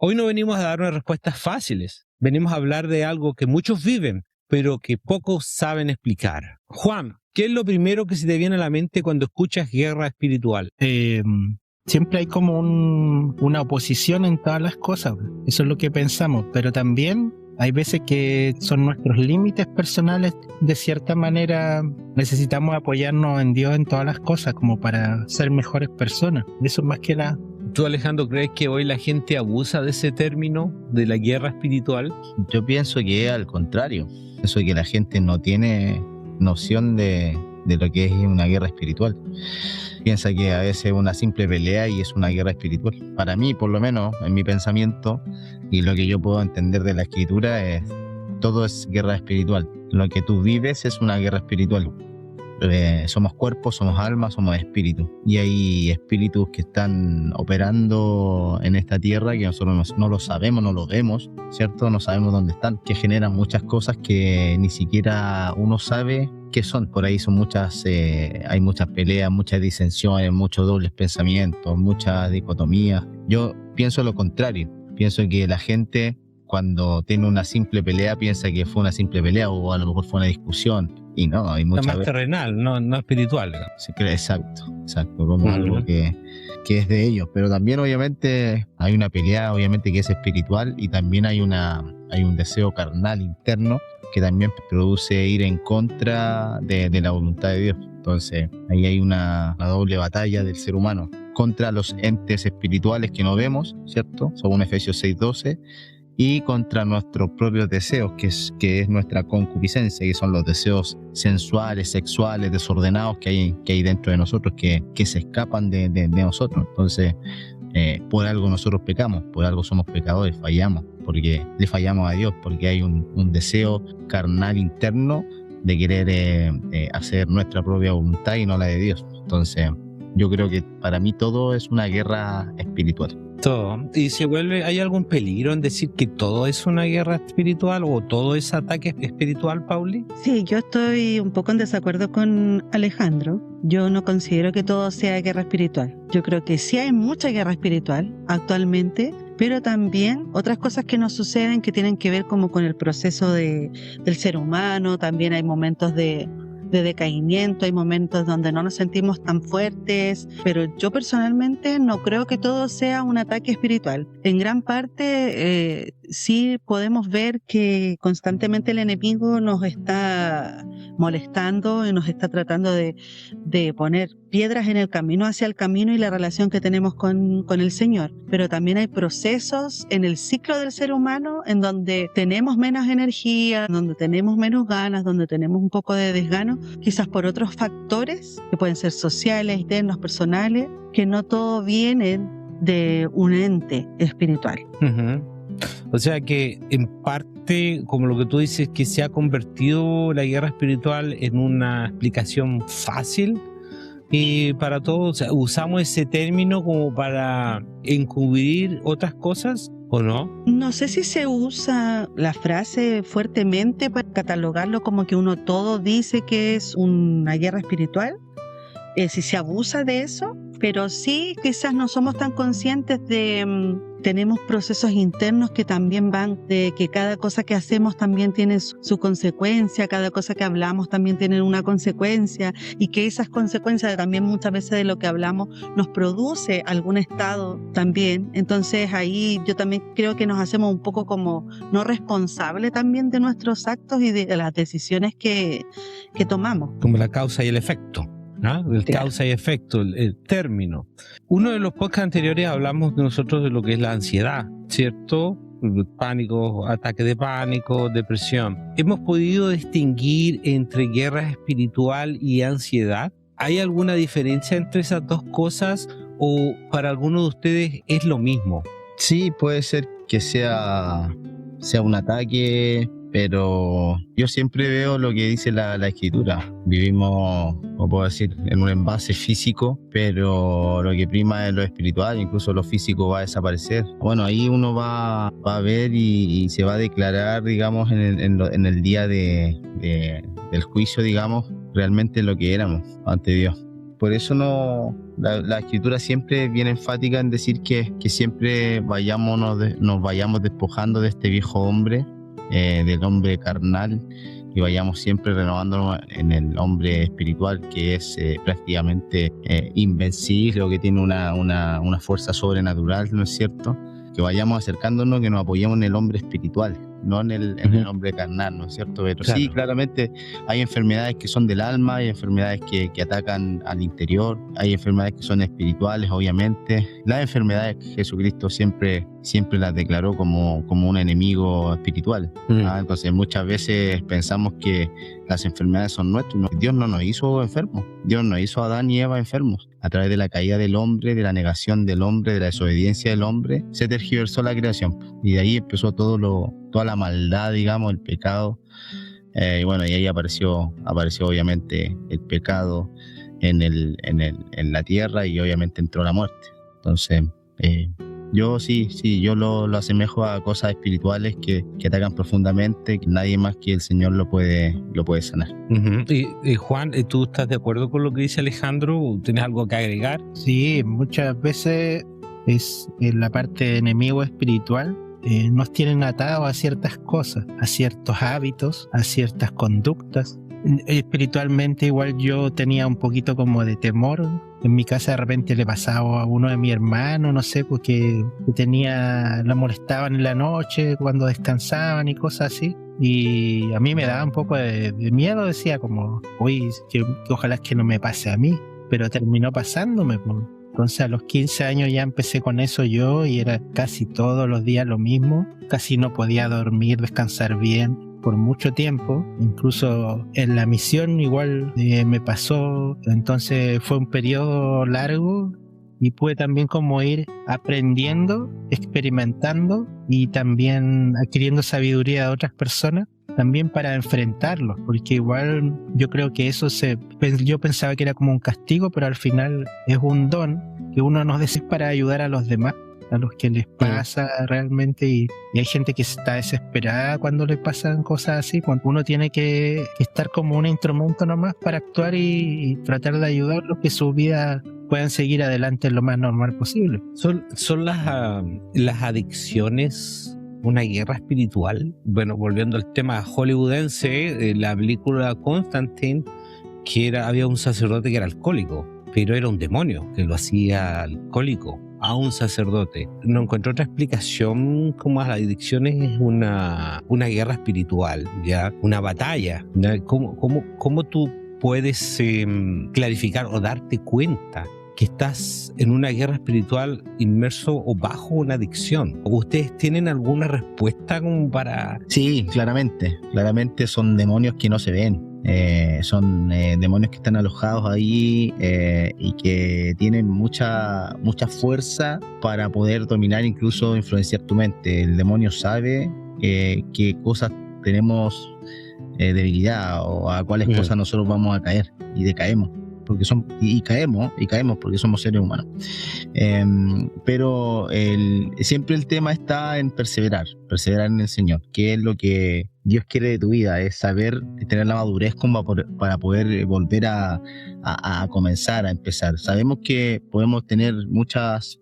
Hoy no venimos a dar unas respuestas fáciles, venimos a hablar de algo que muchos viven, pero que pocos saben explicar. Juan, ¿qué es lo primero que se te viene a la mente cuando escuchas guerra espiritual? Siempre hay como una oposición en todas las cosas, eso es lo que pensamos, pero también hay veces que son nuestros límites personales. De cierta manera necesitamos apoyarnos en Dios en todas las cosas como para ser mejores personas, eso más que nada. ¿Tú, Alejandro, crees que hoy la gente abusa de ese término, de la guerra espiritual? Yo pienso que es al contrario, pienso que la gente no tiene noción de lo que es una guerra espiritual. Piensa que a veces es una simple pelea y es una guerra espiritual. Para mí, por lo menos, en mi pensamiento y lo que yo puedo entender de la escritura, todo es guerra espiritual. Lo que tú vives es una guerra espiritual. Somos cuerpo, somos alma, somos espíritu. Y hay espíritus que están operando en esta tierra que nosotros no lo sabemos, no lo vemos, ¿cierto? No sabemos dónde están, que generan muchas cosas que ni siquiera uno sabe qué son. Por ahí son hay muchas peleas, muchas disensiones, muchos dobles pensamientos, muchas dicotomías. Yo pienso lo contrario. Pienso que la gente, cuando tiene una simple pelea, piensa que fue una simple pelea o a lo mejor fue una discusión. Y no, hay muchas más terrenal, no espiritual. Se cree, exacto, como algo que es de ellos. Pero también obviamente hay una pelea, obviamente, que es espiritual, y también hay un deseo carnal interno que también produce ir en contra de la voluntad de Dios. Entonces ahí hay una doble batalla del ser humano contra los entes espirituales que no vemos, ¿cierto? Según Efesios 6:12, y contra nuestros propios deseos, que es nuestra concupiscencia, que son los deseos sensuales, sexuales, desordenados que hay dentro de nosotros, que se escapan de nosotros. Entonces, por algo nosotros pecamos, por algo somos pecadores, fallamos, porque le fallamos a Dios, porque hay un deseo carnal interno de querer hacer nuestra propia voluntad y no la de Dios. Entonces, yo creo que para mí todo es una guerra espiritual. Todo. ¿Y hay algún peligro en decir que todo es una guerra espiritual o todo es ataque espiritual, Pauli? Sí, yo estoy un poco en desacuerdo con Alejandro. Yo no considero que todo sea guerra espiritual. Yo creo que sí hay mucha guerra espiritual actualmente, pero también otras cosas que nos suceden que tienen que ver como con el proceso del ser humano. También hay momentos de decaimiento, hay momentos donde no nos sentimos tan fuertes, pero yo personalmente no creo que todo sea un ataque espiritual. En gran parte sí podemos ver que constantemente el enemigo nos está molestando y nos está tratando de poner piedras en el camino, hacia el camino y la relación que tenemos con el Señor. Pero también hay procesos en el ciclo del ser humano en donde tenemos menos energía, donde tenemos menos ganas, donde tenemos un poco de desgano, quizás por otros factores que pueden ser sociales, internos, personales, que no todo viene de un ente espiritual. Uh-huh. O sea que en parte, como lo que tú dices, que se ha convertido la guerra espiritual en una explicación fácil y para todos, o sea, usamos ese término como para encubrir otras cosas, ¿o no? No sé si se usa la frase fuertemente para catalogarlo como que uno todo dice que es una guerra espiritual, si se abusa de eso, pero sí quizás no somos tan conscientes de... tenemos procesos internos que también van de que cada cosa que hacemos también tiene su consecuencia, cada cosa que hablamos también tiene una consecuencia, y que esas consecuencias también muchas veces de lo que hablamos nos produce algún estado también. Entonces ahí yo también creo que nos hacemos un poco como no responsables también de nuestros actos y de las decisiones que tomamos. Como la causa y el efecto. ¿no? El Claro. causa y efecto, el término. Uno de los podcasts anteriores hablamos de nosotros de lo que es la ansiedad, ¿cierto? Pánico, ataque de pánico, depresión. ¿Hemos podido distinguir entre guerra espiritual y ansiedad? ¿Hay alguna diferencia entre esas dos cosas o para algunos de ustedes es lo mismo? Sí, puede ser que sea un ataque, pero yo siempre veo lo que dice la escritura. Vivimos, como puedo decir, en un envase físico, pero lo que prima es lo espiritual, incluso lo físico va a desaparecer. Bueno, ahí uno va a ver y se va a declarar, digamos, en el día del juicio, digamos, realmente lo que éramos ante Dios. Por eso la escritura siempre es bien enfática en decir que siempre nos vayamos despojando de este viejo hombre, del hombre carnal, y vayamos siempre renovándonos en el hombre espiritual, que es prácticamente invencible, o que tiene una fuerza sobrenatural, ¿no es cierto? Que vayamos acercándonos, que nos apoyemos en el hombre espiritual, no en el hombre carnal, ¿no es cierto? Pero claro, sí, claramente hay enfermedades que son del alma, hay enfermedades que atacan al interior, hay enfermedades que son espirituales, obviamente. Las enfermedades Jesucristo siempre las declaró como un enemigo espiritual. Entonces muchas veces pensamos que las enfermedades son nuestras. Dios no nos hizo enfermos, Dios nos hizo a Adán y Eva enfermos. A través de la caída del hombre, de la negación del hombre, de la desobediencia del hombre, se tergiversó la creación, y de ahí empezó toda la maldad, digamos, el pecado. Y bueno, y ahí apareció obviamente el pecado en la tierra, y obviamente entró la muerte. Entonces yo yo lo asemejo a cosas espirituales que atacan profundamente, que nadie más que el Señor lo puede sanar. Y Juan, ¿tú estás de acuerdo con lo que dice Alejandro? ¿Tienes algo que agregar? Sí, muchas veces es en la parte enemigo espiritual. Nos tienen atados a ciertas cosas, a ciertos hábitos, a ciertas conductas. Espiritualmente igual yo tenía un poquito como de temor. En mi casa de repente le pasaba a uno de mis hermanos, no sé, porque la molestaban en la noche cuando descansaban y cosas así. Y a mí me daba un poco de miedo, decía como, uy, que ojalá es que no me pase a mí. Pero terminó pasándome, pues. Entonces a los 15 años ya empecé con eso yo, y era casi todos los días lo mismo. Casi no podía dormir, descansar bien por mucho tiempo. Incluso en la misión igual me pasó. Entonces fue un periodo largo, y pude también como ir aprendiendo, experimentando, y también adquiriendo sabiduría de otras personas, también para enfrentarlos, porque igual yo creo que eso yo pensaba que era como un castigo, pero al final es un don que uno nos desea para ayudar a los demás, a los que les pasa realmente, y hay gente que está desesperada cuando les pasan cosas así, cuando uno tiene que estar como un instrumento nomás para actuar y tratar de ayudarlos, que su vida puedan seguir adelante lo más normal posible. ¿Son las adicciones una guerra espiritual? Bueno, volviendo al tema hollywoodense, la película Constantine, había un sacerdote que era alcohólico, pero era un demonio que lo hacía alcohólico a un sacerdote. No encontré otra explicación como a las adicciones. Es una guerra espiritual, ya, una batalla, ¿ya? ¿Cómo tú puedes clarificar o darte cuenta que estás en una guerra espiritual inmerso o bajo una adicción? ¿Ustedes tienen alguna respuesta como para...? Sí, claramente son demonios que no se ven. Son demonios que están alojados ahí, y que tienen mucha fuerza para poder dominar, incluso influenciar tu mente. El demonio sabe qué cosas tenemos debilidad, o a cuáles cosas nosotros vamos a caer, y decaemos porque caemos porque somos seres humanos. Pero siempre el tema está en perseverar en el Señor, que es lo que Dios quiere de tu vida, es saber tener la madurez como para poder volver a comenzar, a empezar. Sabemos que podemos tener muchas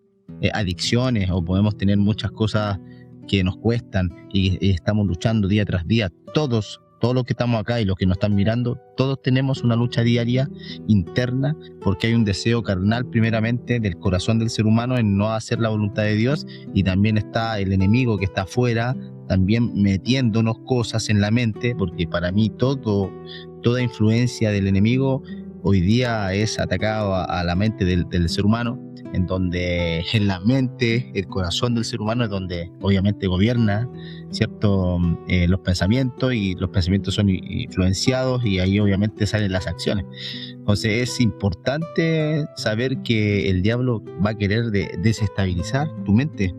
adicciones, o podemos tener muchas cosas que nos cuestan, y estamos luchando día tras día. Todos los que estamos acá y los que nos están mirando, todos tenemos una lucha diaria interna, porque hay un deseo carnal primeramente del corazón del ser humano en no hacer la voluntad de Dios, y también está el enemigo que está afuera también metiéndonos cosas en la mente, porque para mí toda influencia del enemigo hoy día es atacado a la mente del ser humano, en donde en la mente, el corazón del ser humano es donde obviamente gobierna, ¿cierto? Los pensamientos, y los pensamientos son influenciados, y ahí obviamente salen las acciones. Entonces es importante saber que el diablo va a querer desestabilizar tu mente,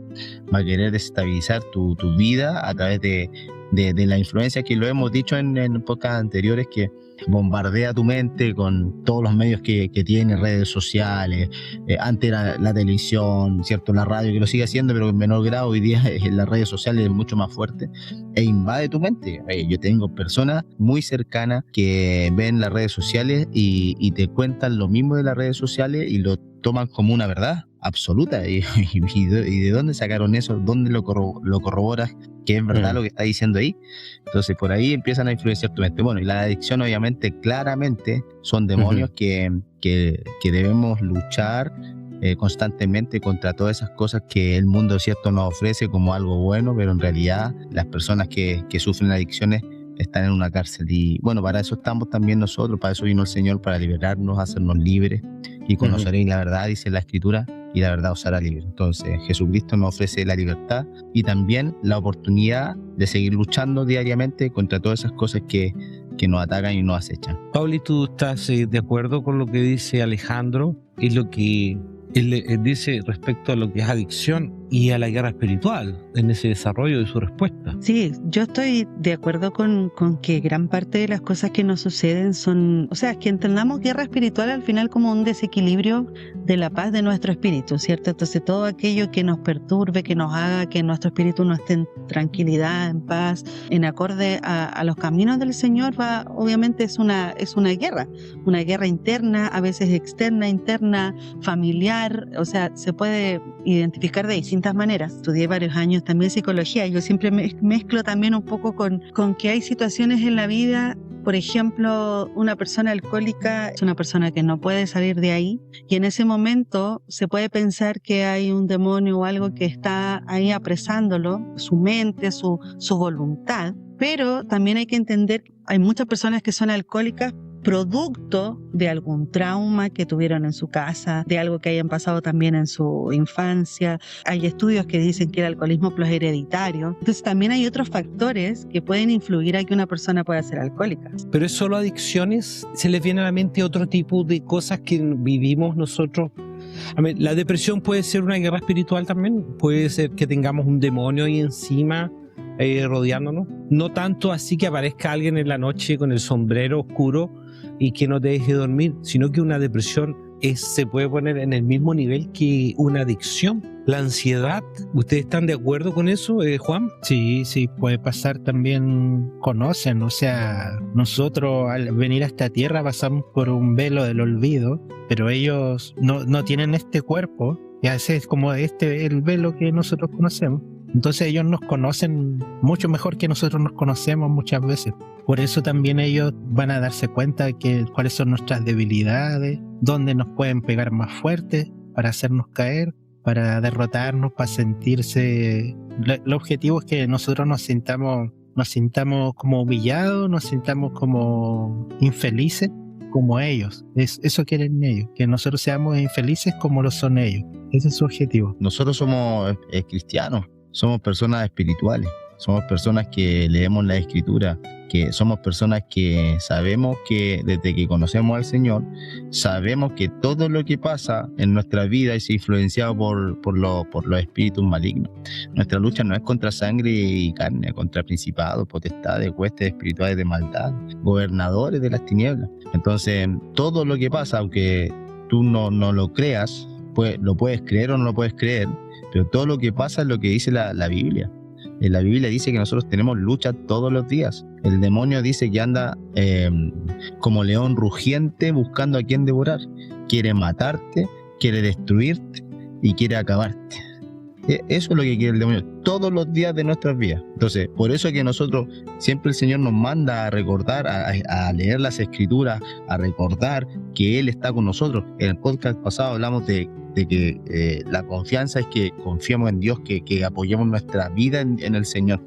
va a querer desestabilizar tu vida a través de la influencia, que lo hemos dicho en podcasts anteriores, que bombardea tu mente con todos los medios que tiene, redes sociales, antes era la televisión, ¿cierto? La radio, que lo sigue haciendo, pero en menor grado. Hoy día en las redes sociales es mucho más fuerte, e invade tu mente. Yo tengo personas muy cercanas que ven las redes sociales y y te cuentan lo mismo de las redes sociales y lo toman como una verdad absoluta. ¿Y de dónde sacaron eso? ¿Dónde lo corroboras que es verdad lo que está diciendo ahí? Entonces por ahí empiezan a influenciar tu mente. Bueno, y la adicción obviamente claramente son demonios que debemos luchar constantemente contra todas esas cosas que el mundo, cierto, nos ofrece como algo bueno, pero en realidad las personas que sufren adicciones están en una cárcel. Y bueno, para eso estamos también nosotros, para eso vino el Señor, para liberarnos, hacernos libres, y conoceréis la verdad, dice la Escritura, y la verdad os hará libre. Entonces Jesucristo nos ofrece la libertad y también la oportunidad de seguir luchando diariamente contra todas esas cosas que nos atacan y nos acechan. Pauli, ¿tú estás de acuerdo con lo que dice Alejandro y lo que él dice respecto a lo que es adicción y a la guerra espiritual en ese desarrollo de su respuesta? Sí, yo estoy de acuerdo con que gran parte de las cosas que nos suceden son, o sea, que entendamos guerra espiritual al final como un desequilibrio de la paz de nuestro espíritu, ¿cierto? Entonces todo aquello que nos perturbe, que nos haga que nuestro espíritu no esté en tranquilidad, en paz, en acorde a los caminos del Señor, obviamente es una guerra interna, a veces externa, interna, familiar, o sea, se puede identificar de distintas maneras. Estudié varios años también psicología. Yo siempre mezclo también un poco con que hay situaciones en la vida. Por ejemplo, una persona alcohólica es una persona que no puede salir de ahí, y en ese momento se puede pensar que hay un demonio o algo que está ahí apresándolo, su mente, su voluntad. Pero también hay que entender, hay muchas personas que son alcohólicas producto de algún trauma que tuvieron en su casa, de algo que hayan pasado también en su infancia. Hay estudios que dicen que el alcoholismo es hereditario. Entonces también hay otros factores que pueden influir a que una persona pueda ser alcohólica. Pero es solo adicciones, se les viene a la mente otro tipo de cosas que vivimos nosotros. La depresión puede ser una guerra espiritual también, puede ser que tengamos un demonio ahí encima rodeándonos, no tanto así que aparezca alguien en la noche con el sombrero oscuro y que no te deje dormir, sino que una depresión se puede poner en el mismo nivel que una adicción. La ansiedad, ¿ustedes están de acuerdo con eso, Juan? Sí, puede pasar también, conocen, o sea, nosotros al venir a esta tierra pasamos por un velo del olvido, pero ellos no tienen este cuerpo, y a veces es como el velo que nosotros conocemos. Entonces ellos nos conocen mucho mejor que nosotros nos conocemos muchas veces. Por eso también ellos van a darse cuenta de cuáles son nuestras debilidades, dónde nos pueden pegar más fuerte para hacernos caer, para derrotarnos, para sentirse... El objetivo es que nosotros nos sintamos como humillados, nos sintamos como infelices como ellos. Eso quieren ellos, que nosotros seamos infelices como lo son ellos. Ese es su objetivo. Nosotros somos cristianos. Somos personas espirituales, somos personas que leemos la Escritura, que somos personas que sabemos que desde que conocemos al Señor, sabemos que todo lo que pasa en nuestra vida es influenciado por los espíritus malignos. Nuestra lucha no es contra sangre y carne, contra principados, potestades, huestes espirituales de maldad, gobernadores de las tinieblas. Entonces, todo lo que pasa, aunque tú no lo creas, pues lo puedes creer o no lo puedes creer, pero todo lo que pasa es lo que dice la Biblia. La Biblia dice que nosotros tenemos lucha todos los días. El demonio dice que anda como león rugiente buscando a quien devorar. Quiere matarte, quiere destruirte y quiere acabarte. Eso es lo que quiere el demonio todos los días de nuestras vidas. Entonces, por eso es que nosotros siempre el Señor nos manda a recordar, a leer las Escrituras, a recordar que Él está con nosotros. En el podcast pasado hablamos de que la confianza es que confiamos en Dios, que apoyemos nuestra vida en el Señor.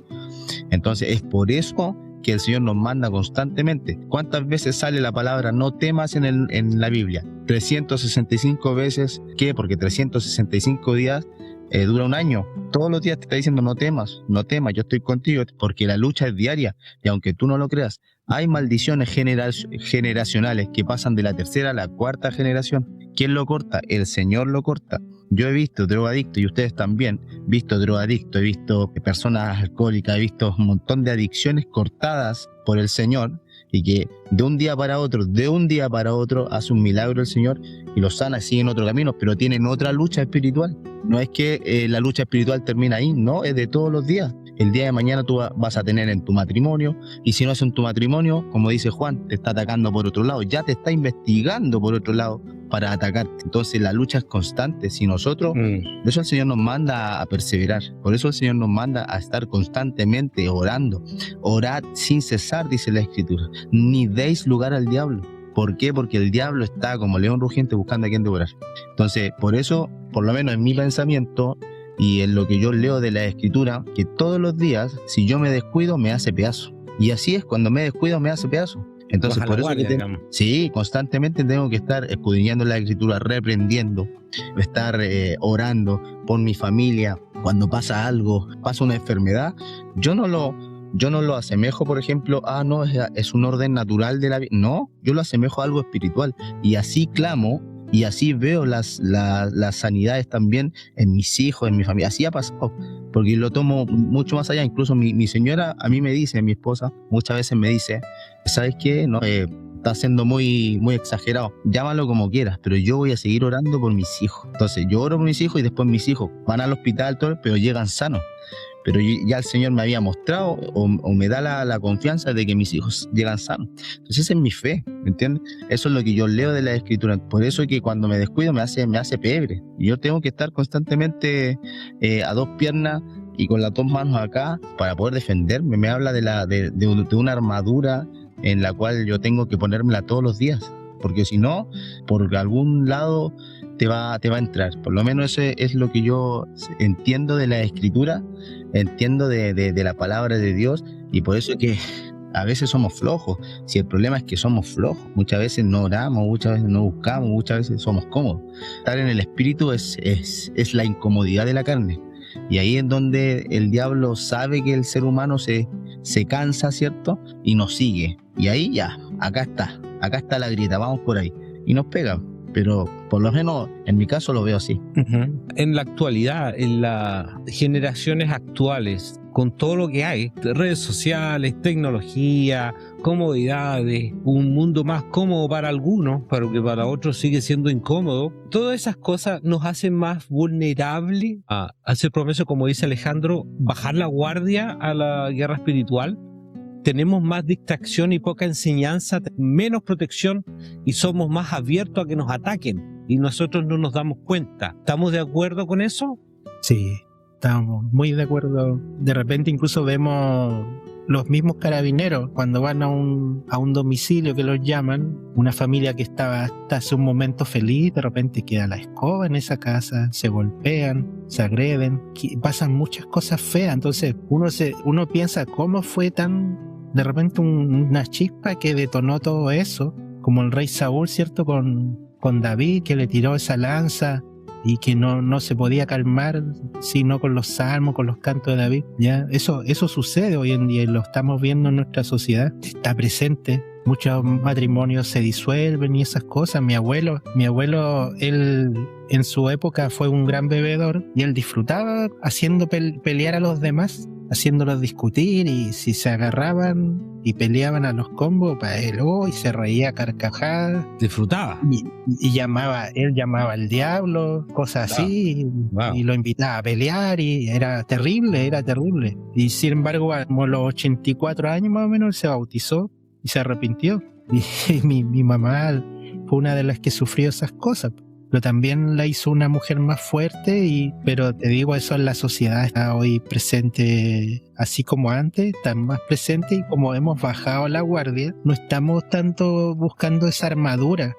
Entonces es por eso que el Señor nos manda constantemente. ¿Cuántas veces sale la palabra no temas en la Biblia? 365 veces. ¿Qué? Porque 365 días dura un año. Todos los días te está diciendo no temas, yo estoy contigo, porque la lucha es diaria. Y aunque tú no lo creas, hay maldiciones generacionales que pasan de la tercera a la cuarta generación. ¿Quién lo corta? El Señor lo corta. Yo he visto drogadictos, y ustedes también, visto drogadictos, he visto personas alcohólicas, he visto un montón de adicciones cortadas por el Señor, y que de un día para otro hace un milagro el Señor y los sana, siguen otro camino, pero tienen otra lucha espiritual. No es que la lucha espiritual termina ahí, no, es de todos los días. el día de mañana tú vas a tener en tu matrimonio, y si no es en tu matrimonio, como dice Juan, te está atacando por otro lado, ya te está investigando por otro lado para atacarte. Entonces la lucha es constante. Si nosotros, por eso el Señor nos manda a perseverar, por eso el Señor nos manda a estar constantemente orando. Orad sin cesar, dice la Escritura, ni deis lugar al diablo. ¿Por qué? Porque el diablo está como león rugiente buscando a quien devorar. Entonces, por eso, por lo menos en mi pensamiento y en lo que yo leo de la Escritura, que todos los días, si yo me descuido, me hace pedazo. Y así es, cuando me descuido, me hace pedazo. Entonces, Baja por la eso guardia, sí, constantemente tengo que estar escudriñando la Escritura, reprendiendo, estar orando por mi familia. Cuando pasa algo, pasa una enfermedad, yo no lo asemejo, por ejemplo, no, es un orden natural de la vida. No, yo lo asemejo a algo espiritual. Y así clamo, y así veo las sanidades también en mis hijos, en mi familia. Así ha pasado, porque lo tomo mucho más allá. Incluso mi señora a mí me dice, mi esposa, muchas veces me dice, ¿sabes qué? No, está siendo muy, muy exagerado. Llámalo como quieras, pero yo voy a seguir orando por mis hijos. Entonces yo oro por mis hijos y después mis hijos van al hospital, todo, pero llegan sanos. Pero ya el Señor me había mostrado o me da la confianza de que mis hijos llegan sanos. Entonces esa es mi fe, ¿me entiendes? Eso es lo que yo leo de la Escritura. Por eso es que cuando me descuido me hace pebre. Y yo tengo que estar constantemente a dos piernas y con las dos manos acá para poder defenderme. Me habla de una armadura en la cual yo tengo que ponérmela todos los días. Porque si no, por algún lado te va a entrar. Por lo menos eso es lo que yo entiendo de la Escritura, entiendo de la palabra de Dios, y por eso es que a veces somos flojos. Si el problema es que somos flojos, muchas veces no oramos, muchas veces no buscamos, muchas veces somos cómodos. Estar en el Espíritu es la incomodidad de la carne, y ahí es donde el diablo sabe que el ser humano se cansa, ¿cierto? Y nos sigue, y ahí ya, acá está la grieta, vamos por ahí, y nos pega. Pero por lo menos en mi caso lo veo así. En la actualidad, en las generaciones actuales, con todo lo que hay, redes sociales, tecnología, comodidades, un mundo más cómodo para algunos, pero que para otros sigue siendo incómodo, todas esas cosas nos hacen más vulnerables a hacer promesas, como dice Alejandro, bajar la guardia a la guerra espiritual. Tenemos más distracción y poca enseñanza, menos protección, y somos más abiertos a que nos ataquen y nosotros no nos damos cuenta. ¿Estamos de acuerdo con eso? Sí, estamos muy de acuerdo. De repente incluso vemos los mismos carabineros cuando van a un domicilio que los llaman, una familia que estaba hasta hace un momento feliz, de repente queda la escoba en esa casa, se golpean, se agreden, pasan muchas cosas feas. Entonces uno piensa, ¿cómo fue tan de repente una chispa que detonó todo eso? Como el rey Saúl, ¿cierto? Con David, que le tiró esa lanza y que no se podía calmar sino con los salmos, con los cantos de David. Ya, eso sucede hoy en día y lo estamos viendo en nuestra sociedad. Está presente. Muchos matrimonios se disuelven y esas cosas. Mi abuelo, él en su época fue un gran bebedor y él disfrutaba haciendo pelear a los demás, haciéndolos discutir, y si se agarraban y peleaban a los combos, para él, y se reía a carcajadas. Disfrutaba. Y él llamaba al diablo, cosas así, y lo invitaba a pelear, y era terrible. Y sin embargo, a los 84 años más o menos, él se bautizó y se arrepintió. Y mi mamá fue una de las que sufrió esas cosas. Pero también la hizo una mujer más fuerte, pero te digo, eso en la sociedad está hoy presente, así como antes, está más presente, y como hemos bajado la guardia, no estamos tanto buscando esa armadura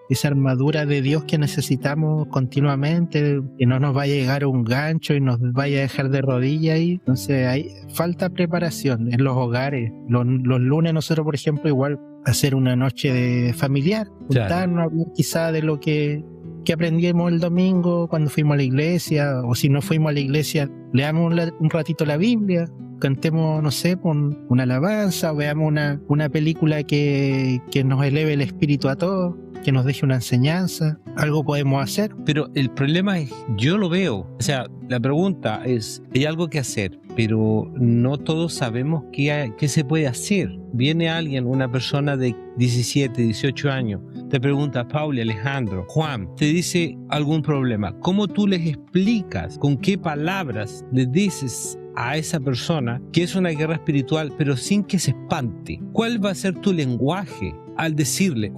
de Dios que necesitamos continuamente, que no nos vaya a llegar un gancho y nos vaya a dejar de rodillas ahí. Entonces hay falta preparación en los hogares. Los lunes nosotros, por ejemplo, igual hacer una noche de familiar, juntarnos, hablar quizá de lo que aprendimos el domingo cuando fuimos a la iglesia, o si no fuimos a la iglesia, leamos un ratito la Biblia, cantemos, no sé, una alabanza, o veamos una película que nos eleve el espíritu a todos, que nos deje una enseñanza. Algo podemos hacer. Pero el problema es, yo lo veo, o sea, la pregunta es, hay algo que hacer, pero no todos sabemos qué se puede hacer. Viene alguien, una persona de 17, 18 años, te pregunta, Pauli, Alejandro, Juan, te dice algún problema. ¿Cómo tú les explicas? ¿Con qué palabras les dices a esa persona que es una guerra espiritual, pero sin que se espante? ¿Cuál va a ser tu lenguaje al decirle,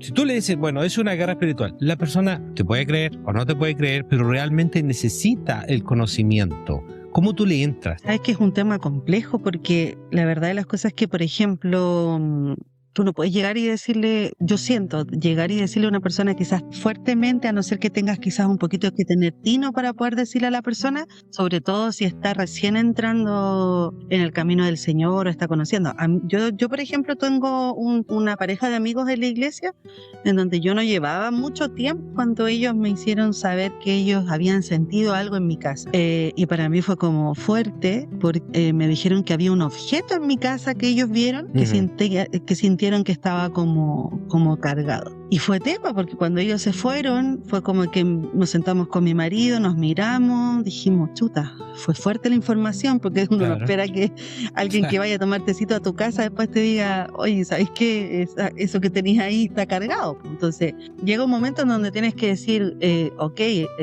si tú le dices, bueno, es una guerra espiritual, la persona te puede creer o no te puede creer, pero realmente necesita el conocimiento? ¿Cómo tú le entras? Sabes que es un tema complejo porque la verdad de las cosas es que, por ejemplo, tú no puedes llegar y decirle, yo siento, llegar y decirle a una persona quizás fuertemente, a no ser que tengas quizás un poquito que tener tino para poder decirle a la persona, sobre todo si está recién entrando en el camino del Señor o está conociendo. Yo por ejemplo, tengo una pareja de amigos en la iglesia en donde yo no llevaba mucho tiempo cuando ellos me hicieron saber que ellos habían sentido algo en mi casa. Y para mí fue como fuerte, porque me dijeron que había un objeto en mi casa que ellos vieron, que sintieron que estaba como cargado. Y fue tema, porque cuando ellos se fueron, fue como que nos sentamos con mi marido, nos miramos, dijimos, chuta, fue fuerte la información, porque uno no espera que alguien que vaya a tomar tecito a tu casa después te diga, oye, ¿sabes qué? Eso que tenías ahí está cargado. Entonces, llega un momento en donde tienes que decir,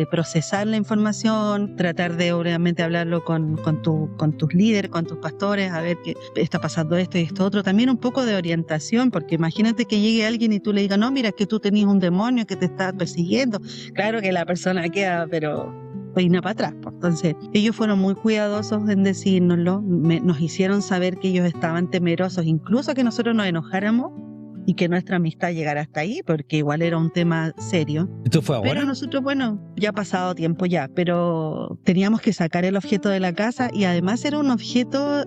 procesar la información, tratar de obviamente hablarlo con tus líderes, con tus pastores, a ver qué está pasando esto y esto otro. También un poco de orientación, porque imagínate que llegue alguien y tú le digas, no, mira, que tú tenías un demonio que te está persiguiendo. Claro que la persona queda, pero peina para atrás. Entonces, ellos fueron muy cuidadosos en decírnoslo, nos hicieron saber que ellos estaban temerosos, incluso que nosotros nos enojáramos y que nuestra amistad llegara hasta ahí, porque igual era un tema serio. ¿Esto fue ahora? Pero nosotros, bueno, ya ha pasado tiempo ya, pero teníamos que sacar el objeto de la casa y además era un objeto,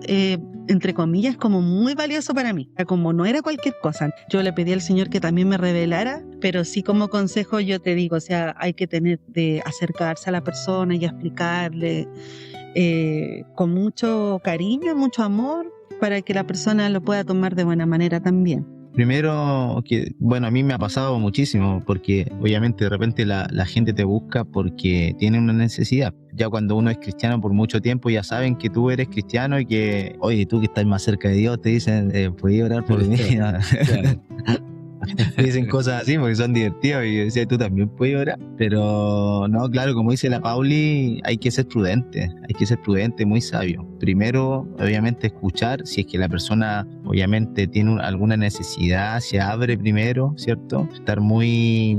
entre comillas, como muy valioso para mí. Como no era cualquier cosa. Yo le pedí al Señor que también me revelara, pero sí como consejo yo te digo, o sea, hay que tener de acercarse a la persona y explicarle con mucho cariño, mucho amor, para que la persona lo pueda tomar de buena manera también. Primero, a mí me ha pasado muchísimo, porque obviamente de repente la gente te busca porque tiene una necesidad. Ya cuando uno es cristiano por mucho tiempo, ya saben que tú eres cristiano y que, oye, tú que estás más cerca de Dios, te dicen, ¿puedes orar por mí? Dicen cosas así porque son divertidos y yo decía, tú también puedes orar. Pero no, claro, como dice la Pauli, hay que ser prudente, muy sabio. Primero, obviamente, escuchar si es que la persona obviamente tiene alguna necesidad, se abre primero, ¿cierto? Estar muy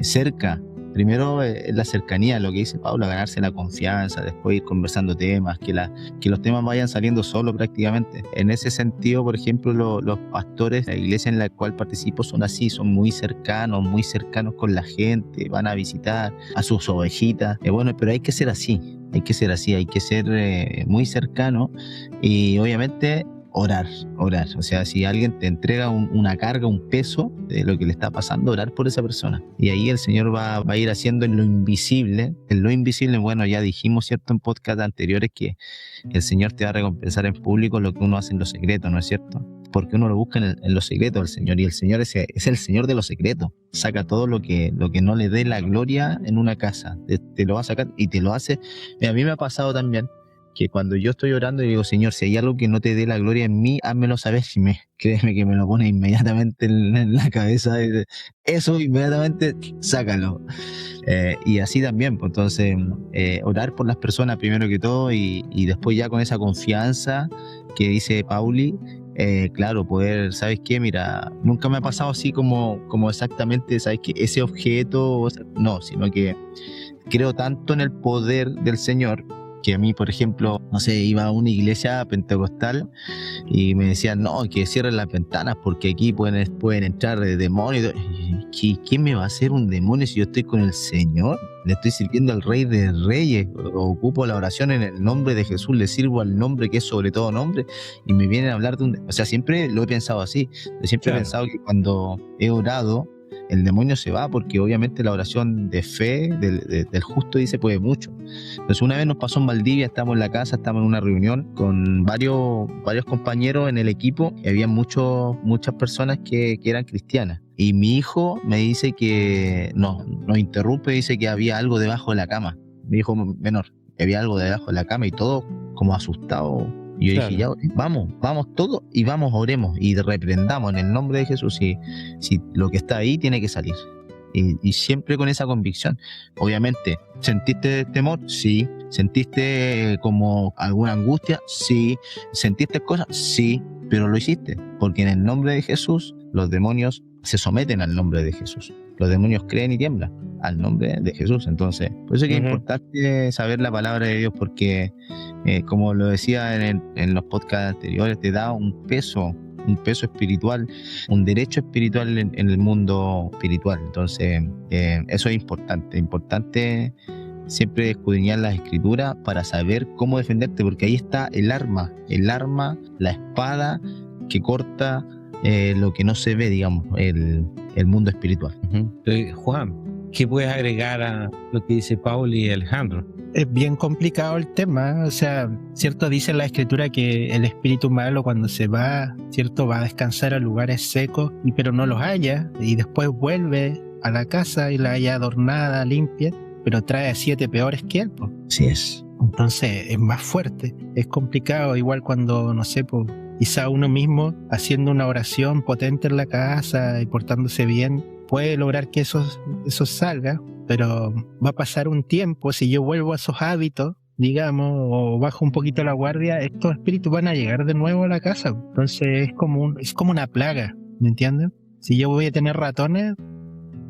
cerca. Primero la cercanía, lo que dice Paula, ganarse la confianza, después ir conversando temas, que los temas vayan saliendo solos prácticamente. En ese sentido, por ejemplo, los pastores de la iglesia en la cual participo son así, son muy cercanos con la gente, van a visitar a sus ovejitas. Pero hay que ser así, hay que ser muy cercano y obviamente orar. O sea, si alguien te entrega una carga, un peso de lo que le está pasando, orar por esa persona. Y ahí el Señor va a ir haciendo en lo invisible. Bueno, ya dijimos, ¿cierto?, en podcast anteriores que el Señor te va a recompensar en público lo que uno hace en lo secreto, ¿no es cierto? Porque uno lo busca en lo secreto del Señor, y el Señor es el Señor de lo secreto. Saca todo lo que no le dé la gloria en una casa. Te lo va a sacar y te lo hace. A mí me ha pasado también que cuando yo estoy orando y digo, Señor, si hay algo que no te dé la gloria en mí, házmelo saber. Créeme que me lo pone inmediatamente en la cabeza. Eso inmediatamente, sácalo. Y así también, pues, entonces, orar por las personas primero que todo y después ya con esa confianza que dice Pauli, claro, poder, ¿sabes qué? Mira, nunca me ha pasado así como exactamente, ¿sabes qué? Ese objeto, no, sino que creo tanto en el poder del Señor, que a mí, por ejemplo, no sé, iba a una iglesia pentecostal y me decían, no, que cierren las ventanas porque aquí pueden entrar demonios. ¿Quién me va a hacer un demonio si yo estoy con el Señor? Le estoy sirviendo al Rey de Reyes, ocupo la oración en el nombre de Jesús, le sirvo al nombre que es sobre todo nombre, y me vienen a hablar de un... O sea, siempre lo he pensado así. Yo siempre he pensado que cuando he orado, el demonio se va, porque obviamente la oración de fe del justo dice puede mucho. Entonces una vez nos pasó en Valdivia, estamos en la casa, estamos en una reunión con varios compañeros en el equipo y había muchas personas que eran cristianas. Y mi hijo me dice que nos interrumpe, dice que había algo debajo de la cama. Mi hijo menor, que había algo debajo de la cama y todo como asustado. Y yo dije, ya, vamos todos y oremos y reprendamos en el nombre de Jesús. Si lo que está ahí tiene que salir. Y siempre con esa convicción. Obviamente, ¿sentiste temor? Sí. ¿Sentiste como alguna angustia? Sí. ¿Sentiste cosas? Sí, pero lo hiciste, porque en el nombre de Jesús los demonios se someten al nombre de Jesús. Los demonios creen y tiemblan al nombre de Jesús. Entonces, por eso es que es importante saber la palabra de Dios, porque como lo decía en los podcasts anteriores, te da un peso espiritual, un derecho espiritual en el mundo espiritual. Entonces, eso es importante siempre escudriñar las escrituras para saber cómo defenderte, porque ahí está el arma, la espada que corta lo que no se ve, digamos, el mundo espiritual. Juan, ¿qué puedes agregar a lo que dice Paul y Alejandro? Es bien complicado el tema, o sea, cierto, dice la escritura que el espíritu malo cuando se va, cierto, va a descansar a lugares secos, pero no los halla, y después vuelve a la casa y la halla adornada, limpia, pero trae a 7 peores que él, pues. Así es. Entonces es más fuerte, es complicado, igual cuando, no sé, pues, quizá uno mismo haciendo una oración potente en la casa y portándose bien, puede lograr que eso salga, pero va a pasar un tiempo. Si yo vuelvo a esos hábitos, digamos, o bajo un poquito la guardia, estos espíritus van a llegar de nuevo a la casa. Entonces es como una plaga, ¿me entiendes? Si yo voy a tener ratones,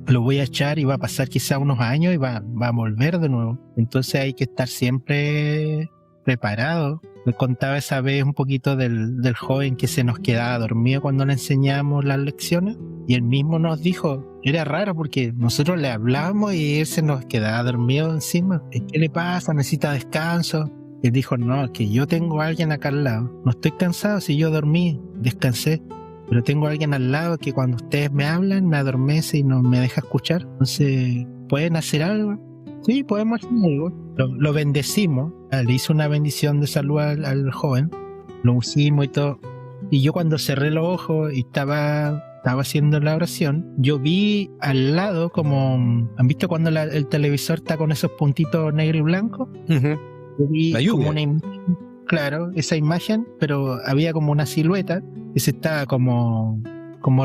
lo voy a echar y va a pasar quizá unos años y va a volver de nuevo. Entonces hay que estar siempre preparado. Me contaba esa vez un poquito del joven que se nos quedaba dormido cuando le enseñábamos las lecciones, y él mismo nos dijo, era raro porque nosotros le hablábamos y él se nos quedaba dormido encima. ¿Qué le pasa? ¿Necesita descanso? Él dijo, no, es que yo tengo a alguien acá al lado, no estoy cansado, si yo dormí, descansé, pero tengo a alguien al lado que cuando ustedes me hablan me adormece y no me deja escuchar. Entonces, ¿pueden hacer algo? Sí, podemos hacer algo. Lo bendecimos, le hice una bendición de salud al joven, lo pusimos y todo. Y yo cuando cerré los ojos y estaba haciendo la oración, yo vi al lado como, ¿han visto cuando el televisor está con esos puntitos negro y blanco? Yo vi como una imagen, claro, esa imagen, pero había como una silueta que se estaba como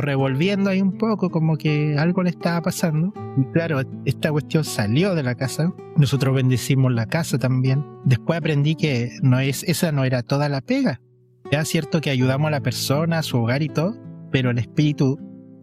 revolviendo ahí un poco, como que algo le estaba pasando. Y claro, esta cuestión salió de la casa. Nosotros bendecimos la casa también. Después aprendí que esa no era toda la pega. Era cierto que ayudamos a la persona, a su hogar y todo, pero el espíritu,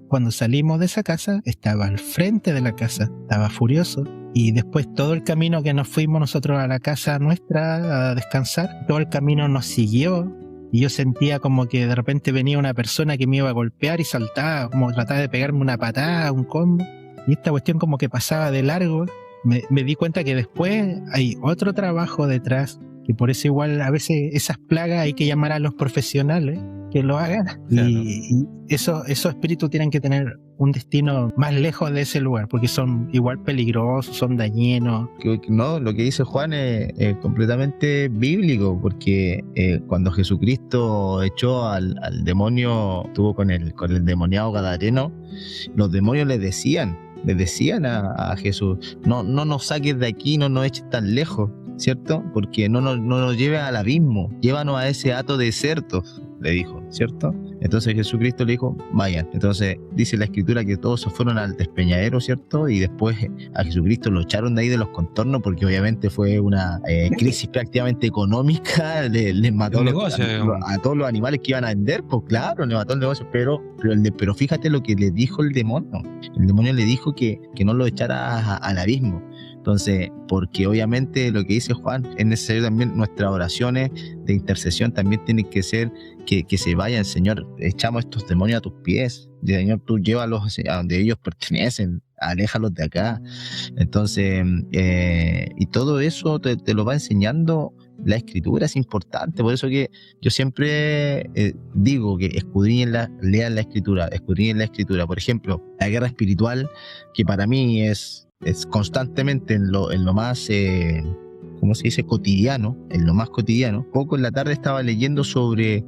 cuando salimos de esa casa, estaba al frente de la casa, estaba furioso. Y después todo el camino que nos fuimos nosotros a la casa nuestra a descansar, todo el camino nos siguió. Y yo sentía como que de repente venía una persona que me iba a golpear y saltaba, como trataba de pegarme una patada, un combo. Y esta cuestión como que pasaba de largo. Me di cuenta que después hay otro trabajo detrás, que por eso igual a veces esas plagas hay que llamar a los profesionales que lo hagan. Claro. Y esos espíritus tienen que tener un destino más lejos de ese lugar, porque son igual peligrosos, son dañinos. No, lo que dice Juan es completamente bíblico, porque cuando Jesucristo echó al demonio, estuvo con el endemoniado gadareno, los demonios le decían a Jesús, no nos saques de aquí, no nos eches tan lejos, ¿cierto? Porque no nos lleves al abismo, llévanos a ese hato desierto, le dijo, ¿cierto? Entonces Jesucristo le dijo, vayan. Entonces dice la escritura que todos se fueron al despeñadero, ¿cierto? Y después a Jesucristo lo echaron de ahí de los contornos, porque obviamente fue una crisis prácticamente económica, le mató a todos los animales que iban a vender, pues claro, le mató el negocio, pero fíjate lo que le dijo el demonio. El demonio le dijo que no lo echara al abismo. Entonces, porque obviamente lo que dice Juan, es necesario también nuestras oraciones de intercesión también tienen que ser que se vayan, Señor, echamos estos demonios a tus pies, Señor, tú llévalos a donde ellos pertenecen, aléjalos de acá. Entonces, y todo eso te lo va enseñando la escritura, es importante, por eso que yo siempre digo que lean la escritura, por ejemplo, la guerra espiritual, que para mí es constantemente en lo más, ¿cómo se dice? Cotidiano, en lo más cotidiano. Poco en la tarde estaba leyendo sobre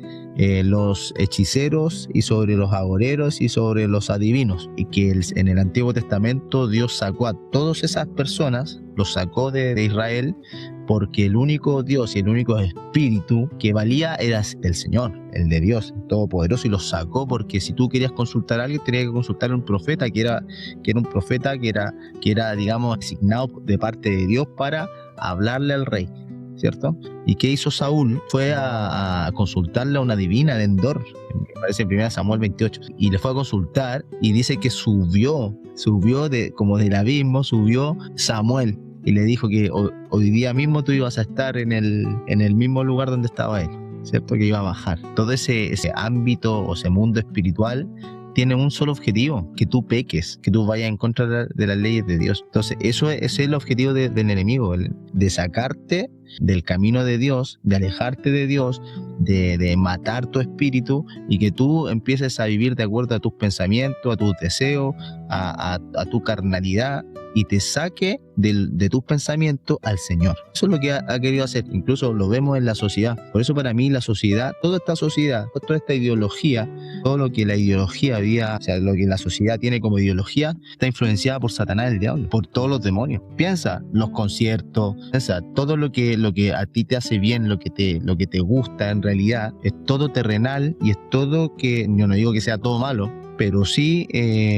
los hechiceros y sobre los agoreros y sobre los adivinos, y que en el Antiguo Testamento Dios sacó a todas esas personas, los sacó de Israel, porque el único Dios y el único espíritu que valía era el Señor, el de Dios Todopoderoso, y los sacó porque si tú querías consultar a alguien tenías que consultar a un profeta que era un profeta que era digamos asignado de parte de Dios para hablarle al rey, ¿cierto? ¿Y qué hizo Saúl? Fue a consultarle a una divina de Endor, me parece en 1 Samuel 28, y le fue a consultar y dice que subió como del abismo, subió Samuel y le dijo que hoy día mismo tú ibas a estar en el mismo lugar donde estaba él, ¿cierto? Que iba a bajar. Todo ese ámbito o ese mundo espiritual tiene un solo objetivo: que tú peques, que tú vayas en contra de las leyes de Dios. Entonces ese es el objetivo del enemigo, de sacarte del camino de Dios, de alejarte de Dios, de matar tu espíritu y que tú empieces a vivir de acuerdo a tus pensamientos, a tus deseos, a tu carnalidad, y te saque de tus pensamientos al Señor. Eso es lo que ha querido hacer. Incluso lo vemos en la sociedad. Por eso para mí la sociedad, toda esta sociedad, toda esta ideología, todo lo que la ideología había, o sea, lo que la sociedad tiene como ideología, está influenciada por Satanás, el diablo, por todos los demonios. Piensa, los conciertos, piensa, todo lo que a ti te hace bien, lo que te gusta en realidad, es todo terrenal y es todo que, yo no digo que sea todo malo, pero sí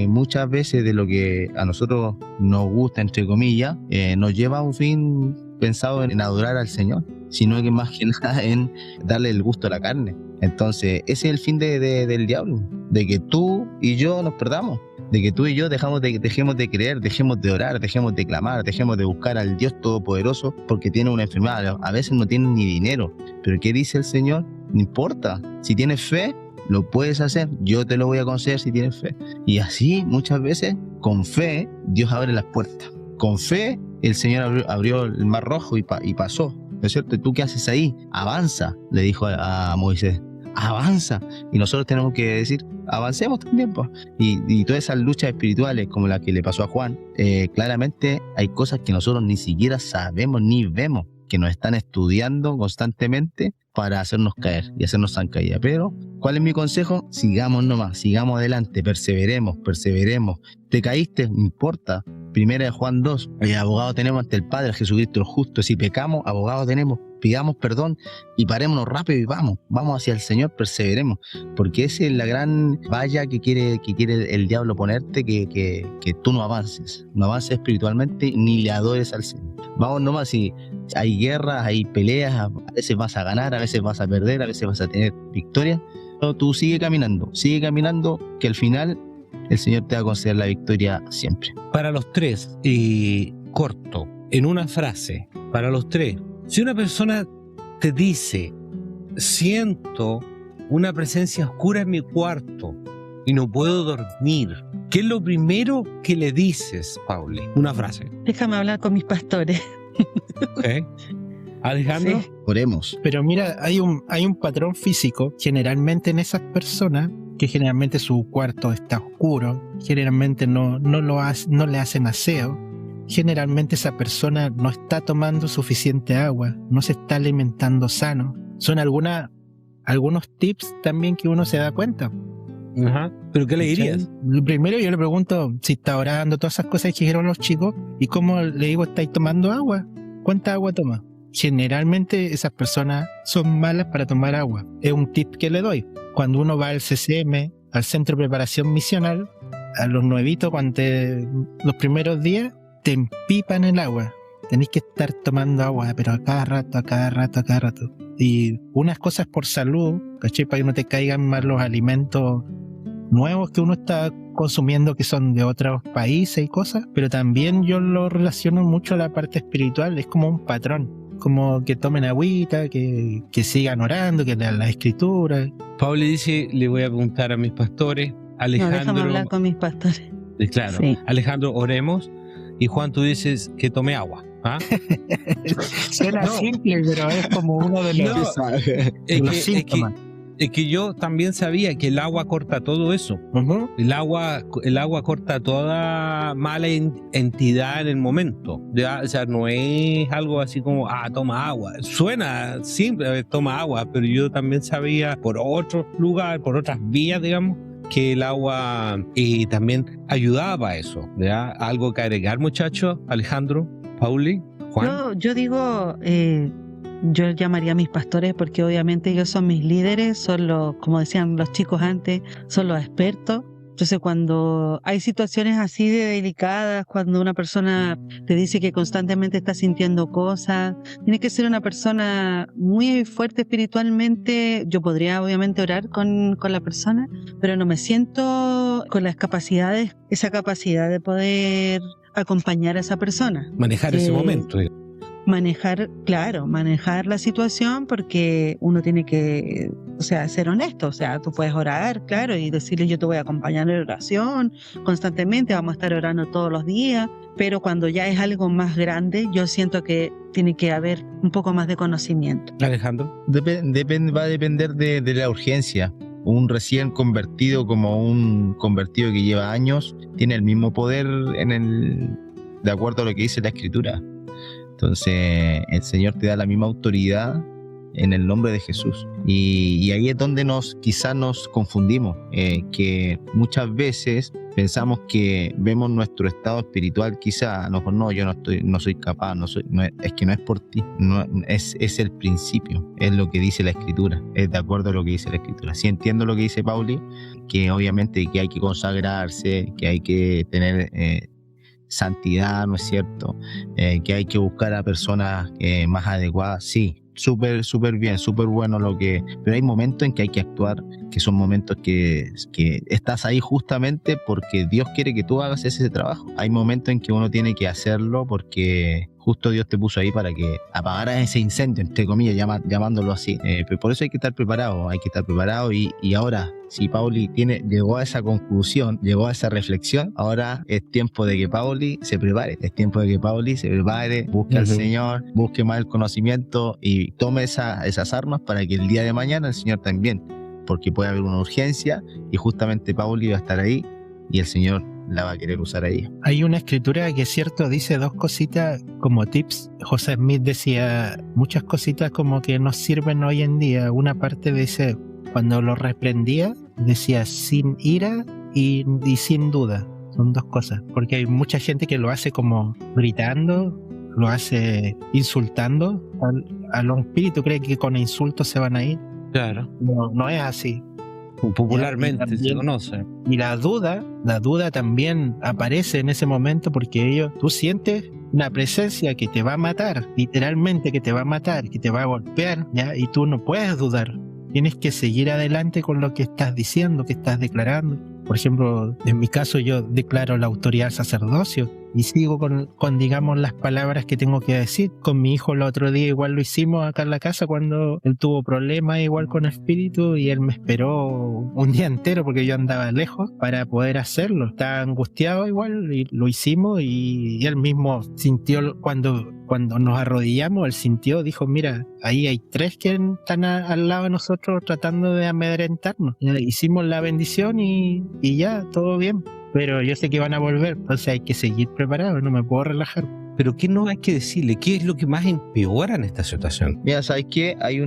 muchas veces de lo que a nosotros nos gusta, entre comillas, nos lleva a un fin pensado en adorar al Señor, sino que más que nada en darle el gusto a la carne. Entonces ese es el fin del diablo, de que tú y yo nos perdamos, de que tú y yo dejemos de creer, dejemos de orar, dejemos de clamar, dejemos de buscar al Dios Todopoderoso porque tiene una enfermedad. A veces no tiene ni dinero, pero ¿qué dice el Señor? No importa, si tienes fe, lo puedes hacer, yo te lo voy a conceder si tienes fe. Y así muchas veces, con fe, Dios abre las puertas. Con fe, el Señor abrió el mar rojo y pasó, ¿no es cierto? ¿Y tú qué haces ahí? Avanza, le dijo a Moisés, avanza. Y nosotros tenemos que decir, avancemos también, pues. Y todas esas luchas espirituales, como la que le pasó a Juan, claramente hay cosas que nosotros ni siquiera sabemos ni vemos, que nos están estudiando constantemente para hacernos caer y hacernos zancadilla. Pero, ¿cuál es mi consejo? Sigamos nomás, sigamos adelante, perseveremos. ¿Te caíste? No importa. 1 Juan 2, abogado tenemos ante el Padre, Jesucristo el justo. Si pecamos, abogado tenemos, pidamos perdón y parémonos rápido y vamos hacia el Señor, perseveremos, porque esa es la gran valla que quiere el diablo ponerte, que tú no avances espiritualmente ni le adores al Señor. Vamos nomás, si hay guerras, hay peleas, a veces vas a ganar, a veces vas a perder, a veces vas a tener victoria, pero tú sigue caminando, que al final el Señor te va a conceder la victoria siempre. Para los tres, corto, en una frase, para los tres, si una persona te dice, siento una presencia oscura en mi cuarto y no puedo dormir, ¿qué es lo primero que le dices, Pauli? Una frase. Déjame hablar con mis pastores. Okay. Alejandro. Sí. Oremos. Pero mira, hay un patrón físico generalmente en esas personas, que generalmente su cuarto está oscuro, generalmente no le hacen aseo, generalmente esa persona no está tomando suficiente agua, no se está alimentando sano. Son algunos tips también que uno se da cuenta. Ajá. ¿Pero qué le dirías? Primero yo le pregunto si está orando, todas esas cosas que dijeron los chicos, y cómo le digo, ¿estáis tomando agua? ¿Cuánta agua toma? Generalmente esas personas son malas para tomar agua. Es un tip que le doy. Cuando uno va al CCM, al Centro de Preparación Misional, a los nuevitos, los primeros días, te empipan el agua. Tenéis que estar tomando agua, pero a cada rato. Y unas cosas por salud, ¿cachai? Para que no te caigan mal los alimentos nuevos que uno está consumiendo, que son de otros países y cosas. Pero también yo lo relaciono mucho a la parte espiritual, es como un patrón. Como que tomen agüita, que sigan orando, que lean las escrituras. Pablo dice, le voy a preguntar a mis pastores. Alejandro, no, déjame hablar con mis pastores. Claro, sí. Alejandro, oremos. Y Juan, tú dices que tome agua. ¿Ah? Suena simple, pero es como uno de los síntomas. Es que yo también sabía que el agua corta todo eso. Uh-huh. El agua corta toda mala entidad en el momento. O sea, no es algo así como, toma agua. Suena simple, toma agua, pero yo también sabía por otros lugares, por otras vías, digamos, que el agua también ayudaba a eso. ¿Verdad? Algo que agregar, muchachos. Alejandro, Pauli, Juan. Yo digo... yo llamaría a mis pastores porque obviamente ellos son mis líderes, son los, como decían los chicos antes, son los expertos Entonces, cuando hay situaciones así de delicadas, cuando una persona te dice que constantemente está sintiendo cosas, tiene que ser una persona muy fuerte espiritualmente. Yo podría obviamente orar con la persona, pero no me siento con las capacidades, esa capacidad de poder acompañar a esa persona. Manejar ese momento. Manejar la situación, porque uno tiene que, ser honesto. Tú puedes orar, claro, y decirle: yo te voy a acompañar en oración constantemente, vamos a estar orando todos los días, pero cuando ya es algo más grande, yo siento que tiene que haber un poco más de conocimiento. Alejandro. Va a depender de la urgencia. Un recién convertido como un convertido que lleva años tiene el mismo poder de acuerdo a lo que dice la Escritura. Entonces el Señor te da la misma autoridad en el nombre de Jesús. Y ahí es donde quizás nos confundimos, que muchas veces pensamos que vemos nuestro estado espiritual, quizás no, yo no soy capaz, es que no es por ti, no, es el principio, es lo que dice la Escritura, es de acuerdo a lo que dice la Escritura. Sí entiendo lo que dice Pauli, que obviamente que hay que consagrarse, que hay que tener santidad, ¿no es cierto? Que hay que buscar a personas más adecuadas, sí, súper bien, súper bueno pero hay momentos en que hay que actuar, que son momentos que estás ahí justamente porque Dios quiere que tú hagas ese trabajo. Hay momentos en que uno tiene que hacerlo porque justo Dios te puso ahí para que apagaras ese incendio, entre comillas, llamándolo así. Pero por eso hay que estar preparado, y ahora, si Pauli llegó a esa conclusión, llegó a esa reflexión, ahora es tiempo de que Pauli se prepare, busque al Señor, busque más el conocimiento y tome esas armas para que el día de mañana el Señor también, porque puede haber una urgencia y justamente Pauli va a estar ahí y el Señor la va a querer usar a ella. Hay una escritura que es cierto, dice dos cositas como tips. José Smith decía muchas cositas como que nos sirven hoy en día. Una parte dice, cuando lo reprendía, decía sin ira y sin duda. Son dos cosas, porque hay mucha gente que lo hace como gritando, lo hace insultando a los espíritus, cree que con insultos se van a ir. Claro. No es así. Popularmente se conoce. Y la duda también aparece en ese momento, porque tú sientes una presencia que te va a matar, literalmente que te va a matar, que te va a golpear, ¿ya? Y tú no puedes dudar. Tienes que seguir adelante con lo que estás diciendo, que estás declarando. Por ejemplo, en mi caso yo declaro la autoridad al sacerdocio y sigo con digamos, las palabras que tengo que decir. Con mi hijo el otro día igual lo hicimos acá en la casa cuando él tuvo problemas igual con el espíritu y él me esperó un día entero porque yo andaba lejos para poder hacerlo. Estaba angustiado igual y lo hicimos y él mismo sintió cuando nos arrodillamos, él sintió, dijo, mira, ahí hay 3 que están al lado de nosotros tratando de amedrentarnos. Hicimos la bendición y ya, todo bien. Pero yo sé que van a volver, entonces hay que seguir preparado, no me puedo relajar. Pero ¿qué no hay que decirle? ¿Qué es lo que más empeora en esta situación? Mira, ¿sabes qué? Yo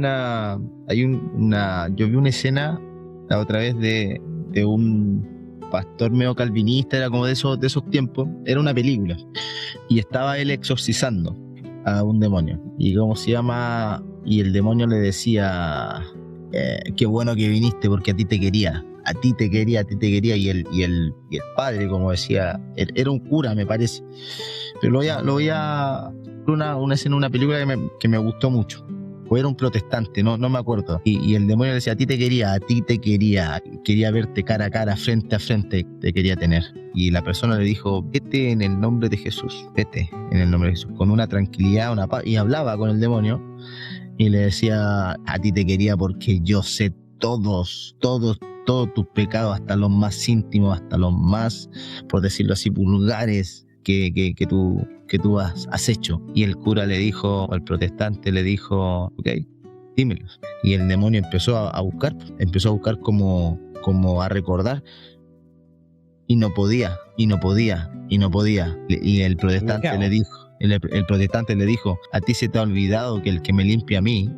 vi una escena la otra vez de un pastor medio calvinista, era como de esos tiempos, era una película, y estaba él exorcizando a un demonio, y y el demonio le decía, qué bueno que viniste porque a ti te quería, y el padre, como decía, era un cura, me parece, pero una escena, una película que me gustó mucho, o era un protestante, no me acuerdo, y el demonio le decía, a ti te quería verte cara a cara, frente a frente, te quería tener, y la persona le dijo, vete en el nombre de Jesús, con una tranquilidad, una paz, y hablaba con el demonio, y le decía, a ti te quería porque yo sé todos tus pecados, hasta los más íntimos, hasta los más, por decirlo así, vulgares que tú has hecho. Y el cura le dijo, o el protestante le dijo, ok, dímelos. Y el demonio empezó a buscar como a recordar, y no podía. Y el protestante le dijo, el protestante le dijo, a ti se te ha olvidado que el que me limpia a mí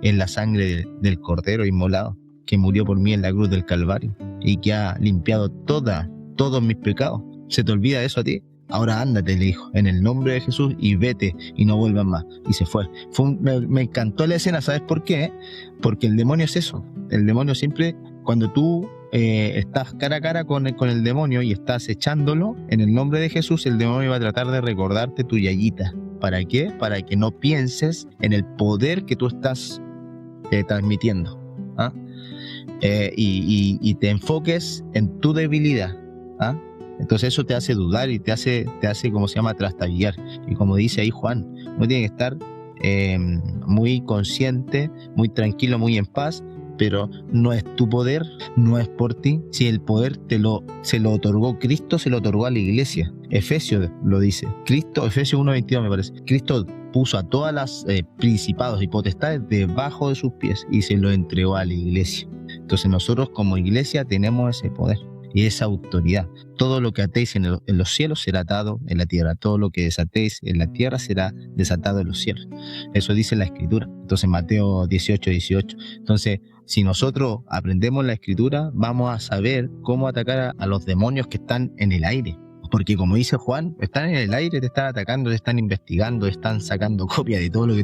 es la sangre del Cordero inmolado, que murió por mí en la cruz del Calvario y que ha limpiado todos mis pecados. ¿Se te olvida eso a ti? Ahora ándate, le dijo, en el nombre de Jesús, y vete y no vuelvas más. Y se fue. Me encantó la escena, ¿sabes por qué? Porque el demonio es eso. El demonio siempre, cuando tú estás cara a cara con el demonio y estás echándolo, en el nombre de Jesús, el demonio va a tratar de recordarte tu yayita. ¿Para qué? Para que no pienses en el poder que tú estás transmitiendo. ¿Ah? Y te enfoques en tu debilidad. ¿Ah? Entonces eso te hace dudar y te hace como se llama, trastabillar. Y como dice ahí Juan, uno tiene que estar muy consciente, muy tranquilo, muy en paz, pero no es tu poder, no es por ti. Si el poder se lo otorgó Cristo, se lo otorgó a la iglesia. Efesios lo dice. Cristo, Efesios 1:22 me parece. Cristo puso a todas las principados y potestades debajo de sus pies y se lo entregó a la iglesia. Entonces nosotros como iglesia tenemos ese poder y esa autoridad. Todo lo que atéis en los cielos será atado en la tierra. Todo lo que desatéis en la tierra será desatado en los cielos. Eso dice la Escritura. Entonces Mateo 18:18. Entonces, si nosotros aprendemos la Escritura, vamos a saber cómo atacar a los demonios que están en el aire. Porque como dice Juan, están en el aire, te están atacando, te están investigando, te están sacando copia de todo lo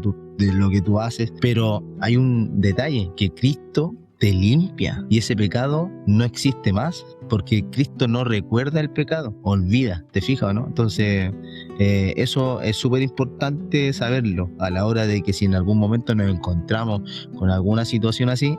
que tú haces. Pero hay un detalle, que Cristo te limpia y ese pecado no existe más porque Cristo no recuerda el pecado, olvida, ¿te fijas, no? Entonces eso es súper importante saberlo a la hora de que si en algún momento nos encontramos con alguna situación así,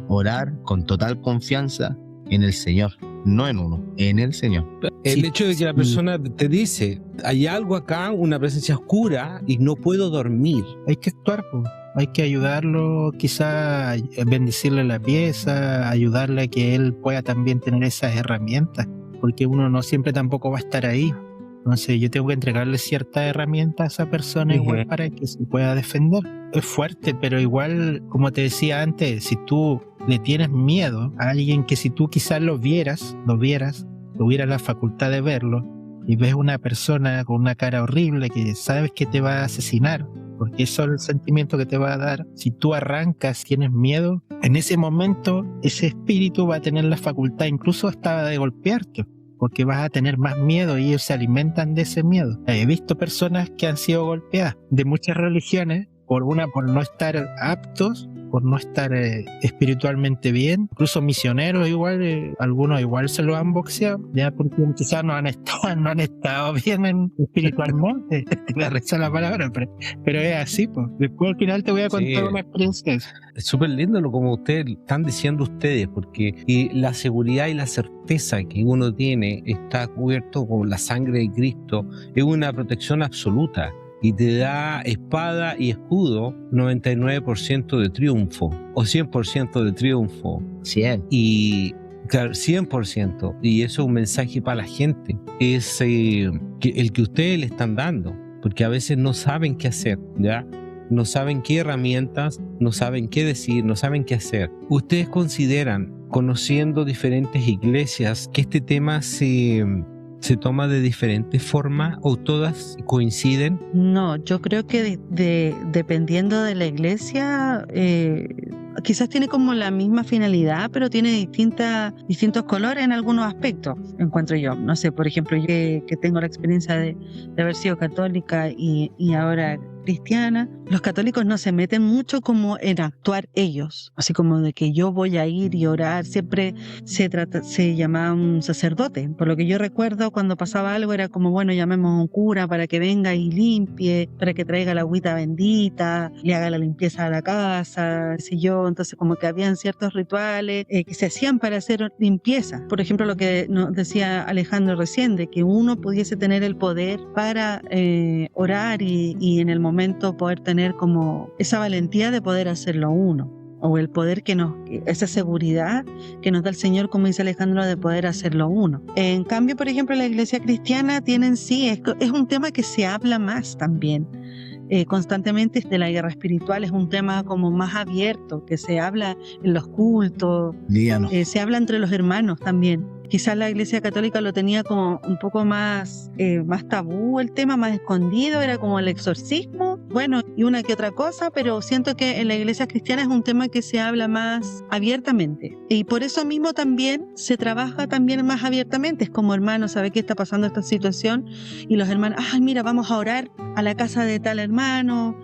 orar con total confianza en el Señor, no en uno, en el Señor. El hecho de que la persona te dice, hay algo acá, una presencia oscura y no puedo dormir. Hay que actuar, pues. Hay que ayudarlo, quizá bendecirle la pieza, ayudarle a que él pueda también tener esas herramientas, porque uno no siempre tampoco va a estar ahí. Entonces yo tengo que entregarle ciertas herramientas a esa persona igual para que se pueda defender. Es fuerte, pero igual, como te decía antes, si tú le tienes miedo a alguien que si tú quizás lo vieras, tuvieras la facultad de verlo, y ves una persona con una cara horrible que sabes que te va a asesinar, porque eso es el sentimiento que te va a dar. Si tú arrancas, tienes miedo, en ese momento ese espíritu va a tener la facultad incluso hasta de golpearte, porque vas a tener más miedo y ellos se alimentan de ese miedo. He visto personas que han sido golpeadas de muchas religiones por no estar aptos, por no estar espiritualmente bien, incluso misioneros igual, algunos igual se lo han boxeado, ya porque quizás no han estado bien espiritualmente, te voy a rezar la palabra, pero es así, pues. Después al final te voy a contar una experiencia. Es súper lindo lo como ustedes están diciendo ustedes, porque la seguridad y la certeza que uno tiene está cubierto con la sangre de Cristo, es una protección absoluta. Y te da espada y escudo 99% de triunfo o 100% de triunfo. 100. Y claro, 100%. Y eso es un mensaje para la gente. Es el que ustedes le están dando. Porque a veces no saben qué hacer, ¿ya? No saben qué herramientas, no saben qué decir, no saben qué hacer. ¿Ustedes consideran, conociendo diferentes iglesias, que este tema se toma de diferentes formas o todas coinciden? No, yo creo que dependiendo de la iglesia, quizás tiene como la misma finalidad, pero tiene distintos colores en algunos aspectos, encuentro yo. No sé, por ejemplo, yo que tengo la experiencia de haber sido católica y ahora cristiana, los católicos no se meten mucho como en actuar ellos, así como de que yo voy a ir y orar. Siempre se llamaba un sacerdote, por lo que yo recuerdo, cuando pasaba algo era como, bueno, llamemos a un cura para que venga y limpie, para que traiga la agüita bendita, le haga la limpieza a la casa, qué sé yo. Entonces como que habían ciertos rituales que se hacían para hacer limpieza. Por ejemplo, lo que nos decía Alejandro recién, de que uno pudiese tener el poder para orar y en el momento poder tener como esa valentía de poder hacerlo uno, o el poder esa seguridad que nos da el Señor, como dice Alejandro, de poder hacerlo uno. En cambio, por ejemplo, la iglesia cristiana es un tema que se habla más también. Constantemente de la guerra espiritual, es un tema como más abierto, que se habla en los cultos, se habla entre los hermanos también, quizás la Iglesia Católica lo tenía como un poco más tabú el tema, más escondido, era como el exorcismo, bueno, y una que otra cosa, pero siento que en la Iglesia cristiana es un tema que se habla más abiertamente. Y por eso mismo también se trabaja también más abiertamente. Es como, hermano, ¿sabe qué está pasando esta situación? Y los hermanos, ay, mira, vamos a orar a la casa de tal hermano.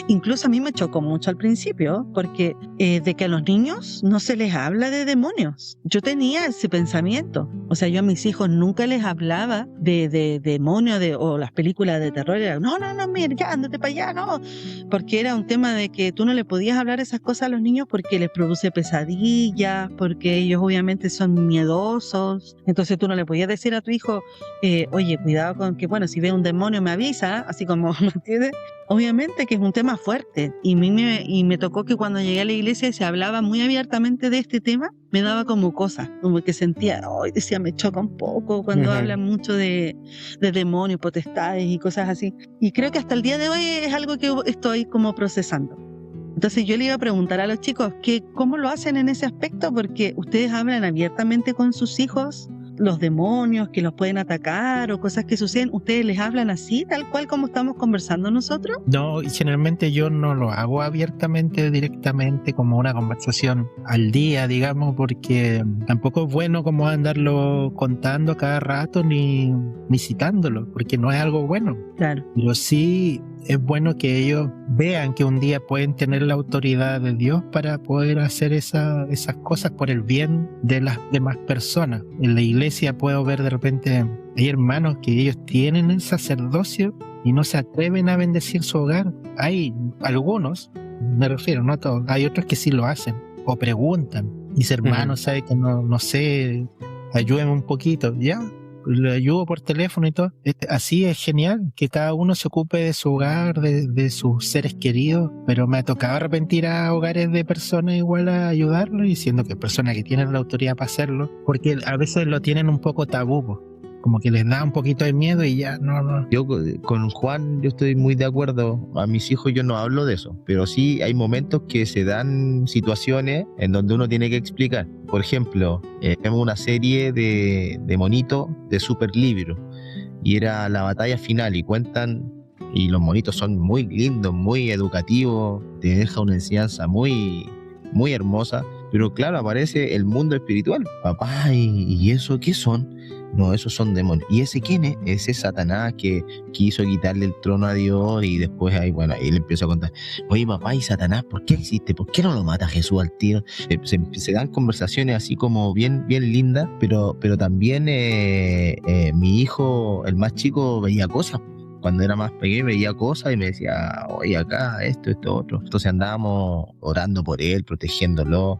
Incluso a mí me chocó mucho al principio, porque de que a los niños no se les habla de demonios. Yo tenía ese pensamiento. O sea, yo a mis hijos nunca les hablaba de demonios o las películas de terror. Era, no, mira, ya, ándate para allá, no. Porque era un tema de que tú no le podías hablar esas cosas a los niños porque les produce pesadillas, porque ellos obviamente son miedosos. Entonces tú no le podías decir a tu hijo, oye, cuidado con que, bueno, si ve un demonio me avisa, así como, ¿me entiendes? Obviamente que es un tema fuerte y me tocó que cuando llegué a la iglesia y se hablaba muy abiertamente de este tema, me daba como cosa, como que sentía, decía, me choca un poco cuando hablan mucho de demonios, potestades y cosas así. Y creo que hasta el día de hoy es algo que estoy como procesando. Entonces yo le iba a preguntar a los chicos que cómo lo hacen en ese aspecto, porque ustedes hablan abiertamente con sus hijos, los demonios que los pueden atacar o cosas que suceden, ¿ustedes les hablan así, tal cual como estamos conversando nosotros? No, y generalmente yo no lo hago abiertamente, directamente, como una conversación al día, digamos, porque tampoco es bueno como andarlo contando cada rato ni citándolo, porque no es algo bueno. Claro. Pero sí es bueno que ellos vean que un día pueden tener la autoridad de Dios para poder hacer esas cosas por el bien de las demás personas. En la iglesia puedo ver de repente, hay hermanos que ellos tienen el sacerdocio y no se atreven a bendecir su hogar. Hay algunos, me refiero, no todos, hay otros que sí lo hacen o preguntan. Mis hermanos, sabe que no sé, ayúdenme un poquito, ya. Le ayudo por teléfono y todo. Así es genial, que cada uno se ocupe de su hogar, de sus seres queridos, pero me ha tocado arrepentir a hogares de personas igual a ayudarlos, diciendo que personas que tienen la autoridad para hacerlo, porque a veces lo tienen un poco tabú, como que les da un poquito de miedo y ya no. Yo con Juan, yo estoy muy de acuerdo. A mis hijos yo no hablo de eso, pero sí hay momentos que se dan situaciones en donde uno tiene que explicar. Por ejemplo, tenemos una serie de monitos de Super Libro y era la batalla final y cuentan, y los monitos son muy lindos, muy educativos, te deja una enseñanza muy, muy hermosa, pero claro, aparece el mundo espiritual. Papá, ¿y eso qué son? No, esos son demonios. ¿Y ese quién es? Ese es Satanás que quiso quitarle el trono a Dios y después ahí le empiezo a contar. Oye, papá, ¿y Satanás por qué existe? ¿Por qué no lo mata Jesús al tiro? Se dan conversaciones así como bien lindas, pero también mi hijo, el más chico, veía cosas. Cuando era más pequeño veía cosas y me decía, oye, acá, esto, otro. Entonces andábamos orando por él, protegiéndolo.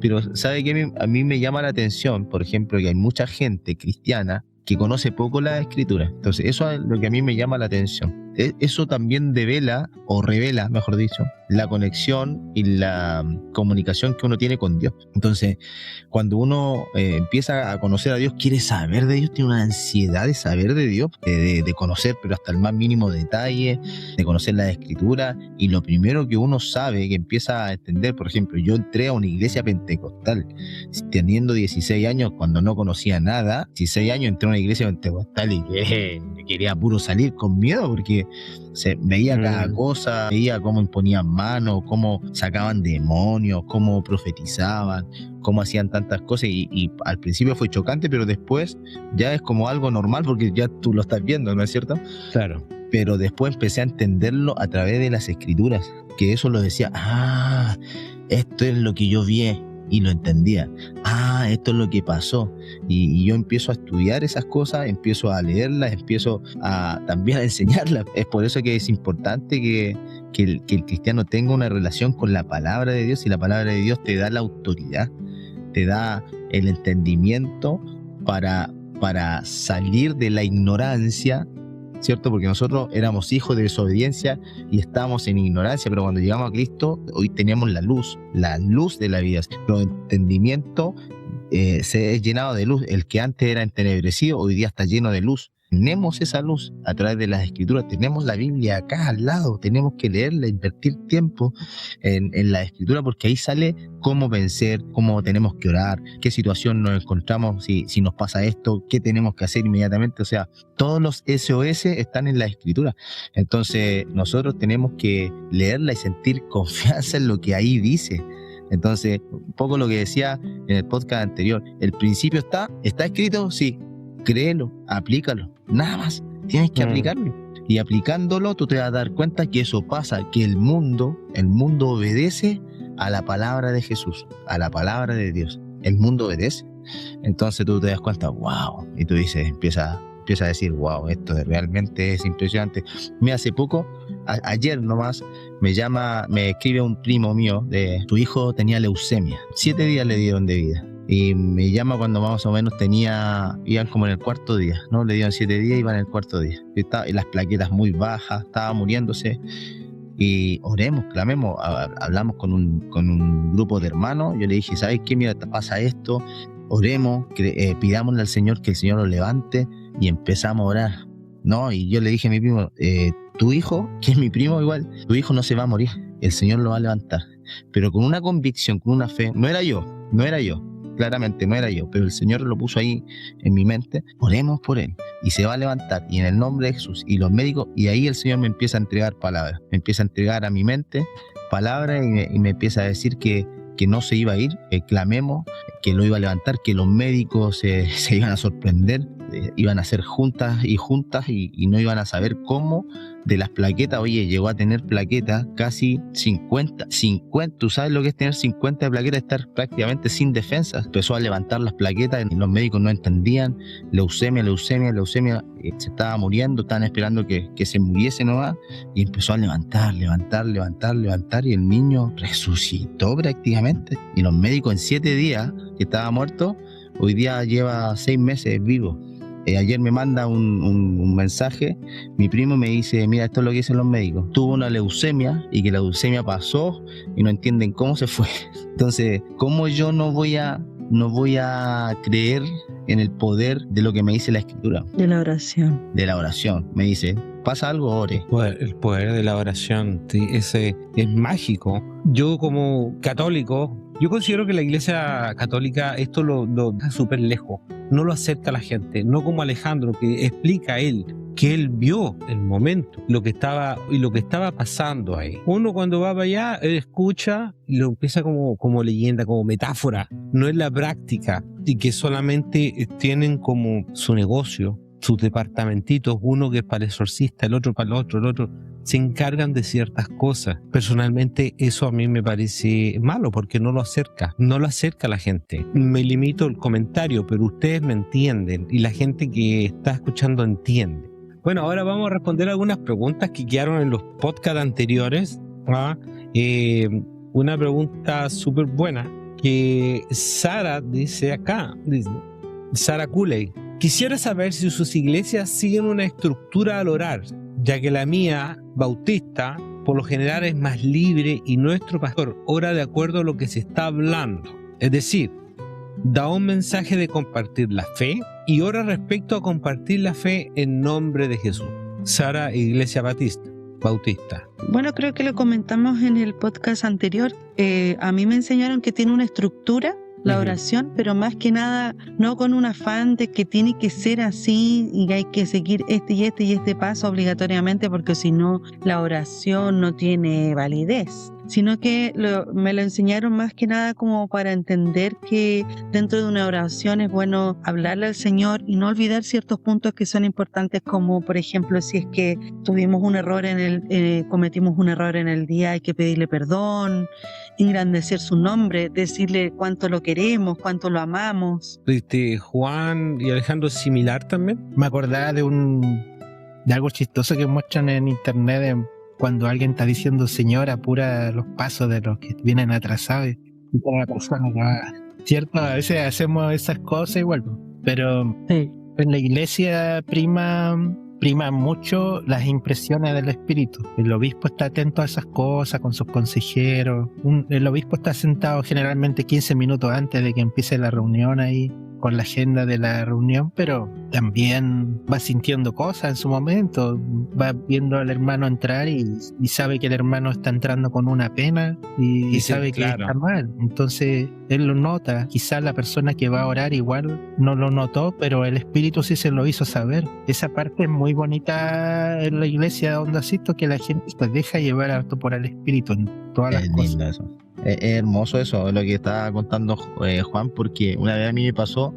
Pero ¿sabe qué? A mí me llama la atención, por ejemplo, que hay mucha gente cristiana que conoce poco la escritura. Entonces eso es lo que a mí me llama la atención. Eso también devela, o revela, mejor dicho, la conexión y la comunicación que uno tiene con Dios. Entonces, cuando uno empieza a conocer a Dios, quiere saber de Dios, tiene una ansiedad de saber de Dios, de conocer, pero hasta el más mínimo detalle, de conocer la escritura. Y lo primero que uno sabe, que empieza a entender, por ejemplo, yo entré a una iglesia pentecostal, teniendo 16 años, cuando no conocía nada. 16 años entré a una iglesia pentecostal y quería puro salir con miedo, porque veía cada cosa, veía cómo imponían manos, cómo sacaban demonios, cómo profetizaban, cómo hacían tantas cosas y al principio fue chocante, pero después ya es como algo normal porque ya tú lo estás viendo, ¿no es cierto? Claro. Pero después empecé a entenderlo a través de las escrituras, que eso lo decía, esto es lo que yo vi y lo entendía, esto es lo que pasó, y yo empiezo a estudiar esas cosas, empiezo a leerlas, empiezo también a enseñarlas. Es por eso que es importante que el cristiano tenga una relación con la palabra de Dios, y la palabra de Dios te da la autoridad, te da el entendimiento para salir de la ignorancia, ¿cierto? Porque nosotros éramos hijos de desobediencia y estábamos en ignorancia, pero cuando llegamos a Cristo, hoy teníamos la luz de la vida. Nuestro entendimiento se es llenado de luz. El que antes era entenebrecido, hoy día está lleno de luz. tenemos esa luz a través de las escrituras, tenemos la Biblia acá al lado, tenemos que leerla, invertir tiempo en la escritura, porque ahí sale cómo vencer, cómo tenemos que orar, qué situación nos encontramos, si nos pasa esto, qué tenemos que hacer inmediatamente. O sea, todos los SOS están en la escritura. Entonces nosotros tenemos que leerla y sentir confianza en lo que ahí dice. Entonces, un poco lo que decía en el podcast anterior, el principio está escrito, sí, créelo, aplícalo, nada más, tienes que aplicarlo. Y aplicándolo tú te vas a dar cuenta que eso pasa, que el mundo obedece a la palabra de Jesús, a la palabra de Dios. El mundo obedece. Entonces tú te das cuenta, wow, y tú dices, empieza a decir, wow, esto realmente es impresionante. Hace poco, ayer nomás, me escribe un primo mío, tu hijo tenía leucemia, 7 días le dieron de vida. Y me llama cuando más o menos iban como en el 4.º día, ¿no? Le dieron 7 días y iban en el 4.º día. Y las plaquetas muy bajas, estaba muriéndose. Y oremos, clamemos, hablamos con un grupo de hermanos. Yo le dije, ¿sabes qué? Mira, te pasa esto, oremos, pidámosle al Señor que el Señor lo levante, y empezamos a orar, ¿no? Y yo le dije a mi primo, tu hijo, que es mi primo igual, tu hijo no se va a morir, el Señor lo va a levantar, pero con una convicción, con una fe. No era yo, claramente no era yo, pero el Señor lo puso ahí en mi mente. Oremos por él y se va a levantar, y en el nombre de Jesús. Y los médicos, y ahí el Señor me empieza a entregar palabras, me empieza a entregar a mi mente palabras, y me empieza a decir que no se iba a ir, clamemos, que lo iba a levantar, que los médicos se iban a sorprender, iban a hacer juntas y no iban a saber cómo de las plaquetas. Oye, llegó a tener plaquetas casi 50, ¿tú sabes lo que es tener 50 de plaquetas? Estar prácticamente sin defensa. Empezó a levantar las plaquetas y los médicos no entendían, leucemia, se estaba muriendo, estaban esperando que se muriese nomás, y empezó a levantar, y el niño resucitó prácticamente. Y los médicos en 7 días que estaba muerto, hoy día lleva 6 meses vivo. Ayer me manda un mensaje, mi primo me dice, mira, esto es lo que dicen los médicos, tuvo una leucemia y que la leucemia pasó y no entienden cómo se fue. Entonces, ¿cómo yo no voy a creer en el poder de lo que me dice la Escritura? De la oración. De la oración. Me dice, pasa algo, ore. El poder de la oración, ese es mágico. Yo como católico, yo considero que la Iglesia Católica esto lo da súper lejos, no lo acerca a la gente, no como Alejandro, que explica que él vio el momento, lo que estaba pasando ahí. Uno cuando va para allá, él escucha y lo empieza como leyenda, como metáfora, no es la práctica, y que solamente tienen como su negocio, sus departamentitos, uno que es para el exorcista, el otro para el otro, se encargan de ciertas cosas. Personalmente eso a mí me parece malo, porque no lo acerca a la gente. Me limito al comentario, pero ustedes me entienden y la gente que está escuchando entiende. Bueno, ahora vamos a responder algunas preguntas que quedaron en los podcasts anteriores. Una pregunta súper buena que Sara dice acá, Sara Cooley: quisiera saber si sus iglesias siguen una estructura al orar, ya que la mía, bautista, por lo general es más libre y nuestro pastor ora de acuerdo a lo que se está hablando. Es decir, da un mensaje de compartir la fe y ora respecto a compartir la fe en nombre de Jesús. Sara, Iglesia Bautista. Bueno, creo que lo comentamos en el podcast anterior. A mí me enseñaron que tiene una estructura la oración, pero más que nada no con un afán de que tiene que ser así y hay que seguir este paso obligatoriamente, porque si no la oración no tiene validez, sino que me lo enseñaron más que nada como para entender que dentro de una oración es bueno hablarle al Señor y no olvidar ciertos puntos que son importantes, como por ejemplo si es que tuvimos un error cometimos un error en el día, hay que pedirle perdón, engrandecer su nombre, decirle cuánto lo queremos, cuánto lo amamos. Juan y Alejandro, ¿similar también? Me acordaba de algo chistoso que muestran en internet cuando alguien está diciendo: Señor, apura los pasos de los que vienen atrasados, y toda la persona que va, ¿cierto? A veces hacemos esas cosas igual, pero sí, en la iglesia prima mucho las impresiones del Espíritu. El obispo está atento a esas cosas con sus consejeros. El obispo está sentado generalmente 15 minutos antes de que empiece la reunión ahí con la agenda de la reunión, pero también va sintiendo cosas en su momento, va viendo al hermano entrar y sabe que el hermano está entrando con una pena y Sí, sabe que claro. está mal, entonces él lo nota. Quizás la persona que va a orar igual no lo notó, pero el Espíritu sí se lo hizo saber. Esa parte es muy bonita en la iglesia donde asisto, que la gente se deja llevar harto por el Espíritu en todas las Es cosas. lindo eso. Es hermoso eso, lo que estaba contando Juan, porque una vez a mí me pasó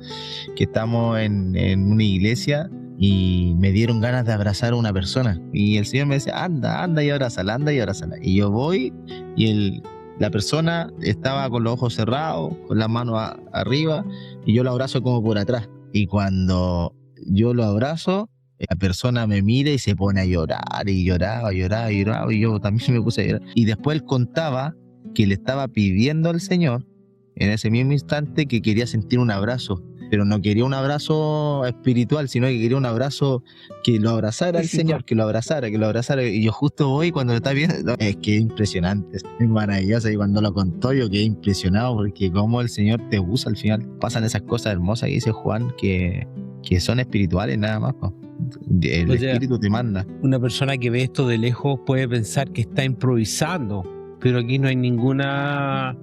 que estamos en una iglesia y me dieron ganas de abrazar a una persona. Y el Señor me decía, anda y abrázala, anda y abrázala. Y yo voy y la persona estaba con los ojos cerrados, con las manos arriba, y yo lo abrazo como por atrás. Y cuando yo lo abrazo, la persona me mira y se pone a llorar, y lloraba, y yo también me puse a llorar. Y después él contaba que le estaba pidiendo al Señor en ese mismo instante que quería sentir un abrazo, pero no quería un abrazo espiritual, sino que quería un abrazo que lo abrazara el Señor, que lo abrazara. Y yo justo voy cuando lo está viendo, es que es impresionante, es maravilloso. Y cuando lo contó yo quedé impresionado, porque como el Señor te usa al final. Pasan esas cosas hermosas que dice Juan, que son espirituales nada más, ¿no? El O sea, Espíritu te manda. Una persona que ve esto de lejos puede pensar que está improvisando, pero aquí no hay ninguna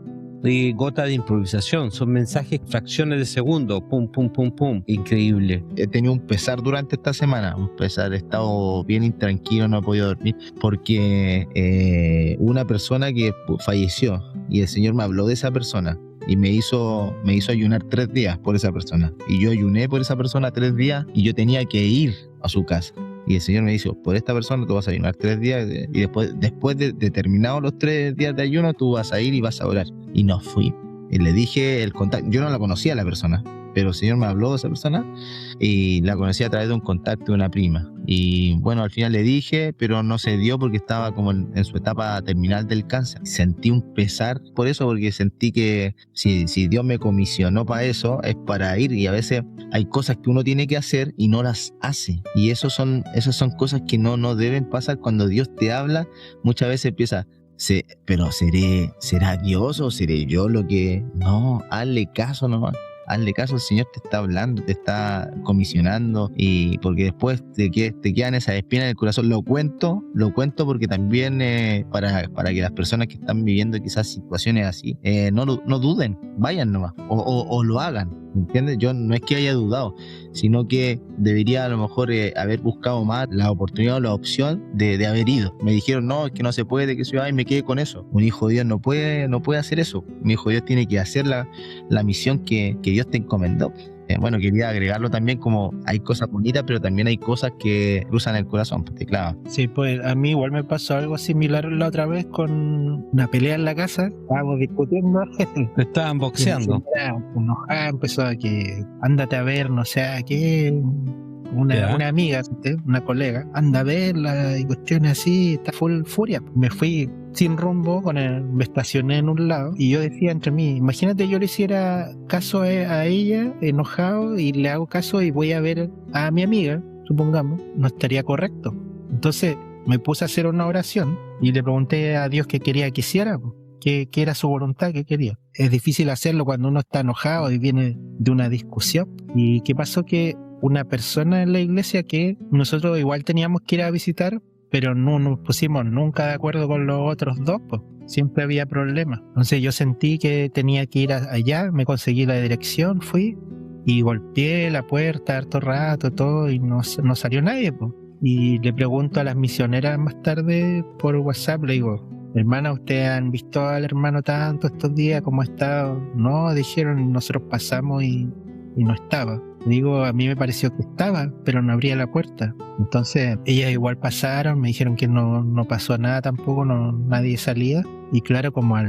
gota de improvisación, son mensajes, fracciones de segundo, pum, pum, pum, pum, increíble. He tenido un pesar durante esta semana, un pesar, he estado bien intranquilo, no he podido dormir, porque una persona que falleció y el Señor me habló de esa persona y me hizo ayunar 3 días por esa persona, y yo ayuné por esa persona 3 días y yo tenía que ir a su casa. Y el Señor me dijo, por esta persona tú vas a ayunar 3 días y después de terminados los 3 días de ayuno, tú vas a ir y vas a orar. Y no fui. Y le dije el contacto, yo no la conocía a la persona, pero el Señor me habló de esa persona y la conocí a través de un contacto de una prima. Y bueno, al final le dije, pero no se dio porque estaba como en su etapa terminal del cáncer. Sentí un pesar por eso, porque sentí que si Dios me comisionó para eso, es para ir. Y a veces hay cosas que uno tiene que hacer y no las hace. Y esas son cosas que no deben pasar. Cuando Dios te habla, muchas veces empieza... pero ¿será Dios o seré yo lo que...? No, hazle caso nomás. Hazle caso, el Señor te está hablando, te está comisionando, y porque después te quedan esas espinas en el corazón. Lo cuento porque también para que las personas que están viviendo quizás situaciones así, no duden, vayan nomás, o lo hagan. ¿Entiendes? Yo no es que haya dudado, sino que debería a lo mejor haber buscado más la oportunidad o la opción de haber ido. Me dijeron, no, es que no se puede, que y me quedé con eso. Un hijo de Dios no puede hacer eso. Un hijo de Dios tiene que hacer la misión que Dios te encomendó. Bueno, quería agregarlo también, como hay cosas bonitas, pero también hay cosas que cruzan el corazón, pues, claro. Sí, pues a mí igual me pasó algo similar la otra vez con una pelea en la casa. Estábamos discutiendo. Estaban boxeando. Enojada, empezó a que ándate a ver, no sé a qué. Una amiga, una colega, anda a verla y cuestiones así, está full furia. Me fui sin rumbo, me estacioné en un lado y yo decía entre mí, imagínate yo le hiciera caso a ella, enojado, y le hago caso y voy a ver a mi amiga, supongamos, no estaría correcto. Entonces me puse a hacer una oración y le pregunté a Dios qué quería que hiciera, qué era su voluntad, qué quería. Es difícil hacerlo cuando uno está enojado y viene de una discusión. ¿Y qué pasó? Que una persona en la iglesia que nosotros igual teníamos que ir a visitar, pero no nos pusimos nunca de acuerdo con los otros dos, pues siempre había problemas. Entonces yo sentí que tenía que ir allá, me conseguí la dirección, fui y golpeé la puerta harto rato, todo, y no salió nadie, pues. Y le pregunto a las misioneras más tarde por WhatsApp, le digo, hermana, ¿ustedes han visto al hermano tanto estos días? ¿Cómo ha estado? No, dijeron, nosotros pasamos y no estaba. Digo, a mí me pareció que estaba, pero no abría la puerta. Entonces ellas igual pasaron, me dijeron que no pasó nada tampoco, nadie salía. Y claro, como a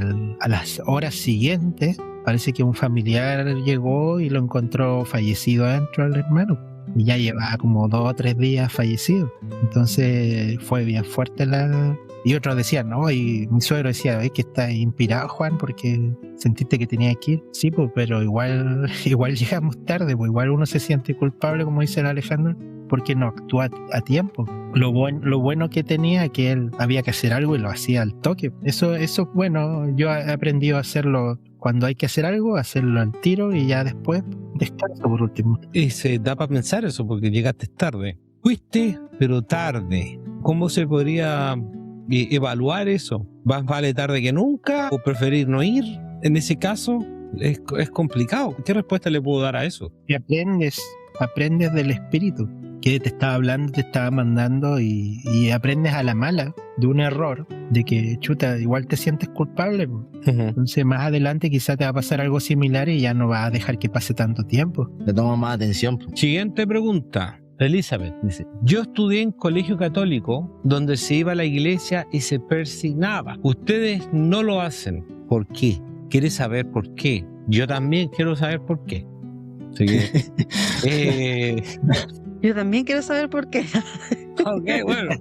las horas siguientes, parece que un familiar llegó y lo encontró fallecido adentro al hermano. Y ya llevaba como 2 o 3 días fallecido. Entonces fue bien fuerte Y otros decían, no, y mi suegro decía, es que está inspirado, Juan, porque sentiste que tenía que ir. Sí, pues, pero igual llegamos tarde, pues igual uno se siente culpable, como dice el Alejandro, porque no actúa a tiempo. Lo bueno que tenía, que él había que hacer algo y lo hacía al toque. Eso es bueno, yo he aprendido a hacerlo cuando hay que hacer algo, hacerlo al tiro, y ya después descanso por último. Y se da para pensar eso, porque llegaste tarde. Fuiste, pero tarde. ¿Cómo se podría evaluar eso? ¿Más vale tarde que nunca? ¿O preferir no ir? En ese caso, es complicado. ¿Qué respuesta le puedo dar a eso? Y aprendes del espíritu que te estaba hablando, te estaba mandando y aprendes a la mala de un error, de que chuta, igual te sientes culpable. Entonces más adelante quizá te va a pasar algo similar y ya no vas a dejar que pase tanto tiempo. Le tomo más atención. Siguiente pregunta. Elizabeth dice: yo estudié en colegio católico donde se iba a la iglesia y se persignaba. Ustedes no lo hacen. ¿Por qué? ¿Quieres saber por qué? Yo también quiero saber por qué. Así que, Yo también quiero saber por qué. ok, bueno.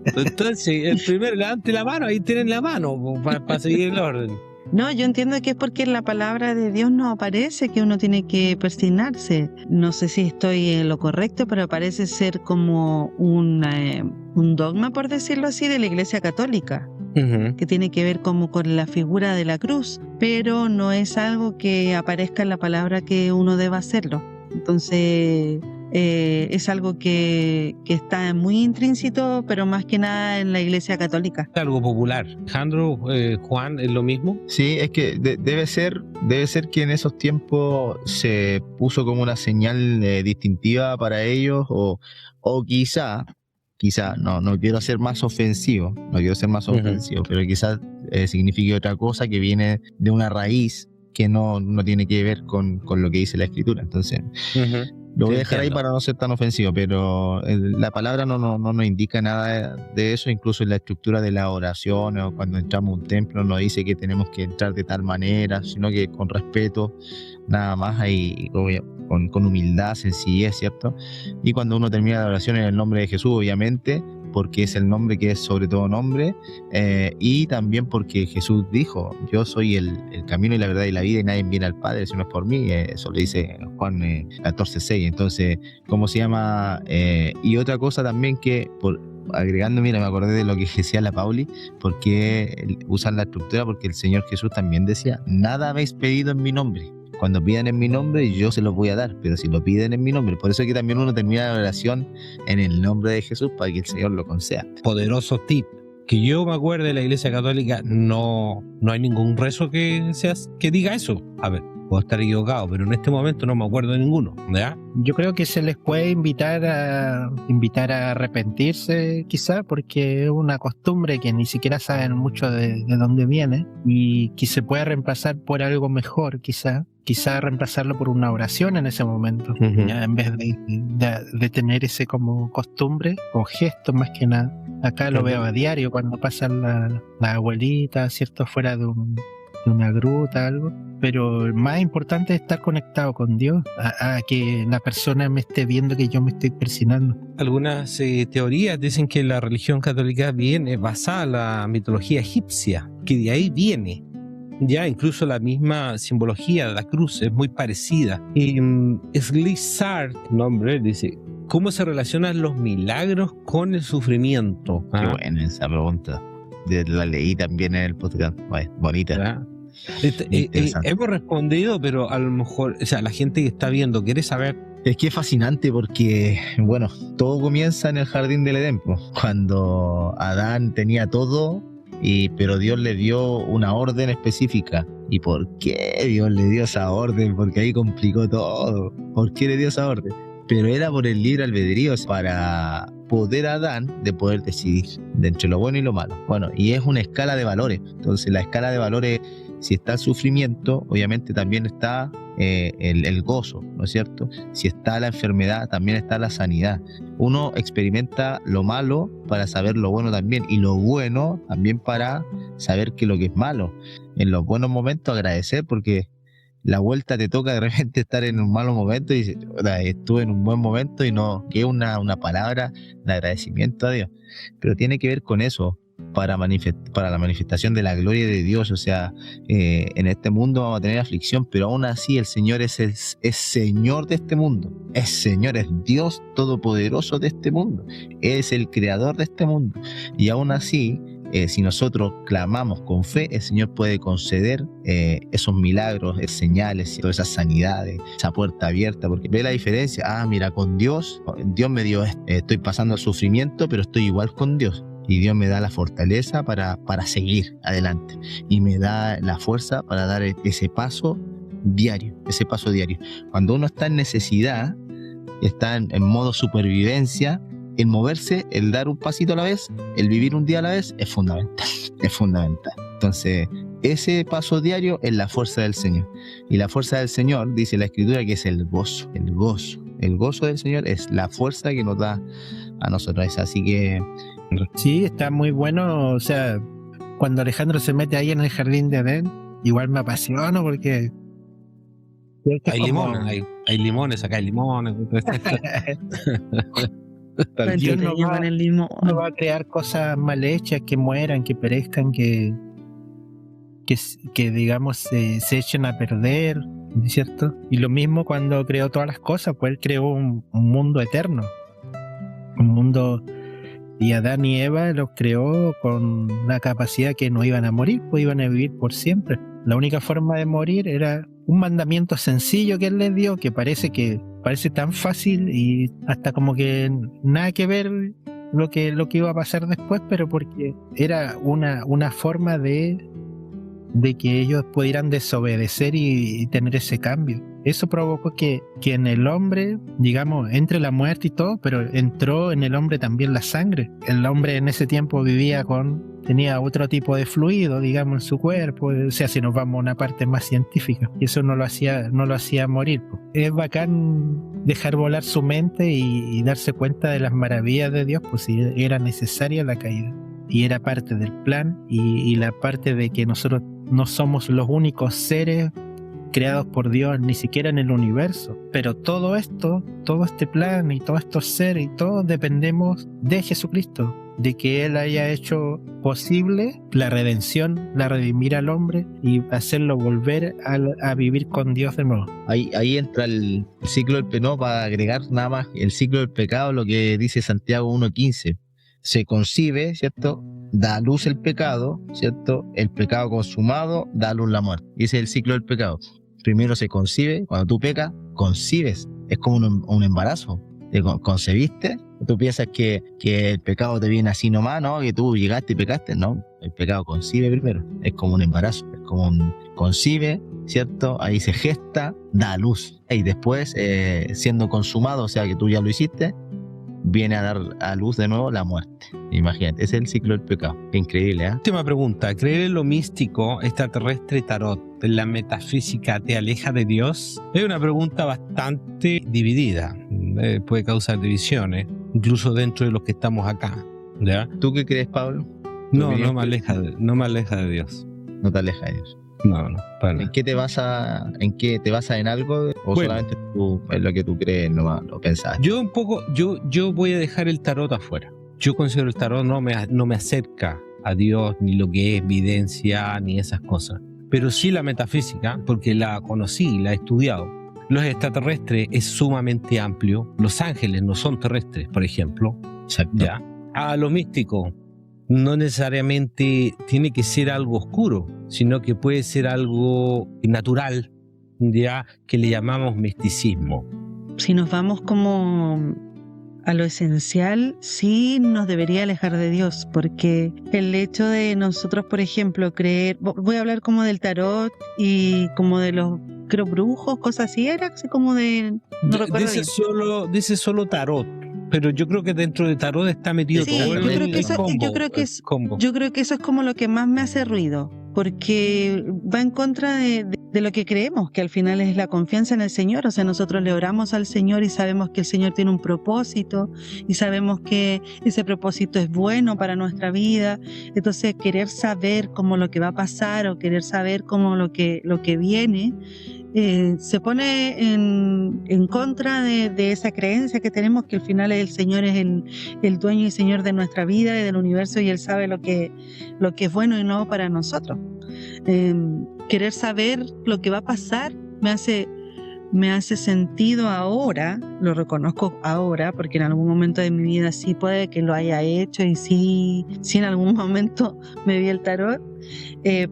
Entonces, el primero, levante la mano, ahí tienen la mano para seguir el orden. No, yo entiendo que es porque en la palabra de Dios no aparece que uno tiene que persignarse. No sé si estoy en lo correcto, pero parece ser como un dogma, por decirlo así, de la Iglesia Católica, que tiene que ver como con la figura de la cruz, pero no es algo que aparezca en la palabra que uno deba hacerlo. Entonces, es algo que está muy intrínseco, pero más que nada en la Iglesia Católica. Algo popular. Alejandro, Juan, ¿es lo mismo? Sí, es que debe ser que en esos tiempos se puso como una señal distintiva para ellos, o quizá, no quiero ser más ofensivo, pero quizás signifique otra cosa que viene de una raíz que no tiene que ver con lo que dice la Escritura. Entonces, lo voy a dejar ahí para no ser tan ofensivo, pero la palabra no nos indica nada de eso. Incluso en la estructura de la oración, o cuando entramos a un templo, no dice que tenemos que entrar de tal manera, sino que con respeto, nada más, ahí con humildad, sencillez, ¿cierto? Y cuando uno termina la oración en el nombre de Jesús, obviamente, porque es el nombre que es sobre todo nombre, y también porque Jesús dijo: yo soy el camino y la verdad y la vida, y nadie viene al Padre si no es por mí. Eso le dice Juan 14:6. Entonces, ¿cómo se llama? Y otra cosa también que, agregando, mira, me acordé de lo que decía la Pauli, porque usan la estructura, porque el Señor Jesús también decía: nada habéis pedido en mi nombre. Cuando pidan en mi nombre, yo se los voy a dar, pero si lo piden en mi nombre. Por eso es que también uno termina la oración en el nombre de Jesús, para que el Señor lo conceda. Poderoso tip. Que yo me acuerde, de la Iglesia Católica no hay ningún rezo que diga eso. A ver, puedo estar equivocado, pero en este momento no me acuerdo de ninguno, ¿verdad? Yo creo que se les puede invitar a arrepentirse, quizá, porque es una costumbre que ni siquiera saben mucho de dónde viene, y que se puede reemplazar por algo mejor, quizá reemplazarlo por una oración en ese momento, ya, en vez de tener ese como costumbre o gesto más que nada. Acá lo veo a diario cuando pasan la abuelita, ¿cierto?, fuera de una gruta, algo. Pero lo más importante es estar conectado con Dios, a que la persona me esté viendo que yo me estoy persignando. Algunas teorías dicen que la religión católica viene basada en la mitología egipcia, que de ahí viene. Ya incluso la misma simbología de la cruz es muy parecida. Y Slizard, nombre, dice: ¿cómo se relacionan los milagros con el sufrimiento? Qué buena esa pregunta. La leí también en el podcast. Bonita. Hemos respondido, pero a lo mejor, o sea, la gente que está viendo quiere saber. Es que es fascinante porque, bueno, todo comienza en el jardín del Edén, cuando Adán tenía todo, pero Dios le dio una orden específica. ¿Y por qué Dios le dio esa orden? Porque ahí complicó todo. ¿Por qué le dio esa orden? Pero era por el libre albedrío, para poder Adán de poder decidir de entre lo bueno y lo malo. Bueno, y es una escala de valores. Entonces, la escala de valores, si está el sufrimiento, obviamente también está el gozo, ¿no es cierto? Si está la enfermedad, también está la sanidad. Uno experimenta lo malo para saber lo bueno también, y lo bueno también para saber que lo que es malo. En los buenos momentos agradecer, porque la vuelta te toca de repente estar en un malo momento y dices: estuve en un buen momento, y no, que es una palabra de agradecimiento a Dios. Pero tiene que ver con eso, para la manifestación de la gloria de Dios. O sea, en este mundo vamos a tener aflicción, pero aún así el Señor es Señor de este mundo, es Señor, es Dios todopoderoso de este mundo, es el creador de este mundo, y aún así si nosotros clamamos con fe, el Señor puede conceder esos milagros, señales, todas esas sanidades, esa puerta abierta, porque ve la diferencia. Mira, con Dios me dio esto. Estoy pasando el sufrimiento, pero estoy igual con Dios. Y Dios me da la fortaleza para seguir adelante. Y me da la fuerza para dar ese paso diario. Cuando uno está en necesidad, está en modo supervivencia, el moverse, el dar un pasito a la vez, el vivir un día a la vez, es fundamental. Entonces, ese paso diario es la fuerza del Señor. Y la fuerza del Señor, dice la Escritura, que es el gozo. El gozo del Señor es la fuerza que nos da a nosotros. Así que... Sí, está muy bueno. O sea, cuando Alejandro se mete ahí en el jardín de Edén, igual me apasiono porque... Hay limones, hay limones, acá hay limones. Dios no va a crear cosas mal hechas, que mueran, que perezcan, que digamos se echen a perder, ¿cierto? Y lo mismo cuando creó todas las cosas, pues Él creó un mundo eterno, un mundo, y Adán y Eva los creó con la capacidad que no iban a morir, pues iban a vivir por siempre. La única forma de morir era un mandamiento sencillo que Él les dio, que parece tan fácil y hasta como que nada que ver lo que iba a pasar después, pero porque era una forma de que ellos pudieran desobedecer y tener ese cambio. Eso provocó que en el hombre, digamos, entre la muerte y todo, pero entró en el hombre también la sangre. El hombre en ese tiempo tenía otro tipo de fluido, digamos, en su cuerpo. O sea, si nos vamos a una parte más científica, y eso no lo hacía morir. Es bacán dejar volar su mente y darse cuenta de las maravillas de Dios, pues si era necesaria la caída. Y era parte del plan y la parte de que nosotros no somos los únicos seres creados por Dios, ni siquiera en el universo. Pero todo este plan y todos estos seres y todos dependemos de Jesucristo, de que Él haya hecho posible la redención, la redimir al hombre y hacerlo volver a vivir con Dios de nuevo. Ahí entra el ciclo del pecado, para agregar nada más el ciclo del pecado, lo que dice Santiago 1:15. Se concibe, ¿cierto? Da a luz el pecado, ¿cierto? El pecado consumado da a luz la muerte. Y ese es el ciclo del pecado. Primero se concibe, cuando tú pecas, concibes. Es como un embarazo. Te concebiste, tú piensas que el pecado te viene así nomás, ¿no? Que tú llegaste y pecaste, no. El pecado concibe primero. Es como un embarazo. Es como concibe, ¿cierto? Ahí se gesta, da a luz. Y después, siendo consumado, o sea que tú ya lo hiciste, viene a dar a luz de nuevo la muerte. Imagínate, ese es el ciclo del pecado. Qué increíble, ¿eh? Última pregunta. ¿Creer en lo místico, extraterrestre, tarot, en la metafísica te aleja de Dios? Es una pregunta bastante dividida. Puede causar divisiones, incluso dentro de los que estamos acá, ¿ya? ¿Tú qué crees, Pablo? No me aleja de Dios. No te aleja de Dios. No, para nada. ¿En qué te basas en algo o solamente en lo que tú crees, lo pensás? Yo voy a dejar el tarot afuera. Yo considero el tarot no me acerca a Dios, ni lo que es evidencia, ni esas cosas. Pero sí la metafísica, porque la conocí, la he estudiado. Los extraterrestres es sumamente amplio. Los ángeles no son terrestres, por ejemplo. Exacto. ¿Ya? A lo místico no necesariamente tiene que ser algo oscuro, sino que puede ser algo natural, ya, que le llamamos misticismo. Si nos vamos como a lo esencial, sí nos debería alejar de Dios, porque el hecho de nosotros, por ejemplo, creer, voy a hablar como del tarot y como de los brujos, cosas así, era así como de... No recuerdo bien. Dice solo tarot. Pero yo creo que dentro de tarot está metido sí, todo yo creo que eso es como lo que más me hace ruido, porque va en contra de lo que creemos, que al final es la confianza en el Señor. O sea, nosotros le oramos al Señor y sabemos que el Señor tiene un propósito y sabemos que ese propósito es bueno para nuestra vida. Entonces, querer saber cómo lo que va a pasar o querer saber cómo lo que viene se pone en contra de esa creencia que tenemos, que al final el Señor es el dueño y Señor de nuestra vida y del universo, y Él sabe lo que es bueno y no para nosotros. Querer saber lo que va a pasar me hace me hace sentido ahora, lo reconozco ahora, porque en algún momento de mi vida sí puede que lo haya hecho y sí en algún momento me vi el tarot,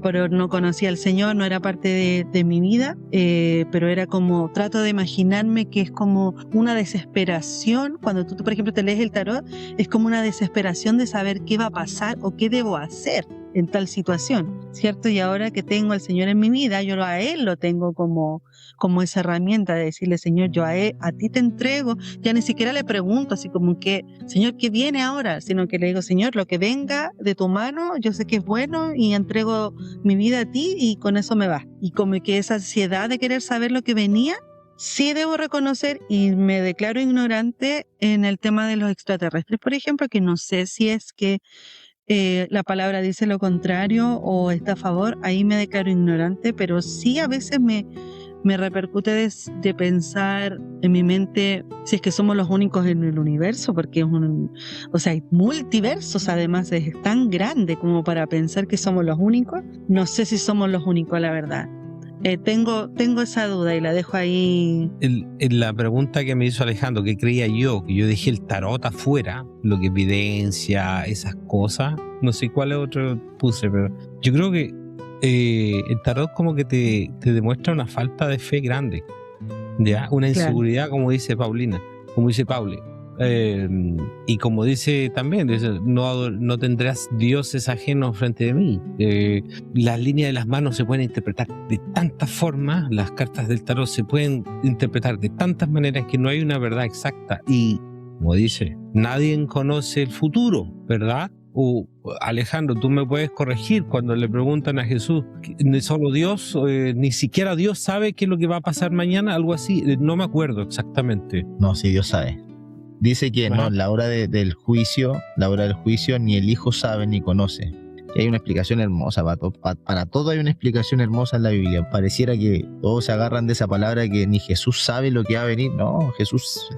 pero no conocía al Señor, no era parte de mi vida, pero era como, trato de imaginarme que es como una desesperación, cuando tú por ejemplo te lees el tarot, es como una desesperación de saber qué va a pasar o qué debo hacer en tal situación, ¿cierto? Y ahora que tengo al Señor en mi vida, yo a Él lo tengo como esa herramienta de decirle, Señor, yo a ti te entrego, ya ni siquiera le pregunto así como que, Señor, ¿qué viene ahora? Sino que le digo, Señor, lo que venga de tu mano, yo sé que es bueno y entrego mi vida a ti y con eso me va. Y como que esa ansiedad de querer saber lo que venía, sí debo reconocer y me declaro ignorante en el tema de los extraterrestres, por ejemplo, que no sé si es que la palabra dice lo contrario o está a favor, ahí me declaro ignorante, pero sí a veces me repercute de pensar en mi mente si es que somos los únicos en el universo, porque hay multiversos, además es tan grande como para pensar que somos los únicos. No sé si somos los únicos, la verdad. Tengo esa duda y la dejo ahí. La pregunta que me hizo Alejandro, que creía yo, que yo dejé el tarot afuera, lo que evidencia, esas cosas, no sé cuál otro puse, pero yo creo que el tarot como que te demuestra una falta de fe grande, ¿ya? Una inseguridad, como dice Paulina, como dice Pauli. Y como dice también, dice, no tendrás dioses ajenos frente de mí. Las líneas de las manos se pueden interpretar de tantas formas, las cartas del tarot se pueden interpretar de tantas maneras que no hay una verdad exacta. Y como dice, nadie conoce el futuro, ¿verdad? Alejandro, tú me puedes corregir cuando le preguntan a Jesús, solo Dios, ni siquiera Dios sabe qué es lo que va a pasar mañana, algo así, no me acuerdo exactamente. No, sí, Dios sabe. Dice que no, la hora del juicio, ni el Hijo sabe ni conoce. Y hay una explicación hermosa, para todo hay una explicación hermosa en la Biblia. Pareciera que todos se agarran de esa palabra que ni Jesús sabe lo que va a venir. No, Jesús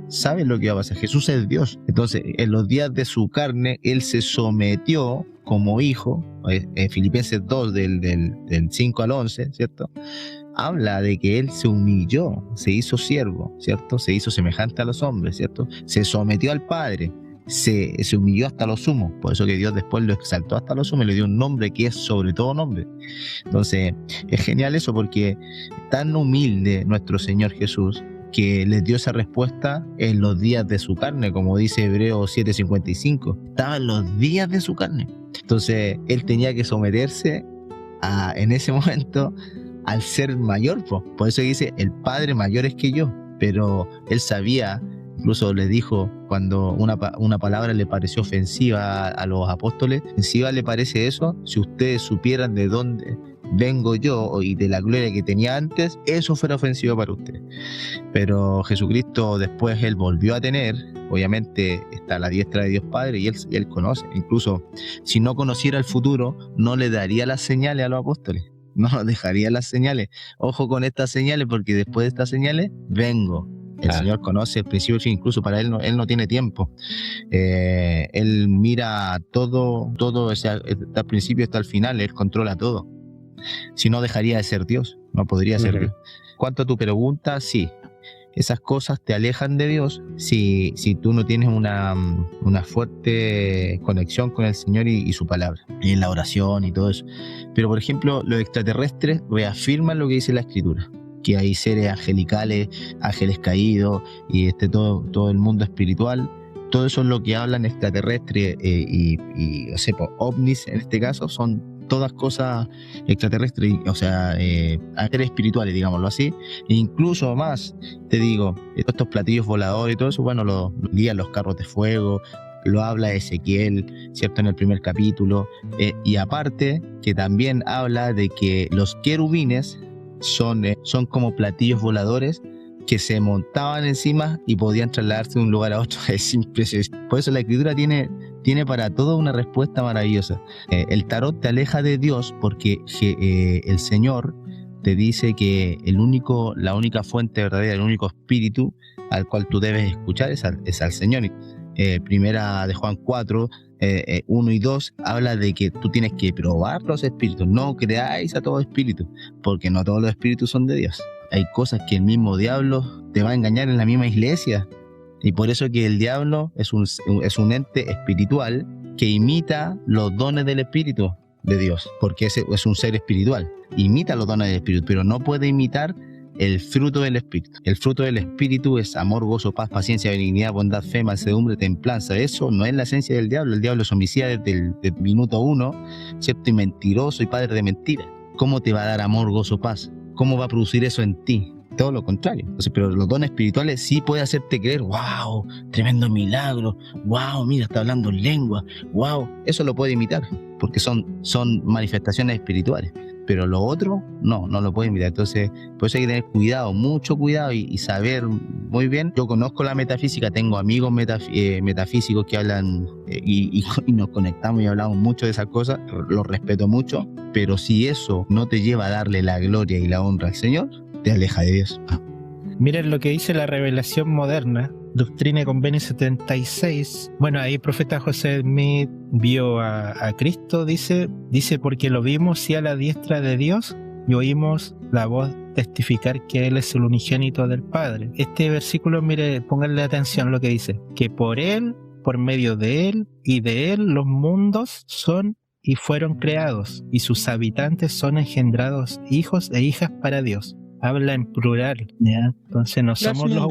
sabe lo que va a pasar. Jesús es Dios. Entonces, en los días de su carne, Él se sometió como hijo. En Filipenses 2, del 5 al 11, ¿cierto? Habla de que Él se humilló, se hizo siervo, ¿cierto? Se hizo semejante a los hombres, ¿cierto? Se sometió al Padre, se humilló hasta lo sumo. Por eso que Dios después lo exaltó hasta lo sumo y le dio un nombre que es sobre todo nombre. Entonces, es genial eso porque tan humilde nuestro Señor Jesús que les dio esa respuesta en los días de su carne, como dice Hebreos 7:55. Estaba en los días de su carne. Entonces, Él tenía que someterse en ese momento al ser mayor, por eso dice, el Padre mayor es que yo, pero Él sabía, incluso le dijo, cuando una palabra le pareció ofensiva a los apóstoles, ofensiva le parece eso, si ustedes supieran de dónde vengo yo y de la gloria que tenía antes, eso fuera ofensivo para ustedes. Pero Jesucristo después Él volvió a tener, obviamente está a la diestra de Dios Padre y él conoce, incluso si no conociera el futuro, no le daría las señales a los apóstoles. No dejaría las señales. Ojo con estas señales, porque después de estas señales vengo. El Señor conoce el principio, incluso para Él no tiene tiempo. Él mira todo, está al principio hasta el final, Él controla todo. Si no, dejaría de ser Dios, no podría ser Dios. Cuanto a tu pregunta, sí, esas cosas te alejan de Dios si tú no tienes una fuerte conexión con el Señor y su palabra, y en la oración y todo eso. Pero por ejemplo, los extraterrestres reafirman lo que dice la Escritura, que hay seres angelicales, ángeles caídos y todo el mundo espiritual. Todo eso es lo que hablan extraterrestres y no sé, ovnis en este caso, son todas cosas extraterrestres, o sea, ángeles espirituales, digámoslo así. E incluso más, te digo, estos platillos voladores y todo eso, bueno, lo guían los carros de fuego, lo habla Ezequiel, ¿cierto? En el primer capítulo. Y aparte, que también habla de que los querubines son como platillos voladores que se montaban encima y podían trasladarse de un lugar a otro. Es impresionante. Por eso la Escritura tiene para todo una respuesta maravillosa. El tarot te aleja de Dios porque el Señor te dice que la única fuente verdadera, el único espíritu al cual tú debes escuchar es al Señor. Primera de Juan 4, 1 y 2 habla de que tú tienes que probar los espíritus. No creáis a todo espíritu, porque no todos los espíritus son de Dios. hay cosas que el mismo diablo te va a engañar en la misma iglesia. Y por eso que el diablo es un ente espiritual que imita los dones del Espíritu de Dios, porque ese es un ser espiritual. Imita los dones del Espíritu, pero no puede imitar el fruto del Espíritu. El fruto del Espíritu es amor, gozo, paz, paciencia, benignidad, bondad, fe, mansedumbre, templanza. Eso no es la esencia del diablo. El diablo es homicida desde el minuto 1, ¿cierto? Y mentiroso y padre de mentira. ¿Cómo te va a dar amor, gozo, paz? ¿Cómo va a producir eso en ti? Todo lo contrario. Entonces, pero los dones espirituales sí puede hacerte creer, wow, tremendo milagro, wow, mira, está hablando en lengua, wow. Eso lo puede imitar, porque son manifestaciones espirituales. Pero lo otro, no lo puede imitar. Entonces, por eso hay que tener cuidado, mucho cuidado y saber muy bien. Yo conozco la metafísica, tengo amigos metafísicos que hablan y nos conectamos y hablamos mucho de esas cosas, los respeto mucho, pero si eso no te lleva a darle la gloria y la honra al Señor, te aleja de Dios. Miren lo que dice la Revelación Moderna, Doctrina y Convenio 76. Bueno, ahí el profeta José Smith vio a Cristo, dice, porque lo vimos y a la diestra de Dios y oímos la voz testificar que Él es el unigénito del Padre. Este versículo, mire, pónganle atención lo que dice, que por Él, por medio de Él y de Él los mundos son y fueron creados, y sus habitantes son engendrados hijos e hijas para Dios. Habla en plural, ¿ya? Entonces no somos los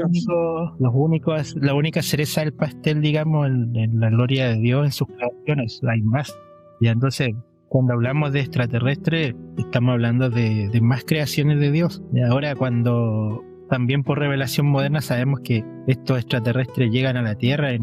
únicos, la única cereza del pastel, digamos, en la gloria de Dios en sus creaciones, hay más. Y entonces, cuando hablamos de extraterrestres, estamos hablando de más creaciones de Dios. Y ahora cuando también por revelación moderna sabemos que estos extraterrestres llegan a la Tierra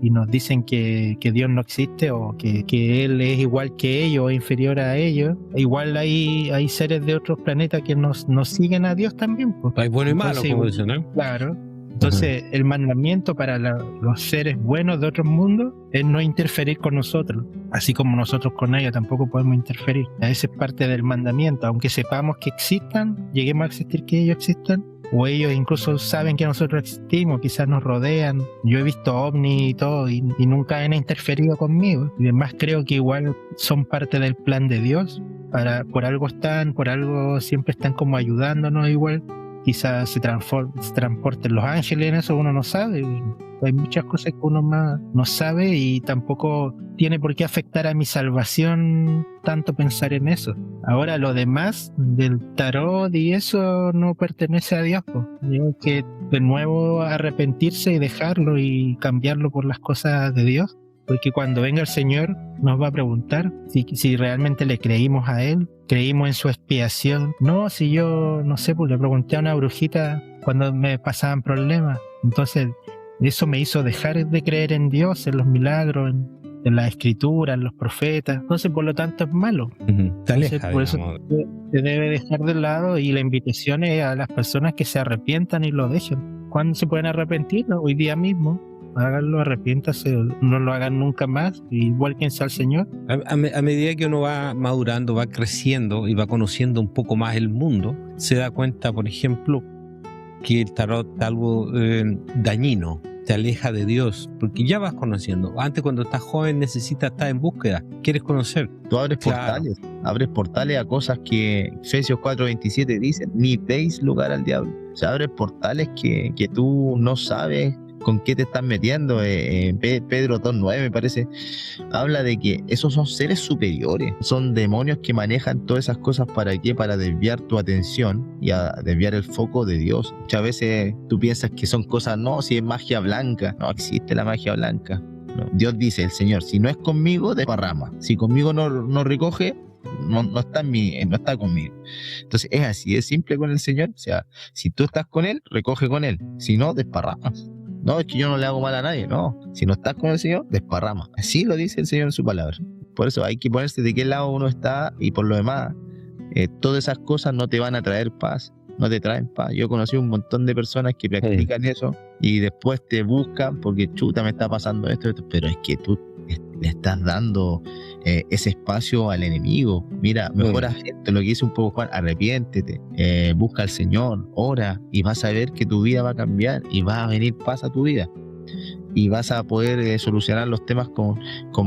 y nos dicen que Dios no existe o que Él es igual que ellos o inferior a ellos. Igual hay seres de otros planetas que nos siguen a Dios también. Pues. Hay bueno y malo, como dicen, ¿no? Claro. Entonces, el mandamiento para los seres buenos de otros mundos es no interferir con nosotros, así como nosotros con ellos tampoco podemos interferir. Esa es parte del mandamiento, aunque sepamos que existan, lleguemos a existir que ellos existan, o ellos incluso saben que nosotros existimos, quizás nos rodean. Yo he visto ovnis y todo y nunca han interferido conmigo, y además creo que igual son parte del plan de Dios. Por algo siempre están como ayudándonos igual. Quizás se transporten los ángeles en eso, uno no sabe. Hay muchas cosas que uno más no sabe y tampoco tiene por qué afectar a mi salvación tanto pensar en eso. Ahora, lo demás del tarot y eso no pertenece a Dios, pues. Digo que de nuevo arrepentirse y dejarlo y cambiarlo por las cosas de Dios. Porque cuando venga el Señor nos va a preguntar si realmente le creímos a Él, creímos en su expiación. No, si yo, no sé, pues le pregunté a una brujita cuando me pasaban problemas. Entonces eso me hizo dejar de creer en Dios, en los milagros, en la escritura, en los profetas. Entonces por lo tanto es malo. Entonces, por eso se debe dejar de lado, y la invitación es a las personas que se arrepientan y lo dejen. ¿Cuándo se pueden arrepentir? Hoy día mismo. Háganlo, arrepiéntase, no lo hagan nunca más y vuélquense al Señor. A medida que uno va madurando, va creciendo y va conociendo un poco más el mundo, se da cuenta, por ejemplo, que el tarot es algo dañino, te aleja de Dios, porque ya vas conociendo. Antes, cuando estás joven, necesitas estar en búsqueda, quieres conocer. Tú abres portales a cosas que Efesios 4:27 dice, ni deis lugar al diablo. O sea, abres portales que tú no sabes con qué te estás metiendo. Pedro 2:9 me parece, habla de que esos son seres superiores, son demonios que manejan todas esas cosas. ¿Para qué? Para desviar tu atención y a desviar el foco de Dios. Muchas veces tú piensas que son cosas, no, si es magia blanca, no existe la magia blanca. No. Dios dice, el Señor, si no es conmigo, desparrama, si conmigo no recoge, no está conmigo. Entonces es así, es simple con el Señor. O sea, si tú estás con Él, recoge con Él, si no, desparrama. No, es que yo no le hago mal a nadie, no. Si no estás con el Señor, desparrama. Así lo dice el Señor en su palabra. Por eso hay que ponerse de qué lado uno está, y por lo demás, todas esas cosas no te van a traer paz, no te traen paz. Yo he conocido un montón de personas que practican eso y después te buscan porque chuta, me está pasando esto, pero es que tú le estás dando ese espacio al enemigo. Mira, mejor lo que dice un poco Juan, arrepiéntete, busca al Señor, ora, y vas a ver que tu vida va a cambiar y va a venir paz a tu vida. y vas a poder solucionar los temas con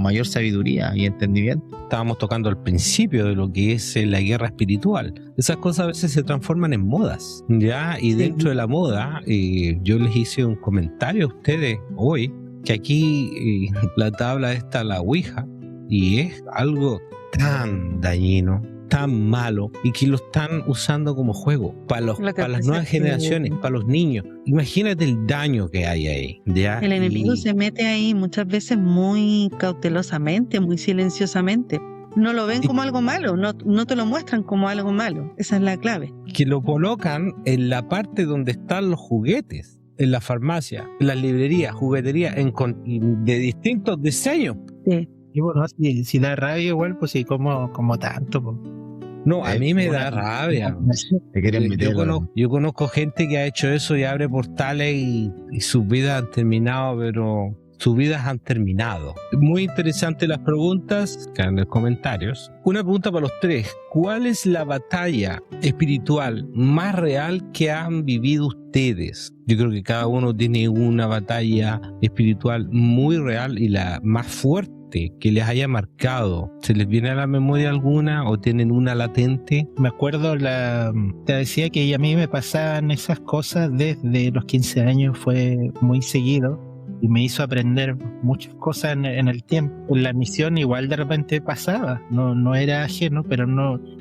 mayor sabiduría y entendimiento. Estábamos tocando al principio de lo que es la guerra espiritual. Esas cosas a veces se transforman en modas, ¿ya? Y dentro de la moda, yo les hice un comentario a ustedes hoy, que aquí la tabla está la Ouija, y es algo tan dañino, tan malo, y que lo están usando como juego para las nuevas generaciones, para los niños. Imagínate el daño que hay ahí, ¿ya? El enemigo se mete ahí muchas veces muy cautelosamente, muy silenciosamente. No lo ven como algo malo, no te lo muestran como algo malo. Esa es la clave. Que lo colocan en la parte donde están los juguetes, en la farmacia, en las librerías, jugueterías, de distintos diseños. Sí. Y bueno, si da rabia igual, pues sí, como tanto. Pues. No, a mí me da rabia. Te quieren meter. Yo conozco gente que ha hecho eso y abre portales y sus vidas han terminado, pero sus vidas han terminado. Muy interesantes las preguntas que en los comentarios. Una pregunta para los tres. ¿Cuál es la batalla espiritual más real que han vivido ustedes? Yo creo que cada uno tiene una batalla espiritual muy real y la más fuerte que les haya marcado. ¿Se les viene a la memoria alguna o tienen una latente? Me acuerdo, te decía que a mí me pasaban esas cosas desde los 15 años, fue muy seguido y me hizo aprender muchas cosas en el tiempo. En la misión igual de repente pasaba, no era ajeno, pero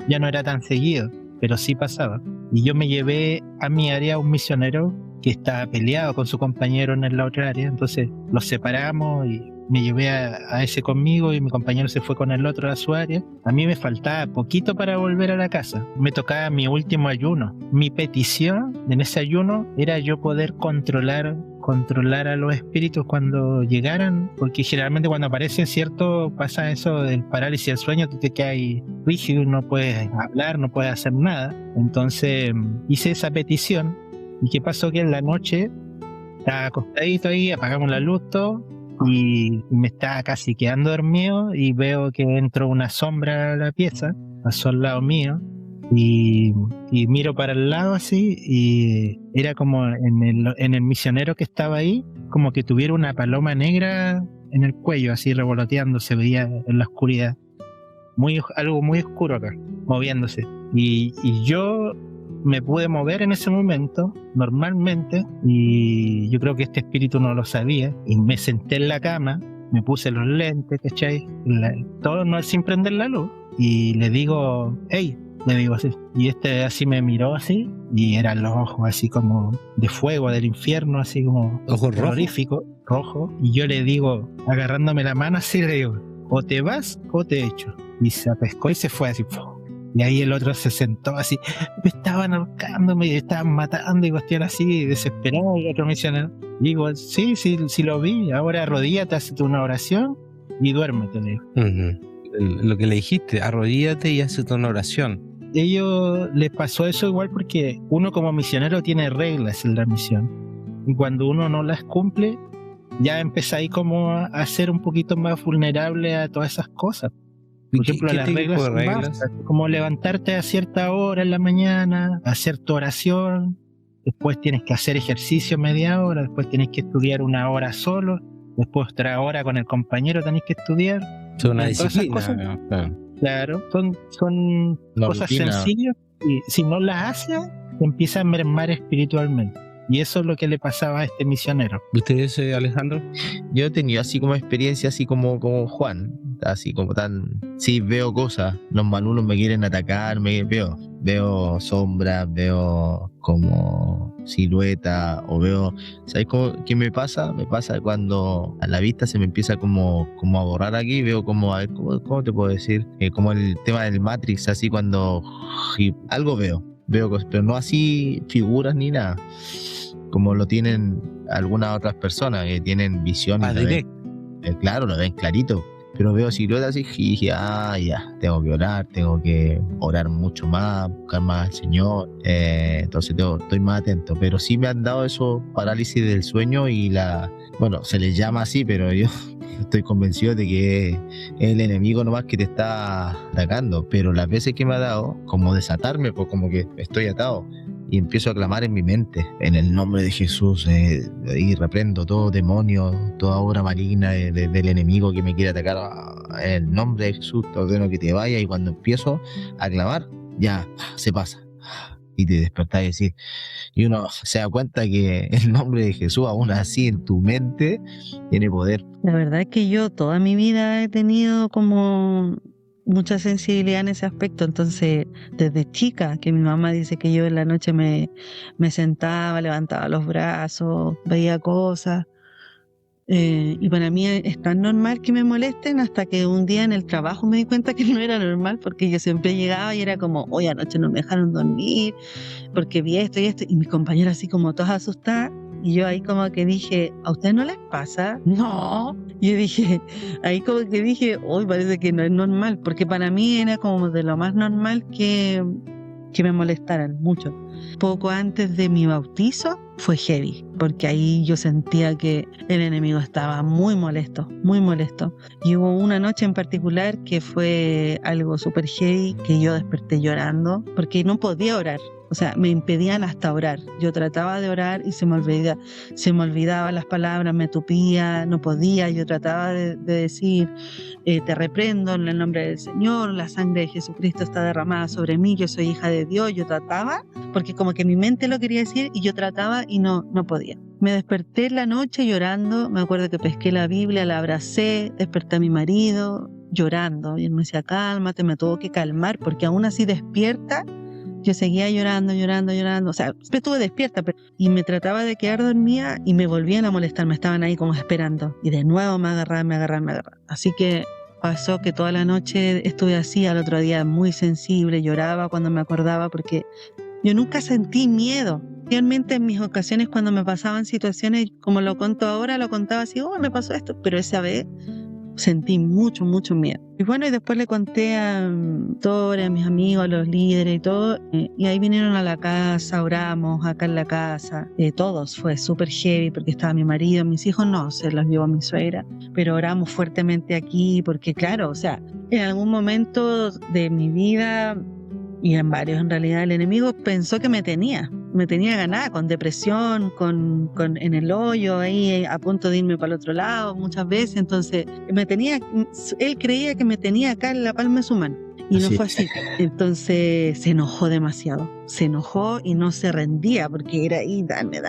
ya no era tan seguido, pero sí pasaba. Y yo me llevé a mi área un misionero que estaba peleado con su compañero en la otra área, entonces los separamos y me llevé a ese conmigo y mi compañero se fue con el otro a su área. A mí me faltaba poquito para volver a la casa. Me tocaba mi último ayuno. Mi petición en ese ayuno era yo poder controlar a los espíritus cuando llegaran, porque generalmente cuando aparecen, ¿cierto? Pasa eso del parálisis del sueño, tú te quedas ahí rígido, no puedes hablar, no puedes hacer nada. Entonces hice esa petición. ¿Y qué pasó? Que en la noche estaba acostadito ahí, apagamos la luz, todo, y me estaba casi quedando dormido y veo que entró una sombra a la pieza, pasó al lado mío y miro para el lado así y era como en el misionero que estaba ahí, como que tuviera una paloma negra en el cuello, así revoloteando, se veía en la oscuridad, algo muy oscuro acá, moviéndose. Y yo me pude mover en ese momento normalmente y yo creo que este espíritu no lo sabía y me senté en la cama, me puse los lentes, ¿cachai? Todo no sin prender la luz y le digo, hey, le digo así, y este así me miró así y eran los ojos así como de fuego del infierno, así como ojos terrorífico, rojo, y yo le digo, agarrándome la mano así, le digo, o te vas o te echo, y se apescó y se fue así. Y ahí el otro se sentó así, me estaban ahorcando, me estaban matando y cuestión así, desesperado. Y otro misionero, digo, sí, lo vi, ahora arrodíllate, hazte una oración y duérmete, le digo. Lo que le dijiste, arrodíllate y hazte una oración. Ellos les pasó eso igual porque uno como misionero tiene reglas en la misión y cuando uno no las cumple, ya empieza ahí como a ser un poquito más vulnerable a todas esas cosas. Por ejemplo, las reglas son básicas, como levantarte a cierta hora en la mañana, hacer tu oración, después tienes que hacer ejercicio media hora, después tienes que estudiar una hora solo, después otra hora con el compañero tenés que estudiar. Es una disciplina. Claro, son cosas sencillas y si no las haces, te empieza a mermar espiritualmente. Y eso es lo que le pasaba a este misionero. ¿Ustedes, Alejandro? Yo he tenido así como experiencia, así como Juan, así como tan... Sí, veo cosas, los malulos me quieren atacar, veo sombras, veo como silueta, o veo... ¿Sabes qué me pasa? Me pasa cuando a la vista se me empieza como a borrar aquí, veo como, a ver, ¿cómo te puedo decir? Como el tema del Matrix, así cuando... algo veo cosas, pero no así figuras ni nada, como lo tienen algunas otras personas que tienen visión. Claro, lo ven clarito, pero veo siluetas y dije, ya, tengo que orar mucho más, buscar más al Señor, entonces estoy más atento, pero sí me han dado eso, parálisis del sueño y bueno, se les llama así, pero yo estoy convencido de que es el enemigo nomás que te está atacando, pero las veces que me ha dado, como desatarme, pues como que estoy atado, y empiezo a clamar en mi mente, en el nombre de Jesús, y reprendo todo demonio, toda obra maligna del enemigo que me quiere atacar. En el nombre de Jesús te ordeno que te vayas, y cuando empiezo a clamar, ya se pasa. Y te despertás y decís, y uno se da cuenta que el nombre de Jesús, aún así en tu mente, tiene poder. La verdad es que yo toda mi vida he tenido como mucha sensibilidad en ese aspecto. Entonces, desde chica, que mi mamá dice que yo en la noche me sentaba, levantaba los brazos, veía cosas. Y para mí es tan normal que me molesten, hasta que un día en el trabajo me di cuenta que no era normal, porque yo siempre llegaba y era como, hoy anoche no me dejaron dormir porque vi esto y esto, y mis compañeros así como todas asustadas, y yo ahí como que dije, ¿a ustedes no les pasa? No. Y yo dije, ahí como que dije, hoy parece que no es normal, porque para mí era como de lo más normal que me molestaran mucho. Poco antes de mi bautizo fue heavy, porque ahí yo sentía que el enemigo estaba muy molesto, muy molesto. Y hubo una noche en particular que fue algo súper heavy, que yo desperté llorando, porque no podía orar. O sea, me impedían hasta orar. Yo trataba de orar y se me olvidaban las palabras, me tupía, no podía. Yo trataba de decir, te reprendo en el nombre del Señor, la sangre de Jesucristo está derramada sobre mí, yo soy hija de Dios. Yo trataba, porque como que mi mente lo quería decir, y yo trataba y no podía. Me desperté en la noche llorando, me acuerdo que pesqué la Biblia, la abracé, desperté a mi marido llorando, y él me decía, cálmate, me tuvo que calmar, porque aún así despierta, yo seguía llorando, o sea, siempre estuve despierta, y me trataba de quedar dormida y me volvían a molestar, me estaban ahí como esperando, y de nuevo me agarraban. Así que pasó que toda la noche estuve así, al otro día muy sensible, lloraba cuando me acordaba, porque yo nunca sentí miedo. Realmente en mis ocasiones cuando me pasaban situaciones, como lo cuento ahora, lo contaba así, me pasó esto, pero esa vez sentí mucho miedo. Y bueno, y después le conté a Tore, a mis amigos, a los líderes y todo, y ahí vinieron a la casa, oramos acá en la casa, todos, fue súper heavy, porque estaba mi marido, mis hijos no, se los llevó mi suegra, pero oramos fuertemente aquí, porque claro, o sea, en algún momento de mi vida, y en varios en realidad, el enemigo pensó que me tenía ganada, con depresión, en el hoyo, ahí a punto de irme para el otro lado muchas veces. Entonces él creía que me tenía acá en la palma de su mano, y no fue así. Entonces se enojó demasiado, y no se rendía, porque era ahí, dame.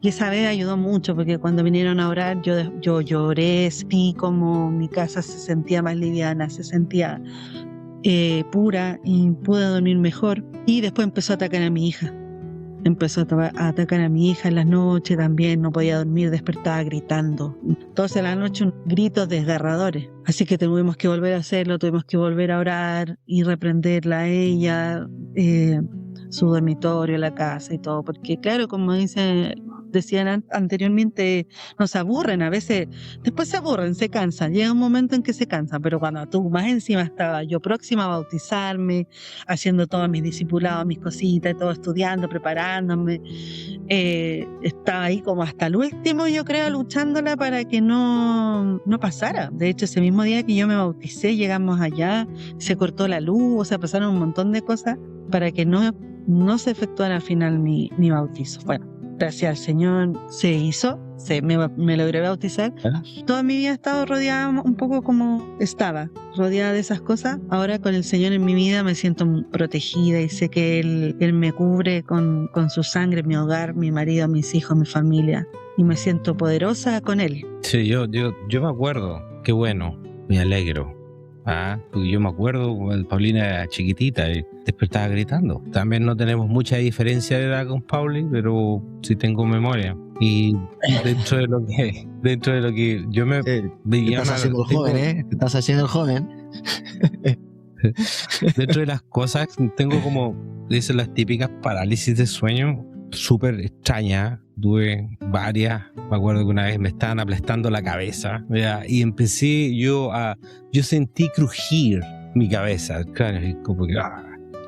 Y esa vez ayudó mucho, porque cuando vinieron a orar yo lloré, sentí como mi casa se sentía más liviana, se sentía pura, y pude dormir mejor. Y después empezó a atacar a mi hija. En las noches también, no podía dormir, despertaba gritando. Entonces en la noche gritos desgarradores. Así que tuvimos que volver a hacerlo, tuvimos que volver a orar y reprenderla a ella, su dormitorio, la casa y todo. Porque claro, como decían anteriormente, nos aburren a veces, después se aburren, se cansan, llega un momento en que se cansan, pero cuando tú más encima estaba yo próxima a bautizarme, haciendo todos mis discipulados, mis cositas, todo estudiando, preparándome, estaba ahí como hasta el último, yo creo, luchándola para que no pasara. De hecho, ese mismo día que yo me bauticé, llegamos allá, se cortó la luz, o sea, pasaron un montón de cosas para que no se efectuara al final mi bautizo. Bueno, gracias al Señor se hizo, me logré bautizar. Toda mi vida he estado rodeada un poco como estaba, rodeada de esas cosas. Ahora con el Señor en mi vida me siento protegida, y sé que Él me cubre con su sangre, mi hogar, mi marido, mis hijos, mi familia, y me siento poderosa con Él. Sí, yo me acuerdo, qué bueno, me alegro. Porque yo me acuerdo cuando Paulina era chiquitita y despertaba gritando. También no tenemos mucha diferencia de edad con Pauli, pero sí tengo memoria. Y dentro de lo que yo me vivía, te estás haciendo joven, te estás haciendo joven. Dentro de las cosas tengo como, dicen, las típicas parálisis de sueño súper extrañas. Tuve varias. Me acuerdo que una vez me estaban aplastando la cabeza, ¿verdad? Y empecé yo sentí crujir mi cabeza, claro, como que,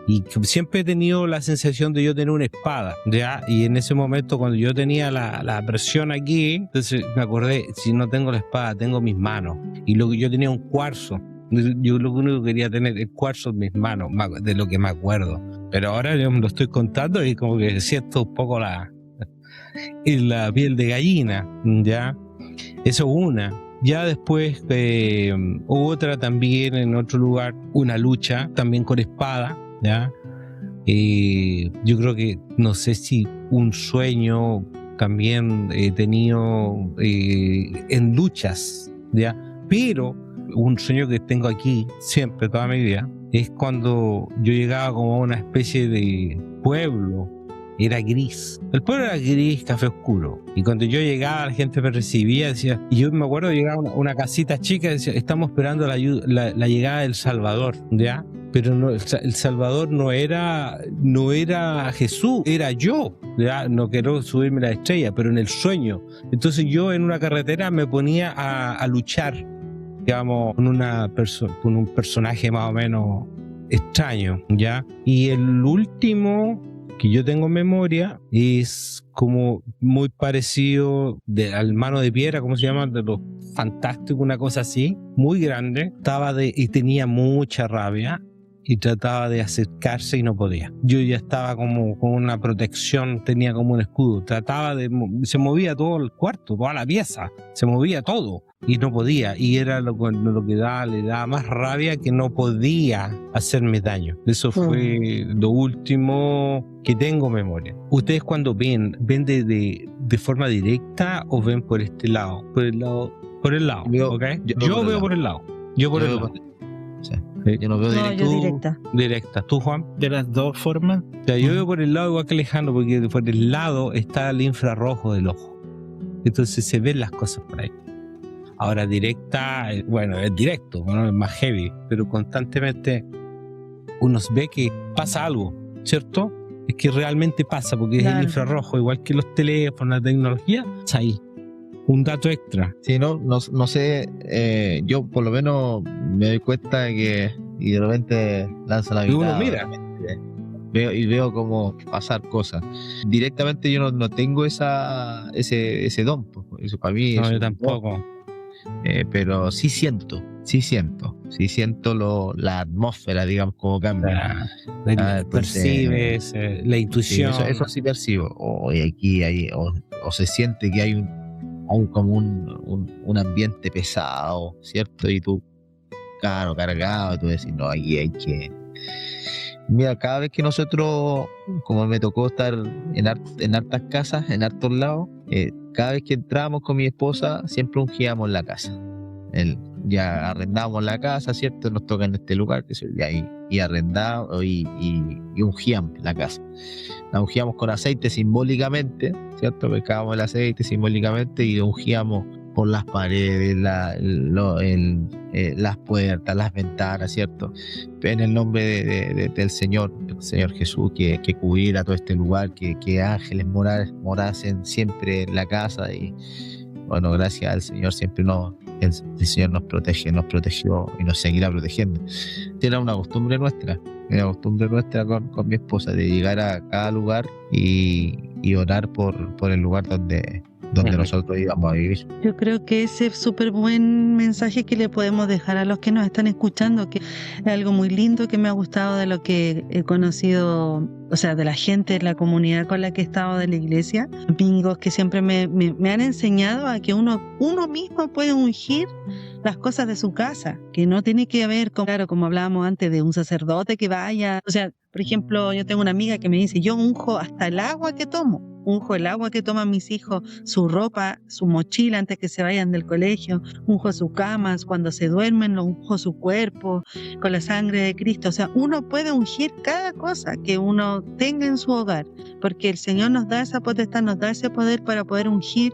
y siempre he tenido la sensación de yo tener una espada, ¿ya? Y en ese momento, cuando yo tenía la presión aquí, entonces me acordé, si no tengo la espada, tengo mis manos. Y yo tenía un cuarzo. Yo lo único que quería tener el cuarzo en mis manos, de lo que me acuerdo. Pero ahora yo me lo estoy contando y como que siento un poco la piel de gallina, ¿ya? Eso es una. Ya después hubo otra también en otro lugar, una lucha también con espada, ¿ya? Yo creo que, no sé si un sueño también he tenido en luchas, ¿ya? Pero un sueño que tengo aquí siempre, toda mi vida, es cuando yo llegaba como a una especie de pueblo. Era gris. El pueblo era gris, café oscuro. Y cuando yo llegaba, la gente me recibía, decía, y yo me acuerdo, llegaba una casita chica, decía, estamos esperando la llegada del Salvador, ¿ya? Pero no, el Salvador no era Jesús, era yo, ¿ya? No quiero subirme la estrella, pero en el sueño. Entonces yo en una carretera me ponía a luchar, digamos, con un personaje más o menos extraño, ¿ya? Y el último que yo tengo en memoria es como muy parecido al Mano de Piedra, ¿cómo se llama? De los Fantásticos, una cosa así, muy grande, y tenía mucha rabia y trataba de acercarse y no podía. Yo ya estaba como con una protección, tenía como un escudo, se movía todo el cuarto, toda la pieza, se movía todo y no podía, y era lo que le daba más rabia, que no podía hacerme daño. Eso fue lo último que tengo memoria. ¿Ustedes cuando ven de forma directa o ven por este lado? Por el lado, ¿ok? Yo veo por el lado. Yo por el lado. Sí. Yo no veo directa. ¿Tú, Juan? De las dos formas. O sea, yo veo por el lado igual que Alejandro, porque por el lado está el infrarrojo del ojo. Entonces se ven las cosas por ahí. Ahora directa, bueno, es directo, bueno, es más heavy, pero constantemente uno ve que pasa algo, ¿cierto? Es que realmente pasa, porque claro, es el infrarrojo, igual que los teléfonos, la tecnología, está ahí. Un dato extra. Sí, no sé, yo por lo menos me doy cuenta de que y de repente lanza la mirada. Y uno mira. Veo cómo pasar cosas. Directamente yo no tengo ese don. Eso para mí. No, yo tampoco. Pero sí siento la atmósfera, digamos, como cambia. Percibes la intuición. Sí, eso sí percibo. O se siente que hay como un ambiente pesado, ¿cierto? Y tú, claro, cargado, y tú decís, no, aquí hay que... Mira, cada vez que nosotros, como me tocó estar en hartas casas, en hartos lados, cada vez que entrábamos con mi esposa, siempre ungíamos la casa. Ya arrendábamos la casa, ¿cierto? Nos toca en este lugar, y arrendábamos y ungíamos la casa. La ungíamos con aceite simbólicamente, ¿cierto? Pescábamos el aceite simbólicamente y ungíamos por las paredes, las puertas, las ventanas, ¿cierto? En el nombre del Señor Jesús, que cubriera todo este lugar, que ángeles morasen siempre en la casa. Y bueno, gracias al Señor siempre el Señor nos protegió y nos seguirá protegiendo. Era una costumbre nuestra con mi esposa, de llegar a cada lugar y orar por el lugar donde nosotros íbamos a vivir. Yo creo que ese es súper buen mensaje que le podemos dejar a los que nos están escuchando, que es algo muy lindo que me ha gustado de lo que he conocido, o sea, de la gente, de la comunidad con la que he estado de la iglesia, amigos que siempre me han enseñado a que uno mismo puede ungir las cosas de su casa, que no tiene que haber, claro, como hablábamos antes, de un sacerdote que vaya, o sea, por ejemplo, yo tengo una amiga que me dice, yo unjo hasta el agua que tomo, unjo el agua que toman mis hijos, su ropa, su mochila antes que se vayan del colegio, unjo sus camas, cuando se duermen, lo unjo su cuerpo con la sangre de Cristo. O sea, uno puede ungir cada cosa que uno tenga en su hogar, porque el Señor nos da esa potestad, nos da ese poder para poder ungir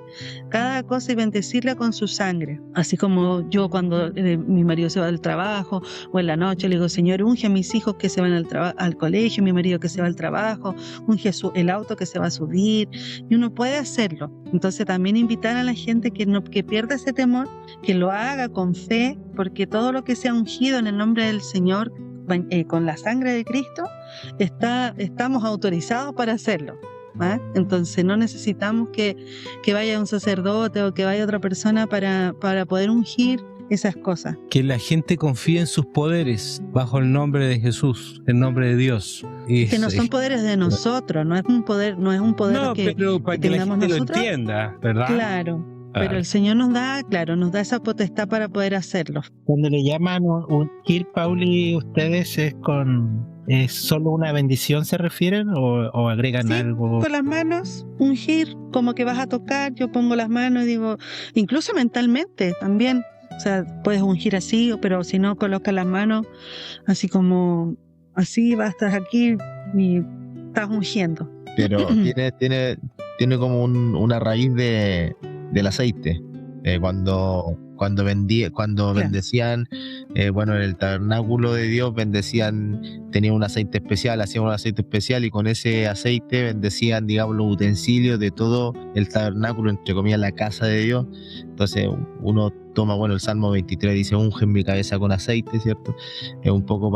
cada cosa y bendecirla con su sangre. Así como yo cuando mi marido se va al trabajo o en la noche le digo, Señor, unge a mis hijos que se van al colegio, mi marido que se va al trabajo, unge el auto que se va a subir, y uno puede hacerlo. Entonces también invitar a la gente que pierda ese temor, que lo haga con fe, porque todo lo que sea ungido en el nombre del Señor, con la sangre de Cristo, estamos autorizados para hacerlo. ¿Ah? Entonces no necesitamos que vaya un sacerdote o que vaya otra persona para poder ungir esas cosas. Que la gente confíe en sus poderes bajo el nombre de Jesús, el nombre de Dios. Que no son poderes de nosotros, no es un poder No, que, pero para que la tengamos gente nosotros. lo entienda, ¿verdad? Claro, pero el Señor nos da esa potestad para poder hacerlo. Cuando le llaman ungir, Pauli, ¿ustedes es solo una bendición se refieren o agregan Sí, algo? con las manos, ungir, como que vas a tocar, yo pongo las manos y digo, incluso mentalmente también, o sea, puedes ungir así, pero si no, coloca las manos así como, así vas, estás aquí y estás ungiendo. Pero tiene como una raíz del aceite. Cuando bendecían, en el tabernáculo de Dios bendecían, tenían un aceite especial, hacían un aceite especial y con ese aceite bendecían, digamos, los utensilios de todo el tabernáculo, entre comillas, la casa de Dios. Entonces uno toma, el Salmo 23 dice, unge mi cabeza con aceite, ¿cierto? Es un poco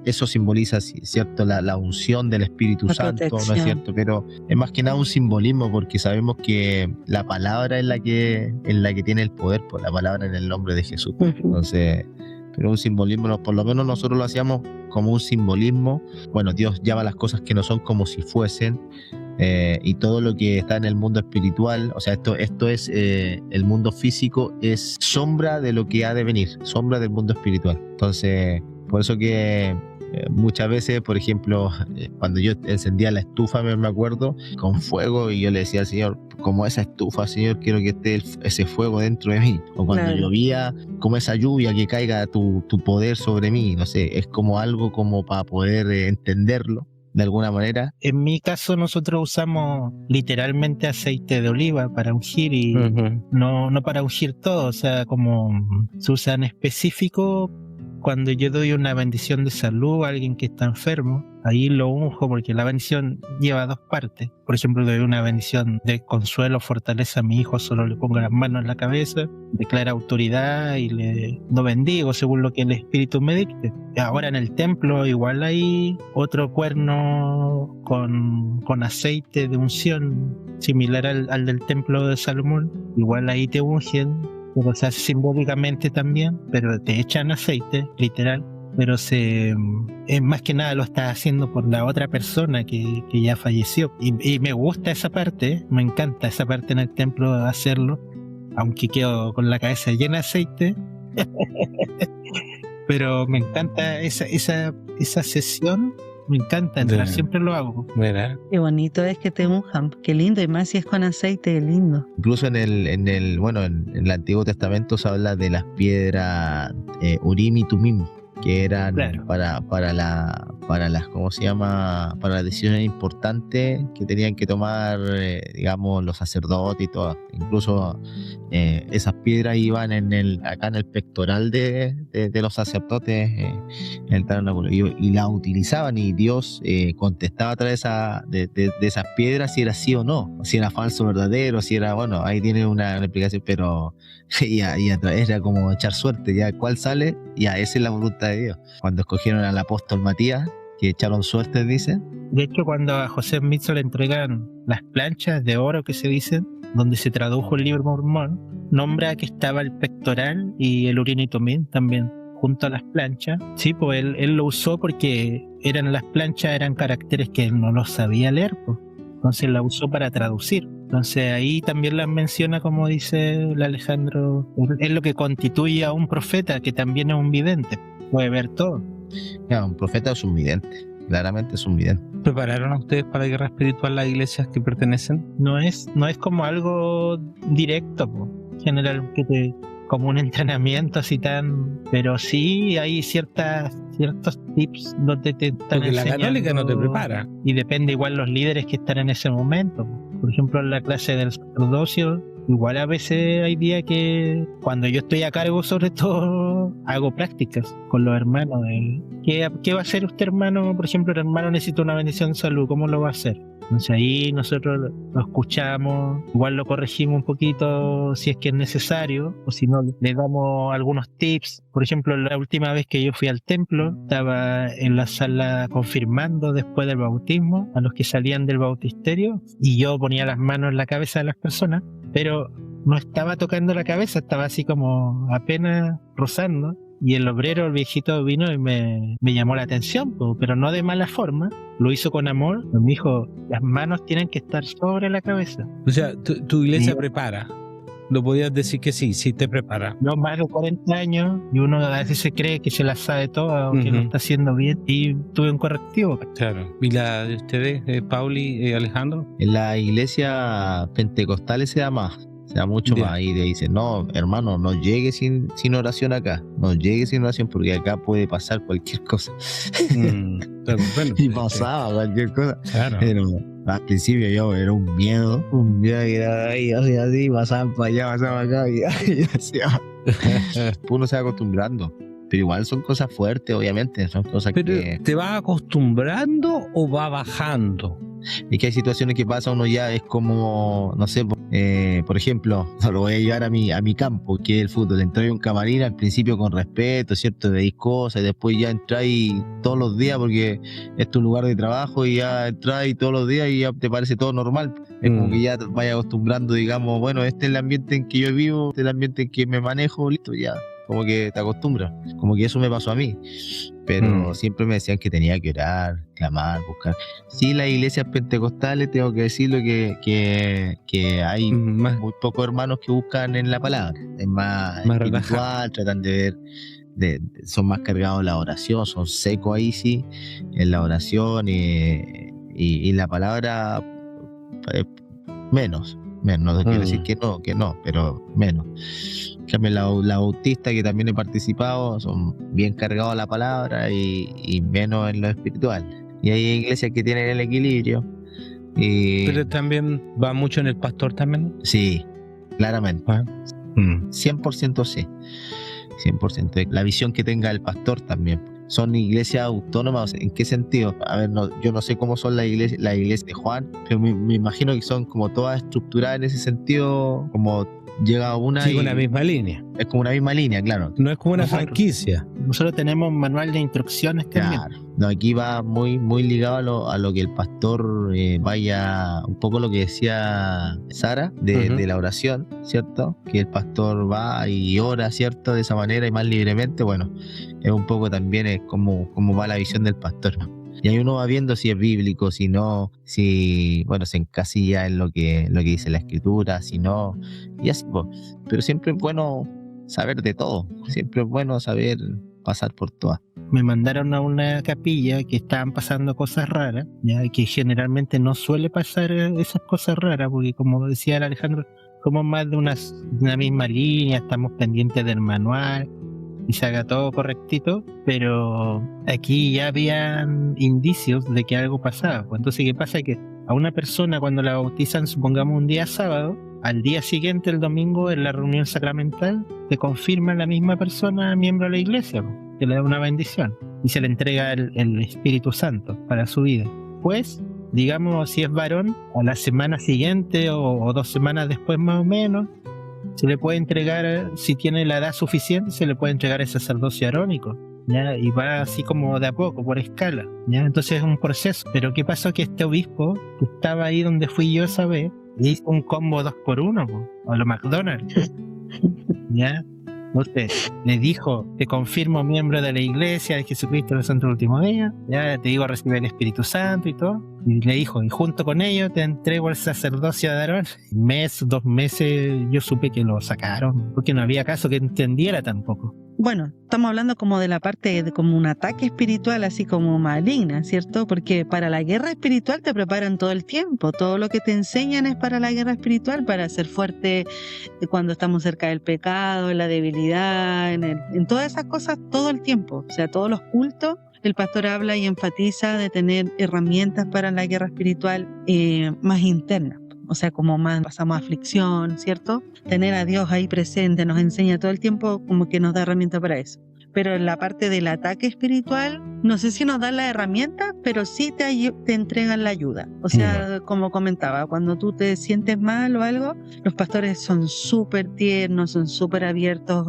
eso simboliza, ¿cierto? La unción del Espíritu Santo, ¿no es cierto? Pero es más que nada un simbolismo porque sabemos que la palabra es la que tiene el poder, por la palabra en el nombre de Jesús. Entonces, pero un simbolismo, por lo menos nosotros lo hacíamos como un simbolismo. Dios llama las cosas que no son como si fuesen, y todo lo que está en el mundo espiritual, o sea, esto es, el mundo físico es sombra de lo que ha de venir, sombra del mundo espiritual. Entonces, por eso que muchas veces, por ejemplo, cuando yo encendía la estufa, me acuerdo, con fuego, y yo le decía al Señor, como esa estufa, Señor, quiero que esté ese fuego dentro de mí. O cuando llovía, como esa lluvia, que caiga tu poder sobre mí. No sé, es como algo como para poder entenderlo de alguna manera. En mi caso nosotros usamos literalmente aceite de oliva para ungir y no para ungir todo, o sea, como se usa en específico cuando yo doy una bendición de salud a alguien que está enfermo, ahí lo unjo porque la bendición lleva dos partes. Por ejemplo, doy una bendición de consuelo, fortaleza a mi hijo, solo le pongo las manos en la cabeza, declara autoridad y lo bendigo según lo que el Espíritu me dicte. Ahora en el templo igual hay otro cuerno con aceite de unción similar al del templo de Salomón. Igual ahí te ungen, pero se hace simbólicamente también, pero te echan aceite, literal, pero más que nada lo estás haciendo por la otra persona que ya falleció. Y me gusta esa parte, me encanta esa parte en el templo de hacerlo, aunque quedo con la cabeza llena de aceite. Pero me encanta esa sesión. Me encanta, entrar, siempre lo hago. Mira. Qué bonito es que te unjan, qué lindo, y más si es con aceite, qué lindo. Incluso en el Antiguo Testamento se habla de las piedras Urim y Tumim, que eran para las, ¿cómo se llama? Para las decisiones importantes que tenían que tomar, digamos, los sacerdotes y todo. Incluso esas piedras iban acá en el pectoral de los sacerdotes, en el tabernáculo, y las utilizaban, y Dios contestaba a través de esas piedras si era sí o no, si era falso o verdadero, si era, ahí tiene una explicación, pero era como echar suerte, ya cuál sale, esa es la voluntad de Dios. Cuando escogieron al apóstol Matías, que echaron suerte, dicen. De hecho, cuando a José Smith le entregan las planchas de oro que se dicen, donde se tradujo el libro Mormón, nombra que estaba el pectoral y el Urim y Tumim también junto a las planchas. Sí, pues él lo usó porque las planchas eran caracteres que él no los sabía leer, pues. Entonces la usó para traducir. Entonces ahí también las menciona, como dice el Alejandro, es lo que constituye a un profeta, que también es un vidente, puede ver todo. Un profeta es un vidente, claramente es un vidente. ¿Prepararon a ustedes para la guerra espiritual las iglesias que pertenecen? No es como algo directo, en general, como un entrenamiento así pero sí hay ciertos tips donde te están porque enseñando. La católica no te prepara. Y depende igual los líderes que están en ese momento. Por ejemplo, en la clase del sacerdocio, igual a veces hay días que cuando yo estoy a cargo, sobre todo, hago prácticas con los hermanos. ¿Qué va a hacer usted, hermano? Por ejemplo, el hermano necesita una bendición de salud, ¿cómo lo va a hacer? Entonces ahí nosotros lo escuchamos, igual lo corregimos un poquito si es que es necesario, o si no, le damos algunos tips. Por ejemplo, la última vez que yo fui al templo, estaba en la sala confirmando después del bautismo a los que salían del bautisterio, y yo ponía las manos en la cabeza de las personas, pero no estaba tocando la cabeza, estaba así como apenas rozando. Y el obrero, el viejito, vino y me llamó la atención, pero no de mala forma. Lo hizo con amor. Me dijo, las manos tienen que estar sobre la cabeza. O sea, tu iglesia Y- prepara. Lo podías decir que sí, sí te prepara. Yo más de 40 años y uno a veces se cree que se la sabe toda o que lo Ujú. está haciendo bien. Y tuve un correctivo. Claro. ¿Y la de ustedes, Pauli, Alejandro? En la iglesia pentecostales se da más, se da mucho Ya. más. Y le dicen, no, hermano, no llegue sin oración acá, no llegue sin oración porque acá puede pasar cualquier cosa. Claro, bueno, Y pasaba cualquier cosa. Claro. Pero al principio yo era un miedo que era ahí, así, pasaban para allá, pasaban para acá, y decía, uno se va acostumbrando. Pero igual son cosas fuertes, obviamente, son cosas Pero que... ¿te vas acostumbrando o va bajando? Es que hay situaciones que pasa uno ya es como, no sé, por ejemplo, lo voy a llevar a mi campo, que es el fútbol. Entráis a un camarín al principio con respeto, ¿cierto? Veis cosas y después ya entráis todos los días porque es tu lugar de trabajo y ya entráis todos los días y ya te parece todo normal. Es como que ya te vayas acostumbrando, digamos, bueno, este es el ambiente en que yo vivo, este es el ambiente en que me manejo, listo, ya. Como que te acostumbras, como que eso me pasó a mí, pero siempre me decían que tenía que orar, clamar, buscar. Sí, las iglesias pentecostales, tengo que decirlo que hay Más, muy pocos hermanos que buscan en la palabra, es más Más espiritual, tratan de ver, son más cargados en la oración, son secos ahí sí, en la oración y la palabra menos, no quiero decir que no, pero menos. En cambio, la bautista, que también he participado, son bien cargados a la palabra y menos en lo espiritual. Y hay iglesias que tienen el equilibrio. pero también va mucho en el pastor también. Sí, claramente. 100% sí. 100%. La visión que tenga el pastor también. Son iglesias autónomas, ¿en qué sentido? A ver, yo no sé cómo son las iglesias de Juan, pero me imagino que son como todas estructuradas en ese sentido, como llega una Sigue y una misma línea. es como una misma línea, claro. No es como una Nosotros- franquicia. Nosotros tenemos un manual de instrucciones también. Claro. No, aquí va muy, muy ligado a lo que el pastor vaya, un poco lo que decía Sara de la oración, ¿cierto? Que el pastor va y ora, ¿cierto? De esa manera y más libremente. Bueno, es un poco también es como va la visión del pastor. Y ahí uno va viendo si es bíblico, si no, si, bueno, se encasilla en lo que dice la escritura, si no, y así, pues. Pero siempre es bueno saber de todo, siempre es bueno saber pasar por todas. Me mandaron a una capilla que estaban pasando cosas raras, ya que generalmente no suele pasar esas cosas raras, porque como decía el Alejandro, como más de una misma línea, estamos pendientes del manual y se haga todo correctito, pero aquí ya habían indicios de que algo pasaba. Pues entonces, ¿qué pasa? Que a una persona cuando la bautizan, supongamos un día sábado, al día siguiente, el domingo, en la reunión sacramental, se confirma la misma persona miembro de la iglesia, que le da una bendición y se le entrega el Espíritu Santo para su vida. Pues, digamos, si es varón, a la semana siguiente o 2 semanas después más o menos, se le puede entregar, si tiene la edad suficiente, se le puede entregar el sacerdocio arónico, ¿ya? Y va así como de a poco, por escala, ¿ya? Entonces es un proceso. Pero ¿qué pasó? Que este obispo, que estaba ahí donde fui yo esa vez, hizo un combo 2x1, a lo McDonald's, ¿ya? Entonces le dijo, te confirmo miembro de la iglesia de Jesucristo de los Santos Últimos Días, ya te digo a recibir el Espíritu Santo y todo, y le dijo, y junto con ello te entrego el sacerdocio de Aarón. 2 meses yo supe que lo sacaron, porque no había caso que entendiera tampoco. Bueno, estamos hablando como de la parte de como un ataque espiritual, así como maligna, ¿cierto? Porque para la guerra espiritual te preparan todo el tiempo, todo lo que te enseñan es para la guerra espiritual, para ser fuerte cuando estamos cerca del pecado, en la debilidad, en todas esas cosas todo el tiempo. O sea, todos los cultos, el pastor habla y enfatiza de tener herramientas para la guerra espiritual más interna. O sea, como más pasamos aflicción, ¿cierto? Tener a Dios ahí presente nos enseña todo el tiempo, como que nos da herramientas para eso. pero en la parte del ataque espiritual, no sé si nos dan las herramientas, pero sí te entregan la ayuda. O sea, como comentaba, cuando tú te sientes mal o algo, los pastores son súper tiernos, son súper abiertos,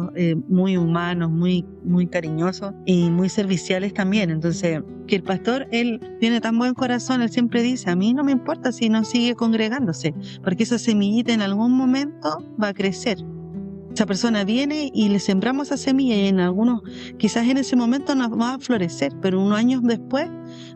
muy humanos, muy, muy cariñosos y muy serviciales también. Entonces, que el pastor, él tiene tan buen corazón, él siempre dice, a mí no me importa si no sigue congregándose, porque esa semillita en algún momento va a crecer. Esa persona viene y le sembramos esa semilla y en algunos, quizás en ese momento no va a florecer, pero unos años después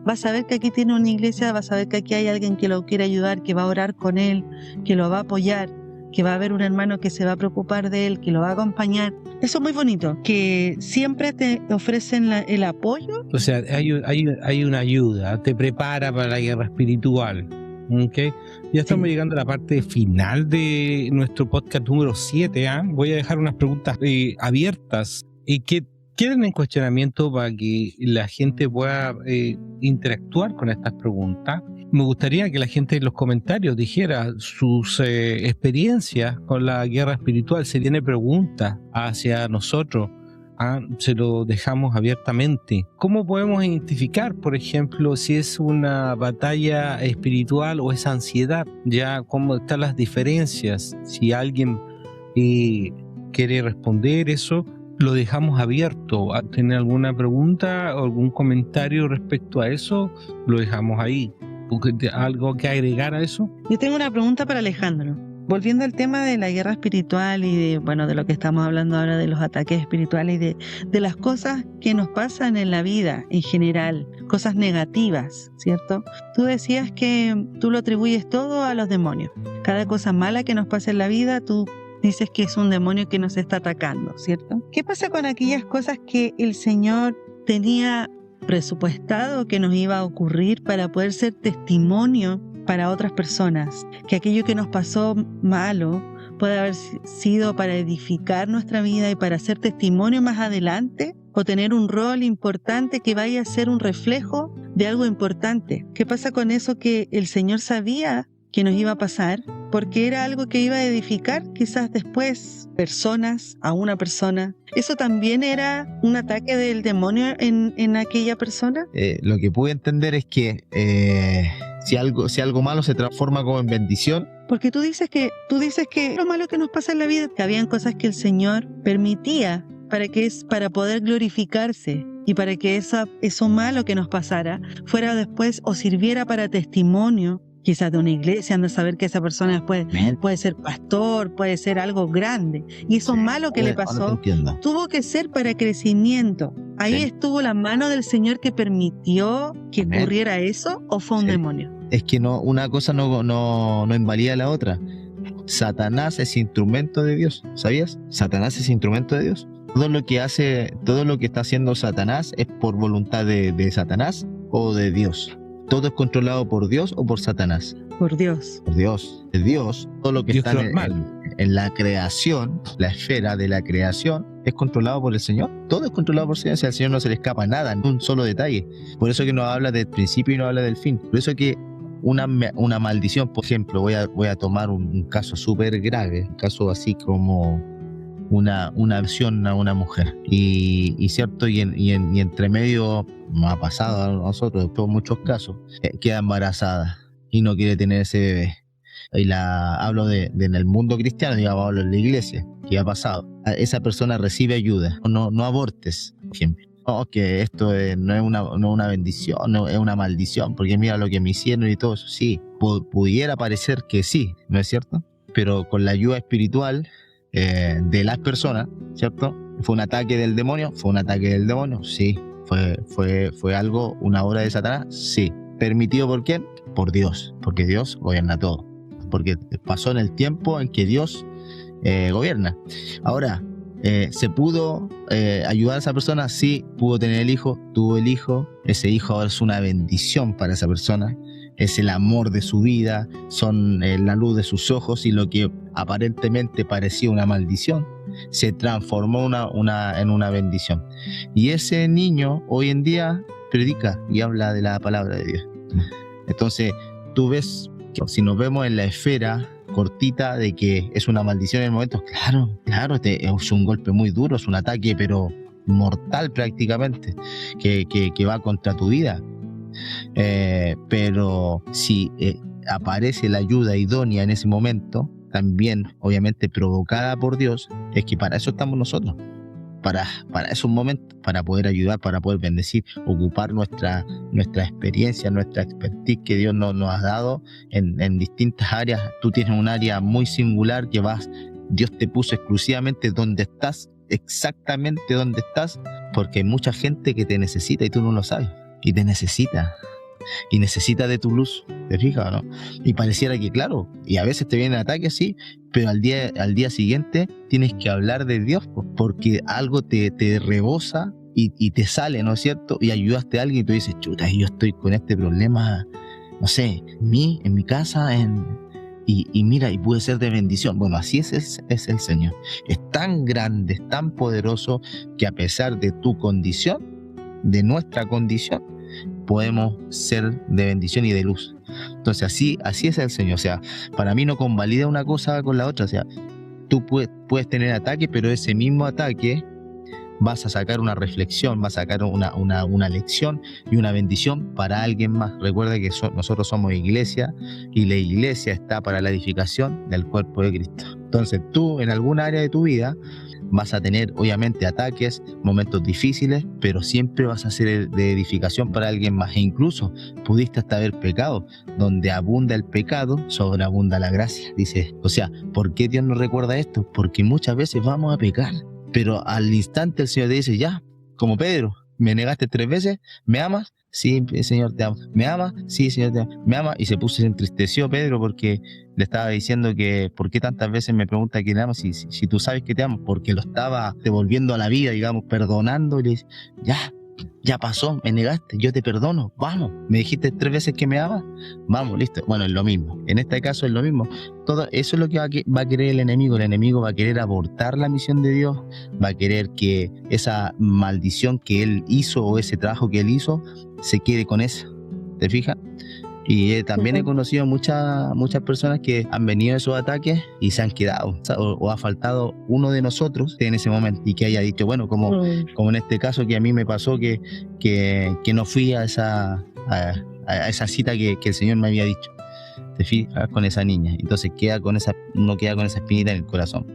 va a saber que aquí tiene una iglesia, va a saber que aquí hay alguien que lo quiere ayudar, que va a orar con él, que lo va a apoyar, que va a haber un hermano que se va a preocupar de él, que lo va a acompañar. Eso es muy bonito, que siempre te ofrecen el apoyo. O sea, hay una ayuda, te prepara para la guerra espiritual. ¿Okay? Ya estamos llegando a la parte final de nuestro podcast número 7. Voy a dejar unas preguntas abiertas y que queden en cuestionamiento para que la gente pueda interactuar con estas preguntas. Me gustaría que la gente en los comentarios dijera sus experiencias con la guerra espiritual. Si tiene preguntas hacia nosotros, se lo dejamos abiertamente. ¿Cómo podemos identificar, por ejemplo, si es una batalla espiritual o es ansiedad? Ya, ¿cómo están las diferencias? Si alguien quiere responder eso, lo dejamos abierto. ¿Tiene alguna pregunta o algún comentario respecto a eso? Lo dejamos ahí. ¿Algo que agregar a eso? Yo tengo una pregunta para Alejandro. Volviendo al tema de la guerra espiritual y de lo que estamos hablando ahora de los ataques espirituales y de las cosas que nos pasan en la vida en general, cosas negativas, ¿cierto? Tú decías que tú lo atribuyes todo a los demonios. Cada cosa mala que nos pasa en la vida, tú dices que es un demonio que nos está atacando, ¿cierto? ¿Qué pasa con aquellas cosas que el Señor tenía presupuestado que nos iba a ocurrir para poder ser testimonio para otras personas, que aquello que nos pasó malo puede haber sido para edificar nuestra vida y para ser testimonio más adelante o tener un rol importante que vaya a ser un reflejo de algo importante? ¿Qué pasa con eso que el Señor sabía que nos iba a pasar? Porque era algo que iba a edificar quizás después personas, a una persona. ¿Eso también era un ataque del demonio en aquella persona? Lo que pude entender es que si algo malo se transforma como en bendición. Porque tú dices que lo malo que nos pasa en la vida, que habían cosas que el Señor permitía para poder glorificarse y para que eso malo que nos pasara fuera después o sirviera para testimonio, quizás de una iglesia, anda a saber que esa persona después puede ser pastor, puede ser algo grande. Y eso malo que le pasó tuvo que ser para crecimiento. ¿Ahí estuvo la mano del Señor que permitió que ocurriera eso o fue un demonio? Es que no, una cosa no invalida la otra. Satanás es instrumento de Dios, ¿sabías? Satanás es instrumento de Dios. Todo lo que está haciendo Satanás es por voluntad de Satanás o de Dios. ¿Todo es controlado por Dios o por Satanás? Por Dios. Por Dios. De Dios, todo lo que Dios está en la creación, la esfera de la creación, es controlado por el Señor. Todo es controlado por el Señor. Si al Señor no se le escapa nada, ni un solo detalle. Por eso que nos habla del principio y no habla del fin. Por eso que una maldición, por ejemplo, voy a tomar un caso súper grave, un caso así como una acción a una mujer y cierto, y entre medio nos ha pasado a nosotros por muchos casos, queda embarazada y no quiere tener ese bebé. Y hablo de en el mundo cristiano, digamos, hablo en la iglesia, que ha pasado. Esa persona recibe ayuda. No abortes, por ejemplo. No, que esto no es una bendición, no es una maldición, porque mira lo que me hicieron y todo eso. Sí, pudiera parecer que sí, ¿no es cierto? Pero con la ayuda espiritual de las personas, ¿cierto? ¿Fue un ataque del demonio? ¿Fue un ataque del demonio? Sí. ¿Fue algo, una obra de Satanás? Sí. ¿Permitido por quién? Por Dios, porque Dios gobierna todo. Porque pasó en el tiempo en que Dios gobierna. Ahora, ¿se pudo ayudar a esa persona? Sí, pudo tener el hijo, tuvo el hijo. Ese hijo ahora es una bendición para esa persona. Es el amor de su vida, son la luz de sus ojos, y lo que aparentemente parecía una maldición se transformó en una bendición. Y ese niño hoy en día predica y habla de la palabra de Dios. Entonces, tú ves, si nos vemos en la esfera cortita de que es una maldición en el momento, claro, es un golpe muy duro, es un ataque, pero mortal prácticamente, que va contra tu vida. Pero si aparece la ayuda idónea en ese momento, también obviamente provocada por Dios, es que para eso estamos nosotros, para esos momentos, para poder ayudar, para poder bendecir, ocupar nuestra experiencia, nuestra expertise que Dios nos ha dado en distintas áreas. Tú tienes un área muy singular que Dios te puso exclusivamente donde estás, exactamente donde estás, porque hay mucha gente que te necesita y tú no lo sabes, y te necesita. Y necesita de tu luz, ¿te fijas o no? Y pareciera que, claro, y a veces te vienen ataques, sí, pero al día siguiente tienes que hablar de Dios, porque algo te rebosa y te sale, ¿no es cierto? Y ayudaste a alguien y tú dices, chuta, yo estoy con este problema, no sé, en mi casa, y mira, y puede ser de bendición. Bueno, así es el Señor. Es tan grande, es tan poderoso, que a pesar de tu condición, de nuestra condición, podemos ser de bendición y de luz. Entonces así es el Señor. O sea, para mí no convalida una cosa con la otra. O sea, tú puedes tener ataque, pero ese mismo ataque vas a sacar una reflexión, vas a sacar una lección y una bendición para alguien más. Recuerda que nosotros somos iglesia, y la iglesia está para la edificación del cuerpo de Cristo. Entonces tú, en alguna área de tu vida, vas a tener obviamente ataques, momentos difíciles, pero siempre vas a ser de edificación para alguien más. E incluso pudiste hasta haber pecado. Donde abunda el pecado, sobreabunda la gracia. Dice, o sea, ¿por qué Dios nos recuerda esto? Porque muchas veces vamos a pecar, pero al instante el Señor te dice, ya, como Pedro, me negaste 3 veces, ¿me amas? Sí, Señor, te amo. ¿Me amas? Sí, Señor, te amo. ¿Me amas? Y se entristeció Pedro porque le estaba diciendo que ¿por qué tantas veces me pregunta que le amo si tú sabes que te amo? Porque lo estaba devolviendo a la vida, digamos, perdonando, y le dice, ya pasó, me negaste, yo te perdono, vamos, me dijiste 3 veces que me amas, vamos, listo. Bueno, es lo mismo, en este caso es lo mismo. Todo eso es lo que va a querer el enemigo va a querer abortar la misión de Dios, va a querer que esa maldición que él hizo, o ese trabajo que él hizo, se quede con eso, ¿te fijas? Y también he conocido muchas personas que han venido a esos ataques y se han quedado, o ha faltado uno de nosotros en ese momento, y que haya dicho, bueno, como en este caso que a mí me pasó, que no fui a esa cita que el Señor me había dicho, te fijas, con esa niña. Entonces uno queda con esa espinita en el corazón.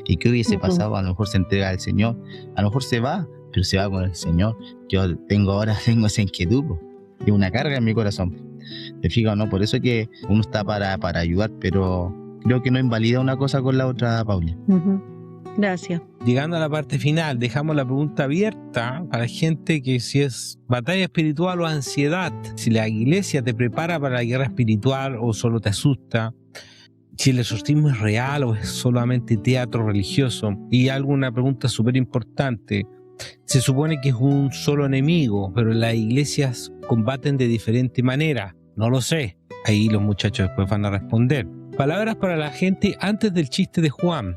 ¿Y qué hubiese pasado? A lo mejor se entrega al Señor, a lo mejor se va, pero se va con el Señor. Yo tengo esa inquietud, y una carga en mi corazón. ¿Te fijas o no? Por eso es que uno está para ayudar, pero creo que no invalida una cosa con la otra, Pauli. Gracias. Llegando a la parte final, dejamos la pregunta abierta para gente que si es batalla espiritual o ansiedad, si la iglesia te prepara para la guerra espiritual o solo te asusta, si el exorcismo es real o es solamente teatro religioso. Y alguna pregunta súper importante: se supone que es un solo enemigo, pero las iglesias combaten de diferente manera. No lo sé. Ahí los muchachos después van a responder. Palabras para la gente antes del chiste de Juan.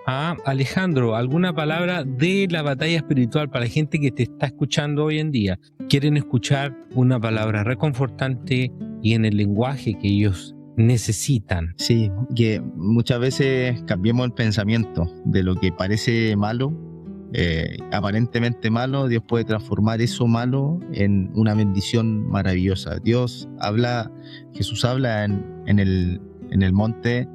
Alejandro, ¿alguna palabra de la batalla espiritual para la gente que te está escuchando hoy en día? Quieren escuchar una palabra reconfortante y en el lenguaje que ellos necesitan. Sí, que muchas veces cambiemos el pensamiento de lo que parece malo. Aparentemente malo, Dios puede transformar eso malo en una bendición maravillosa. Jesús habla en el monte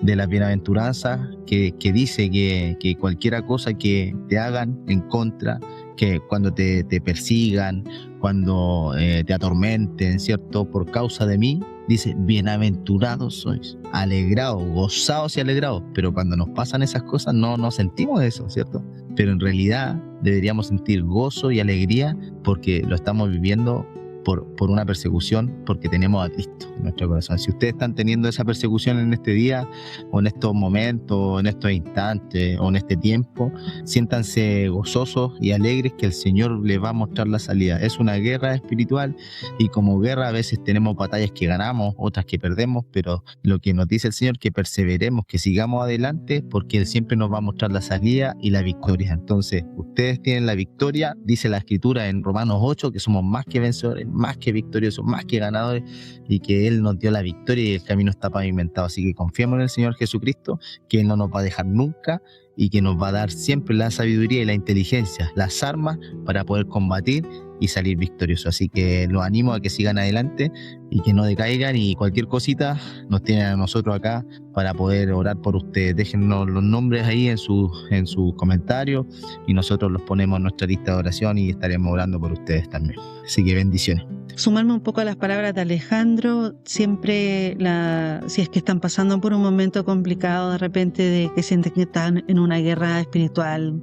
de las bienaventuranzas, que dice que cualquiera cosa que te hagan en contra, que cuando te persigan, cuando te atormenten, ¿cierto? Por causa de mí, dice, bienaventurados sois, alegrados, gozados y alegrados. Pero cuando nos pasan esas cosas no sentimos eso, ¿cierto? Pero en realidad deberíamos sentir gozo y alegría porque lo estamos viviendo por una persecución, porque tenemos a Cristo en nuestro corazón. Si ustedes están teniendo esa persecución en este día, o en estos momentos, o en estos instantes, o en este tiempo, siéntanse gozosos y alegres, que el Señor les va a mostrar la salida. Es una guerra espiritual, y como guerra a veces tenemos batallas que ganamos, otras que perdemos, pero lo que nos dice el Señor, que perseveremos, que sigamos adelante, porque Él siempre nos va a mostrar la salida y la victoria. Entonces, ustedes tienen la victoria, dice la Escritura en Romanos 8, que somos más que vencedores, más que victoriosos, más que ganadores, y que Él nos dio la victoria y el camino está pavimentado. Así que confiemos en el Señor Jesucristo, que Él no nos va a dejar nunca, y que nos va a dar siempre la sabiduría y la inteligencia, las armas para poder combatir y salir victoriosos. Así que los animo a que sigan adelante y que no decaigan, y cualquier cosita nos tienen a nosotros acá para poder orar por ustedes. Déjennos los nombres ahí en sus comentarios y nosotros los ponemos en nuestra lista de oración y estaremos orando por ustedes también. Así que bendiciones. Sumarme un poco a las palabras de Alejandro, siempre si es que están pasando por un momento complicado de repente, de que sienten que están en una guerra espiritual,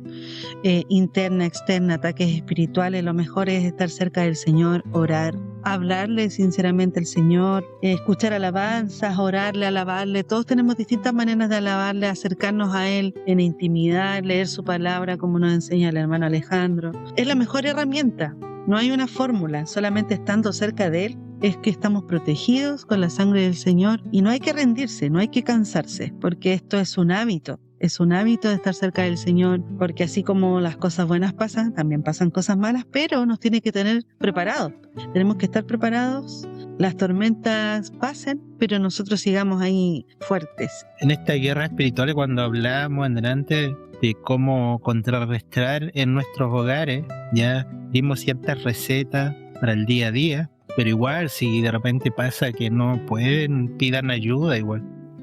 interna, externa, ataques espirituales, lo mejor es estar cerca del Señor, orar, hablarle sinceramente al Señor, escuchar alabanzas, orarle, alabarle. Todos tenemos distintas maneras de alabarle, acercarnos a Él en intimidad, leer su palabra como nos enseña el hermano Alejandro. Es la mejor herramienta. No hay una fórmula, solamente estando cerca de Él es que estamos protegidos con la sangre del Señor, y no hay que rendirse, no hay que cansarse, porque esto es un hábito de estar cerca del Señor, porque así como las cosas buenas pasan, también pasan cosas malas, pero nos tiene que tener preparados. Tenemos que estar preparados, las tormentas pasen, pero nosotros sigamos ahí fuertes. En esta guerra espiritual, cuando hablábamos antes de cómo contrarrestar en nuestros hogares, ya dimos ciertas recetas para el día a día, pero igual si de repente pasa que no pueden, pidan ayuda,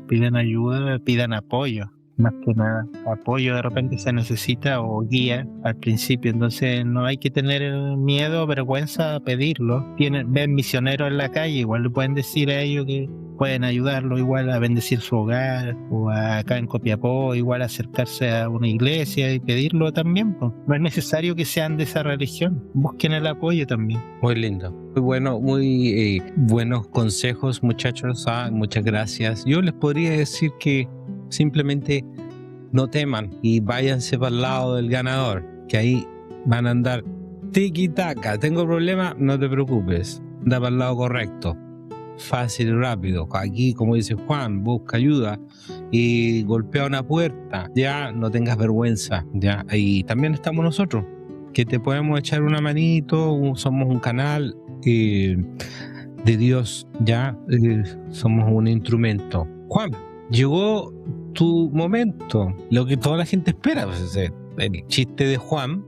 pidan apoyo. Más que nada, apoyo de repente se necesita, o guía al principio. Entonces no hay que tener miedo o vergüenza a pedirlo. Ven misioneros en la calle, igual le pueden decir a ellos que pueden ayudarlo igual a bendecir su hogar, o acá en Copiapó igual acercarse a una iglesia y pedirlo también, pues. No es necesario que sean de esa religión, busquen el apoyo también. Muy lindo, muy bueno, muy buenos consejos, muchachos. Muchas gracias. Yo les podría decir que simplemente no teman y váyanse para el lado del ganador, que ahí van a andar tiki-taka. Tengo problema, no te preocupes, anda para el lado correcto, fácil y rápido. Aquí, como dice Juan, busca ayuda y golpea una puerta, ya no tengas vergüenza, ya. Ahí también estamos nosotros, que te podemos echar una manito. Somos un canal de Dios, ya. Somos un instrumento. Juan, llegó tu momento, lo que toda la gente espera, pues, el chiste de Juan.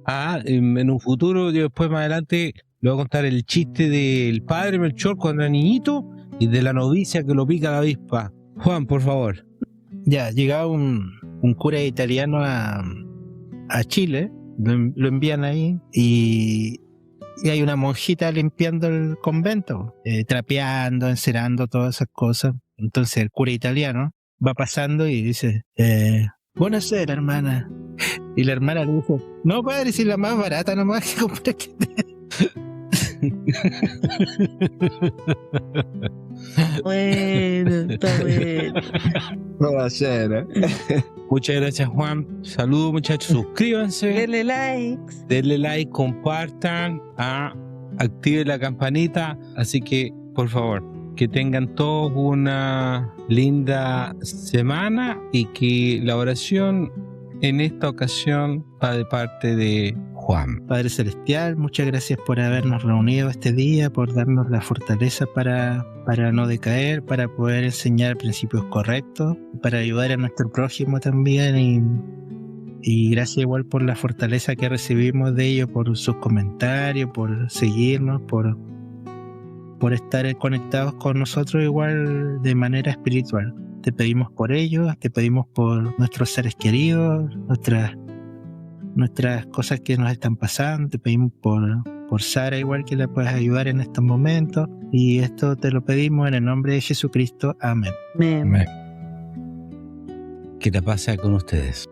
En un futuro, yo después más adelante le voy a contar el chiste del padre Melchor cuando era niñito y de la novicia que lo pica la avispa. Juan, por favor. Ya, llegaba un cura italiano a Chile, lo envían ahí, y hay una monjita limpiando el convento, trapeando, encerando, todas esas cosas. Entonces el cura italiano va pasando y dice, buonasera, hermana. Y la hermana le dice, no, padre, si la más barata nomás que compré. Bueno, está bueno. Buonasera. Muchas gracias, Juan. Saludos, muchachos. Suscríbanse. Denle like, compartan, activen la campanita. Así que, por favor, que tengan todos una linda semana y que la oración en esta ocasión va de parte de Juan. Padre Celestial, muchas gracias por habernos reunido este día, por darnos la fortaleza para no decaer, para poder enseñar principios correctos, para ayudar a nuestro prójimo también, y gracias igual por la fortaleza que recibimos de ellos, por sus comentarios, por seguirnos, por estar conectados con nosotros igual de manera espiritual. Te pedimos por ellos, te pedimos por nuestros seres queridos, nuestras cosas que nos están pasando, te pedimos por Sara igual, que la puedas ayudar en estos momentos, y esto te lo pedimos en el nombre de Jesucristo. Amén. Amén. Que te pase con ustedes.